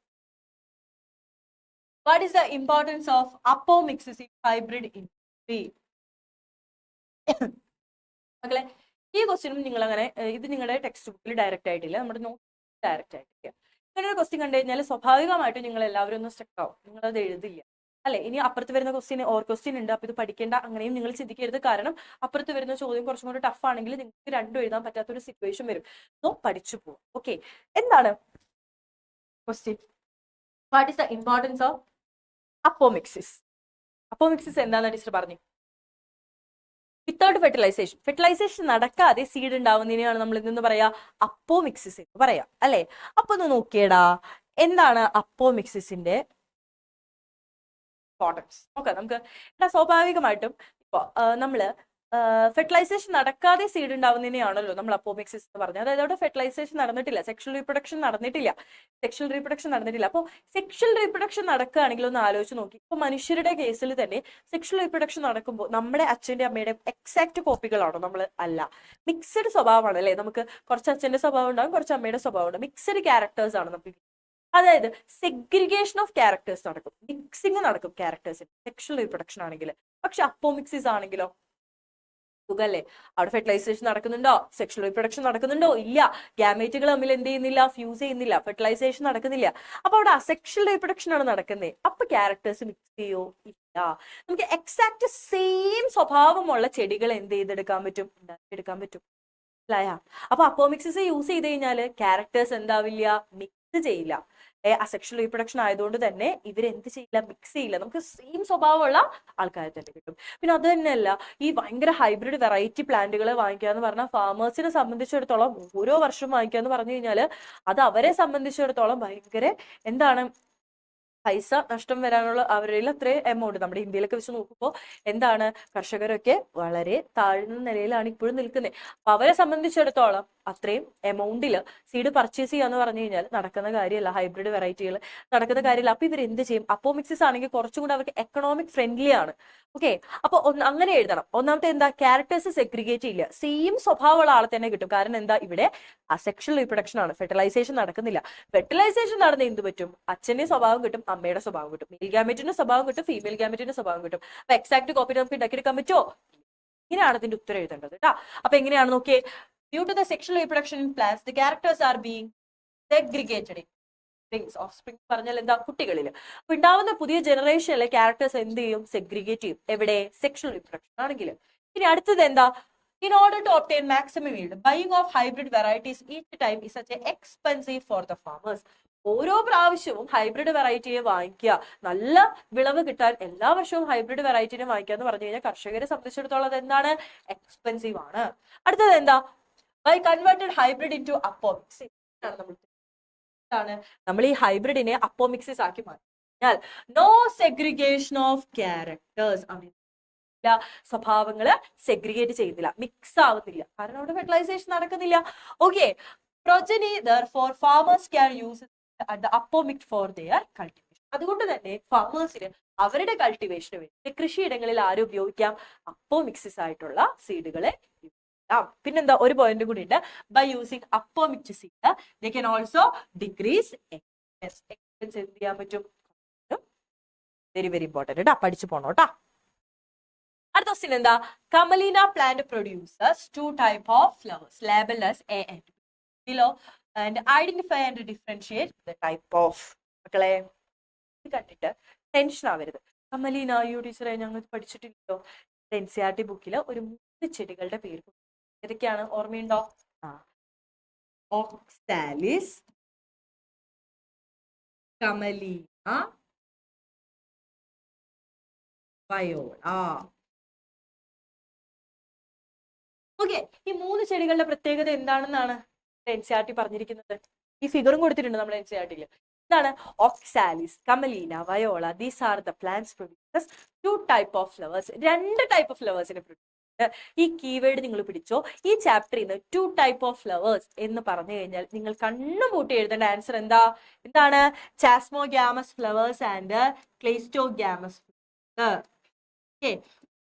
What is the importance of apomixis in hybrid industry? മക്കളെ, ഈ ക്വസ്റ്റ്യനും നിങ്ങൾ അങ്ങനെ, ഇത് നിങ്ങളുടെ ടെക്സ്റ്റ് ബുക്കിൽ ഡയറക്റ്റ് ആയിട്ടില്ല, നമ്മുടെ നോട്ട് ഡയറക്റ്റ് ആയിട്ടില്ല. ഇങ്ങനെ ഒരു ക്വസ്റ്റ്യൻ കണ്ടു കഴിഞ്ഞാൽ സ്വാഭാവികമായിട്ടും നിങ്ങൾ എല്ലാവരും ഒന്ന് സ്റ്റക്ക് ആവും. നിങ്ങൾ അത് എഴുതില്ല അല്ലെ? ഇനി അപ്പുറത്ത് വരുന്ന ക്വസ്റ്റ്യൻ ഓർ ക്വസ്റ്റ്യൻ ഉണ്ട്, അപ്പൊ ഇത് പഠിക്കേണ്ട അങ്ങനെയും നിങ്ങൾ ചിന്തിക്കരുത്. കാരണം അപ്പുറത്ത് വരുന്ന ചോദ്യം കുറച്ചും കൂടി ടഫ് ആണെങ്കിൽ നിങ്ങൾക്ക് രണ്ടും എഴുതാൻ പറ്റാത്ത ഒരു സിറ്റുവേഷൻ വരും. സോ പഠിച്ചു പോകും. ഓക്കെ, എന്താണ് question? What is the importance of apomixis? Apomixis എന്താണെന്ന് ടീച്ചർ പറഞ്ഞു. വിത്തൗട്ട് ഫെർട്ടിലൈസേഷൻ, ഫെർട്ടിലൈസേഷൻ നടക്കാതെ സീഡ് ഉണ്ടാവുന്നതിനെയാണ് നമ്മൾ ഇതെന്ന് പറയാ? അപ്പോമിക്സിസ് എന്ന് പറയാം അല്ലെ? അപ്പൊ ഒന്ന് നോക്കിയടാ, എന്താണ് അപ്പോമിക്സിസിന്റെ ഇമ്പോർട്ടൻസ് നോക്കാം നമുക്ക്. സ്വാഭാവികമായിട്ടും ഇപ്പൊ നമ്മള് ഫെർട്ടിലൈസേഷൻ നടക്കാതെ സീഡ് ഉണ്ടാവുന്നതിനെയാണല്ലോ നമ്മൾ അപ്പോമിക്സിസ് എന്ന് പറഞ്ഞത്. അതായത് അവിടെ ഫെർട്ടിലൈസേഷൻ നടന്നിട്ടില്ല, സെക്ഷൽ റീപ്രൊഡക്ഷൻ നടന്നിട്ടില്ല. അപ്പോൾ സെക്ഷൽ റീപ്രൊഡക്ഷൻ നടക്കുകയാണെങ്കിൽ ഒന്ന് ആലോചിച്ച് നോക്കി. ഇപ്പൊ മനുഷ്യരുടെ കേസിൽ തന്നെ സെക്ഷൽ റീപ്രൊഡക്ഷൻ നടക്കുമ്പോൾ നമ്മുടെ അച്ഛന്റെ അമ്മയുടെ എക്സാക്ട് കോപ്പികളാണോ നമ്മൾ? അല്ല, മിക്സഡ് സ്വഭാവമാണ് അല്ലെ? നമുക്ക് കുറച്ച് അച്ഛന്റെ സ്വഭാവം ഉണ്ടാകും, കുറച്ച് അമ്മയുടെ സ്വഭാവം ഉണ്ടാകും. മിക്സഡ് ക്യാരക്ടേഴ്സ് ആണ് നമുക്ക്. അതായത് സെഗ്രിഗേഷൻ ഓഫ് ക്യാരക്ടേഴ്സ് നടക്കും, മിക്സിങ് നടക്കും ക്യാരക്ടേഴ്സിന് സെക്ഷൽ റീപ്രൊഡക്ഷൻ ആണെങ്കിൽ. പക്ഷെ അപ്പോമിക്സിസ് ആണെങ്കിലോ സുഖല്ലേ? അവിടെ ഫെർട്ടിലൈസേഷൻ നടക്കുന്നുണ്ടോ? സെക്ഷൽ റീപ്രൊഡക്ഷൻ നടക്കുന്നുണ്ടോ? ഇല്ല. ഗാമേറ്റുകൾ തമ്മിൽ എന്ത് ചെയ്യുന്നില്ല? ഫ്യൂസ് ചെയ്യുന്നില്ല, ഫെർട്ടിലൈസേഷൻ നടക്കുന്നില്ല. അപ്പൊ അവിടെ അസെക്ഷൽ റീപ്രൊഡക്ഷൻ ആണ് നടക്കുന്നത്. അപ്പൊ ക്യാരക്ടേഴ്സ് മിക്സ് ചെയ്യോ? ഇല്ല. നമുക്ക് എക്സാക്ട് സെയിം സ്വഭാവമുള്ള ചെടികൾ എന്ത് ചെയ്തെടുക്കാൻ പറ്റും? ഉണ്ടാക്കിയെടുക്കാൻ പറ്റും. അപ്പൊ അപ്പോമിക്സിസ് യൂസ് ചെയ്ത് കഴിഞ്ഞാല് ക്യാരക്ടേഴ്സ് എന്താവില്ല? മിക്സ് മിക്സ് ചെയ്യില്ല. അസെക്ഷൽ റീപ്രൊഡക്ഷൻ ആയതുകൊണ്ട് തന്നെ ഇവരെന്ത് ചെയ്യില്ല, മിക്സ് ചെയ്യില്ല. നമുക്ക് സെയിം സ്വഭാവമുള്ള ആൾക്കാരെ തന്നെ കിട്ടും. പിന്നെ അത് തന്നെയല്ല, ഈ ഭയങ്കര ഹൈബ്രിഡ് വെറൈറ്റി പ്ലാന്റുകൾ വാങ്ങിക്കുക എന്ന് പറഞ്ഞാൽ ഫാമേഴ്സിനെ സംബന്ധിച്ചിടത്തോളം ഓരോ വർഷവും വാങ്ങിക്കുക എന്ന് പറഞ്ഞു കഴിഞ്ഞാൽ അത് അവരെ സംബന്ധിച്ചിടത്തോളം ഭയങ്കര എന്താണ്, പൈസ നഷ്ടം വരാനുള്ള അവരിൽ അത്രയും എമൗണ്ട് നമ്മുടെ ഇന്ത്യയിലൊക്കെ വെച്ച് നോക്കുമ്പോൾ എന്താണ്, കർഷകരൊക്കെ വളരെ താഴ്ന്ന നിലയിലാണ് ഇപ്പോഴും നിൽക്കുന്നത്. അപ്പൊ അവരെ സംബന്ധിച്ചിടത്തോളം അത്രയും എമൗണ്ടിൽ സീഡ് പർച്ചേസ് ചെയ്യാന്ന് പറഞ്ഞു കഴിഞ്ഞാൽ നടക്കുന്ന കാര്യമല്ല, ഹൈബ്രിഡ് വെറൈറ്റികൾ നടക്കുന്ന കാര്യമില്ല. അപ്പൊ ഇവർ എന്ത് ചെയ്യും, അപ്പോമിക്സിസ് ആണെങ്കിൽ കുറച്ചും കൂടെ അവർക്ക് എക്കണോമിക് ഫ്രണ്ട്ലി ആണ്. ഓക്കെ, അപ്പൊ അങ്ങനെ എഴുതണം. ഒന്നാമത്തെ എന്താ, ക്യാരക്ടേഴ്സ് സെഗ്രിഗേറ്റ് ചെയ്യില്ല, സെയിം സ്വഭാവമുള്ള ആളെ തന്നെ കിട്ടും. കാരണം എന്താ, ഇവിടെ അസെക്ഷൽ റീപ്രൊഡക്ഷൻ ആണ്, ഫെർട്ടിലൈസേഷൻ നടക്കുന്നില്ല. ഫെർട്ടിലൈസേഷൻ നടന്ന എന്ത് പറ്റും, അച്ഛന്റെ സ്വഭാവം കിട്ടും, അമ്മയുടെ സ്വഭാവം കിട്ടും, മെയിൽ ഗാമറ്റിന്റെ സ്വഭാവം കിട്ടും, ഫീമെയിൽ ഗാമറ്റിന്റെ സ്വഭാവം കിട്ടും. അപ്പൊ എക്സാക്ട് കോപ്പി നമുക്ക് ഉണ്ടാക്കിയെടുക്കാൻ പറ്റുമോ? ഇങ്ങനെയാണ് ഇതിന്റെ ഉത്തരം എഴുതേണ്ടത് കേട്ടോ. അപ്പൊ എങ്ങനെയാണ് നോക്കിയേ, due to the sexual reproduction in plants the characters are being segregated in offspring പറഞ്ഞാൽ എന്താ, കുട്ടികളിൽ. അപ്പൊ ഉണ്ടാവുന്ന പുതിയ ജനറേഷനിലെ ക്യാരക്ടേഴ്സ് എന്ത് ചെയ്യും, സെഗ്രിഗേറ്റ് ചെയ്യും. എവിടെ, സെക്ഷൽ റീപ്രൊഡക്ഷൻ ആണെങ്കിൽ. ഇനി അടുത്തത് എന്താ, in order to obtain maximum yield, buying of hybrid varieties each time is such expensive for the farmers. ഓരോ പ്രാവശ്യവും ഹൈബ്രിഡ് വെറൈറ്റിയെ വാങ്ങിക്കുക, നല്ല വിളവ് കിട്ടാൻ എല്ലാ വർഷവും ഹൈബ്രിഡ് വെറൈറ്റിനെ വാങ്ങിക്കുക എന്ന് പറഞ്ഞു കഴിഞ്ഞാൽ കർഷകരെ സംബന്ധിച്ചിടത്തോളം അത് എന്താണ്, എക്സ്പെൻസീവ് ആണ്. അടുത്തത് എന്താ, by converted hybrid into apomixis. നമ്മൾ ഈ ഹൈബ്രിഡിനെ അപ്പോമിക്സിസ് ആക്കി മാറ്റിയാൽ നോ സെഗ്രിഗേഷൻ ഓഫ് ക്യാരക്ടേഴ്സ് ആണ്, സ്വഭാവങ്ങള് സെഗ്രിഗേറ്റ് ചെയ്യുന്നില്ല, മിക്സ് ആവുന്നില്ല, കാരണം അവിടെ ഫെർട്ടിലൈസേഷൻ നടക്കുന്നില്ല. Okay, progeny therefore farmers can use the apomix for their cultivation. അതുകൊണ്ട് തന്നെ ഫാമേഴ്സിന് അവരുടെ കൾട്ടിവേഷന് വേണ്ടി കൃഷിയിടങ്ങളിൽ ആരും ഉപയോഗിക്കാം, അപ്പോമിക്സിസ് ആയിട്ടുള്ള സീഡുകളെ ഉപയോഗിക്കാം. പിന്നെന്താ, ഒരു പോയിന്റ് കൂടി ഉണ്ട്, by using apomixis seed they can also decrease expense. എന്ത് ചെയ്യാൻ പറ്റും, വെരി വെരി ഇമ്പോർട്ടന്റ് കേട്ടാ, പഠിച്ചു പോണോ കേട്ടാ. അടുത്ത ക്വസ്റ്റ്യൻ എന്താ, കമലീന plant producers 2 type of flowers labeled as A and B below and identify and differentiate the type of. മക്കളെ ഇത് കണ്ടിട്ട് ടെൻഷൻ ആവരുത്. കമലീന, യു ടീച്ചറെ ഞങ്ങൾ പഠിച്ചിട്ടില്ലല്ലോ. NCERT ബുക്കിൽ ഒരു 3 ചെടികളുടെ പേര് ഏതൊക്കെയാണ്, ഓർമ്മയുണ്ടോ? Oxalis, commelina, Viola. ഓക്കെ, ഈ 3 ചെടികളുടെ പ്രത്യേകത എന്താണെന്നാണ് NCERT പറഞ്ഞിരിക്കുന്നത്. ഈ ഫിഗറും കൊടുത്തിട്ടുണ്ട് നമ്മൾ NCERT-യിൽ. എന്താണ്, oxalis, commelina, viola, these are the plants producers 2 type of flowers. 2 type of ഫ്ലവേഴ്സിനെ പ്രൊഡ്യൂസ്. ഈ കീവേഡ് നിങ്ങൾ പിടിച്ചോ. ഈ ചാപ്റ്ററിൽ നിന്ന് 2 type of flowers എന്ന് പറഞ്ഞു കഴിഞ്ഞാൽ നിങ്ങൾ കണ്ണുപൂട്ടി എഴുതേണ്ട ആൻസർ എന്താ, എന്താണ്, ചാസ്മോഗ്യാമസ് flowers and ക്ലെയ്സ്റ്റോഗ്യാമസ്.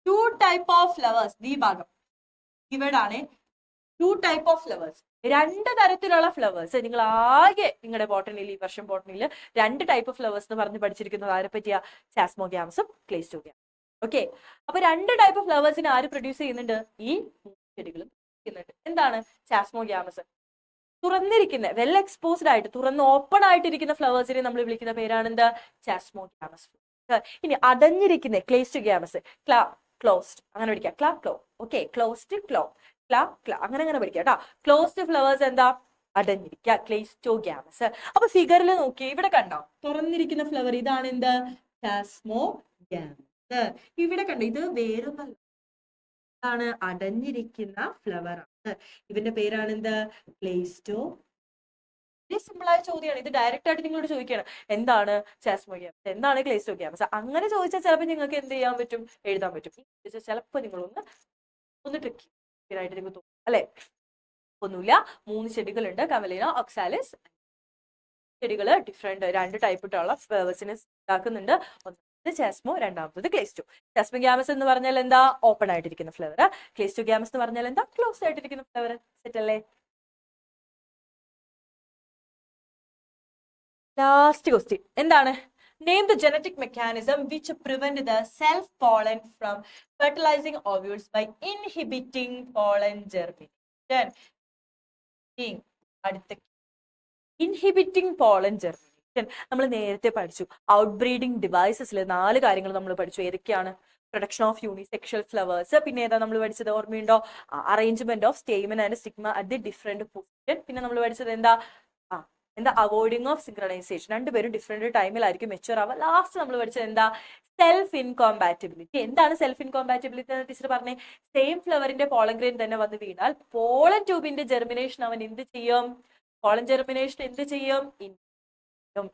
2 type of flowers, ഈ ഭാഗം കീവേഡാണ്. 2 type of flowers, 2 തരത്തിലുള്ള ഫ്ലവേഴ്സ്. നിങ്ങൾ ആകെ നിങ്ങളുടെ ബോട്ടണിയിൽ, ഈ വർഷം ബോട്ടണിയിൽ 2 type of flowers എന്ന് പറഞ്ഞ് പഠിച്ചിരിക്കുന്നത് ആരെ പറ്റിയാ, ചാസ്മോഗ്യാമസും ക്ലെയ്സ്റ്റോഗ്യാമസും. ഓക്കെ, അപ്പൊ 2 type of ഫ്ലവേഴ്സിനെ ആര് പ്രൊഡ്യൂസ് ചെയ്യുന്നുണ്ട്, ഈ 3 ചെടികളും ചെയ്യുന്നുണ്ട്. എന്താണ്, ചാസ്മോഗ്യാമസ് തുറന്നിരിക്കുന്ന, വെൽ എക്സ്പോസ്ഡ് ആയിട്ട് തുറന്ന് ഓപ്പൺ ആയിട്ടിരിക്കുന്ന ഫ്ലവേഴ്സിനെ നമ്മൾ വിളിക്കുന്ന പേരാണ് എന്ത്, ചാസ്മോഗ്യാമസ്. ഇനി അടഞ്ഞിരിക്കുന്ന ക്ലെയ്സ്റ്റോഗ്യാമസ്, ക്ലോസ്ഡ് അങ്ങനെ പഠിക്കാം, ക്ലോ. ഓക്കെ, ക്ലോസ്ഡ്, ക്ലോ, അങ്ങനെ പഠിക്കാം കേട്ടോ. ക്ലോസ്ഡ് ഫ്ലവേഴ്സ് എന്താ, അടഞ്ഞിരിക്കുക, ക്ലെയ്സ്റ്റോഗ്യാമസ്. അപ്പൊ ഫിഗറിൽ നോക്കി, ഇവിടെ കണ്ടോ തുറന്നിരിക്കുന്ന ഫ്ലവർ, ഇതാണ് എന്ത്, ചാസ്മോഗ്യാമസ്. ഇവിടെ കണ്ടോ, ഇത് വേറൊന്നല്ല, ഇതാണ് അടഞ്ഞിരിക്കുന്ന ഫ്ലവർ ആണ്. ഇവന്റെ പേരാണ് എന്ത്, ക്ലെയ്സ്റ്റോ. സിമ്പിൾ ആയ ചോദ്യമാണ് ഇത്. ഡയറക്റ്റ് ആയിട്ട് നിങ്ങളോട് ചോദിക്കുകയാണ്, എന്താണ് ചാസ്മോഗ്യാമസ്, എന്താണ് ക്ലെയ്സ്റ്റോഗ്യാമസ്. അങ്ങനെ ചോദിച്ചാൽ ചിലപ്പോൾ നിങ്ങൾക്ക് എന്ത് ചെയ്യാൻ പറ്റും, എഴുതാൻ പറ്റും. ചിലപ്പോൾ നിങ്ങളൊന്ന് ട്രിക്കി ആയിട്ട് നിങ്ങൾക്ക് തോന്നും അല്ലെ. ഒന്നുമില്ല, 3 ചെടികളുണ്ട്, കമലീന, ഓക്സാലിസ്. ചെടികള് ഡിഫറെന്റ് 2 ടൈപ്പിട്ടുള്ള ഫ്ലവേഴ്സിനെ ഉണ്ടാക്കുന്നുണ്ട്. ഒന്നാമത് ചാസ്മോ, രണ്ടാമത്തത് ക്ലെയ്സ്റ്റോ. ചാസ്മോഗ്യാമസ് എന്ന് പറഞ്ഞാൽ എന്താ, ഓപ്പൺ ആയിട്ടിരിക്കുന്ന ഫ്ലവർ. ക്ലെയ്സ്റ്റോഗ്യാമസ് എന്ന് പറഞ്ഞാൽ എന്താ, ക്ലോസ് ആയിട്ടിരിക്കുന്ന ഫ്ലവർ. സെറ്റ് അല്ലേ. ലാസ്റ്റ് ക്വസ്റ്റ്യൻ എന്താണ്, name the genetic mechanism which prevent the self pollen from fertilizing ovules by inhibiting pollen germination. അടുത്ത ഇൻഹിബിറ്റിംഗ് പോളൻ ജെർമിനേഷൻ നമ്മൾ നേരത്തെ പഠിച്ചു. ഔട്ട് ബ്രീഡിംഗ് ഡിവൈസസിൽ 4 കാര്യങ്ങൾ നമ്മൾ പഠിച്ചു. ഏതൊക്കെയാണ്, പ്രൊഡക്ഷൻ ഓഫ് യൂണിസെക്ഷൽ ഫ്ലവേഴ്സ്, പിന്നെ ഏതാ നമ്മൾ പഠിച്ചത്, ഓർമ്മയുണ്ടോ, arrangement of stamen and stigma at the different position. പിന്നെ നമ്മൾ പഠിച്ചത് എന്താ, എന്താ അവോയ്ഡിങ് ഓഫ് സിങ്ക്രണൈസേഷൻ. രണ്ടുപേരും ഡിഫറെന്റ് ടൈമിലായിരിക്കും മെച്ചുവർ ആവുക. ലാസ്റ്റ് നമ്മൾ പഠിച്ചത് എന്താ? Self incompatibility. എന്താണ് സെൽഫ് ഇൻകോമ്പാറ്റിബിലിറ്റി എന്ന് ടീച്ചർ പറഞ്ഞേ? സെയിം ഫ്ലവറിന്റെ പോളൻ ഗ്രെയിൻ തന്നെ വന്ന് വീണാൽ പോളൻ ട്യൂബിന്റെ ജെർമിനേഷൻ അവൻ എന്ത് ചെയ്യും? പോളൻ ജെർമിനേഷൻ എന്ത് ചെയ്യും?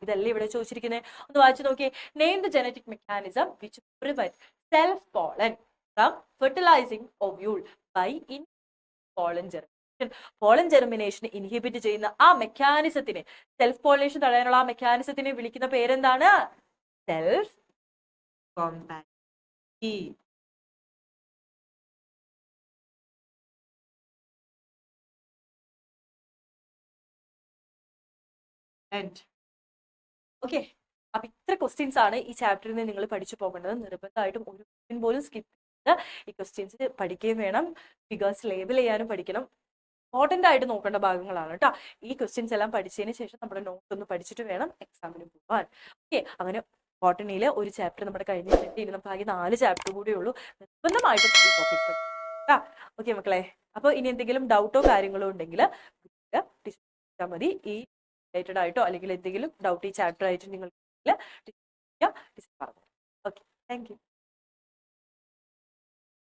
ഇതല്ലേ ഇവിടെ ചോദിച്ചിരിക്കുന്നത്. ഒന്ന് വായിച്ചു നോക്കിയേ. Name the genetic mechanism which prevent self pollen from fertilizing ovule by in pollen germination. Pollen germination inhibit ചെയ്യുന്ന ആ മെക്കാനിസത്തിനെ, സെൽഫ് പോളിനേഷൻ തടയാനുള്ള ആ മെക്കാനിസത്തിനെ വിളിക്കുന്ന പേരെന്താണ്? Self compatibility. ഓക്കെ, അപ്പൊ ഇത്ര ക്വസ്റ്റ്യൻസ് ആണ് ഈ ചാപ്റ്ററിൽ നിന്ന് നിങ്ങൾ പഠിച്ചു പോകേണ്ടത്. നിർബന്ധമായിട്ടും ഒരു ക്വസ്റ്റ്യൻ പോലും സ്കിപ്പ് ചെയ്ത് ഈ ക്വസ്റ്റ്യൻസ് പഠിക്കുകയും വേണം. ഫിഗേഴ്സ് ലേബിൾ ചെയ്യാനും പഠിക്കണം. ഇമ്പോർട്ടൻ്റ് ആയിട്ട് നോക്കേണ്ട ഭാഗങ്ങളാണ് കേട്ടോ. ഈ ക്വസ്റ്റ്യൻസ് എല്ലാം പഠിച്ചതിന് ശേഷം നമ്മുടെ നോട്ട് ഒന്ന് പഠിച്ചിട്ട് വേണം എക്സാമിന് പോകാൻ. ഓക്കെ, അങ്ങനെ ബോട്ടണിയിലെ ഒരു ചാപ്റ്റർ നമ്മുടെ കഴിഞ്ഞിട്ടുണ്ട്. ഇനി നമുക്ക് ആകെ 4 ചാപ്റ്റർ കൂടെ ഉള്ളൂ. നിർബന്ധമായിട്ടും ഈ ടോപ്പിക് പഠിക്കാം. ഓക്കെ മക്കളെ, അപ്പൊ ഇനി എന്തെങ്കിലും ഡൗട്ടോ കാര്യങ്ങളോ ഉണ്ടെങ്കിൽ മതി. ഈ റിലേറ്റഡ് ആയിട്ടോ അല്ലെങ്കിൽ എന്തെങ്കിലും ഡൗട്ട് ഈ ചാപ്റ്റർ ആയിട്ട് നിങ്ങൾ പറഞ്ഞു. Okay, thank you.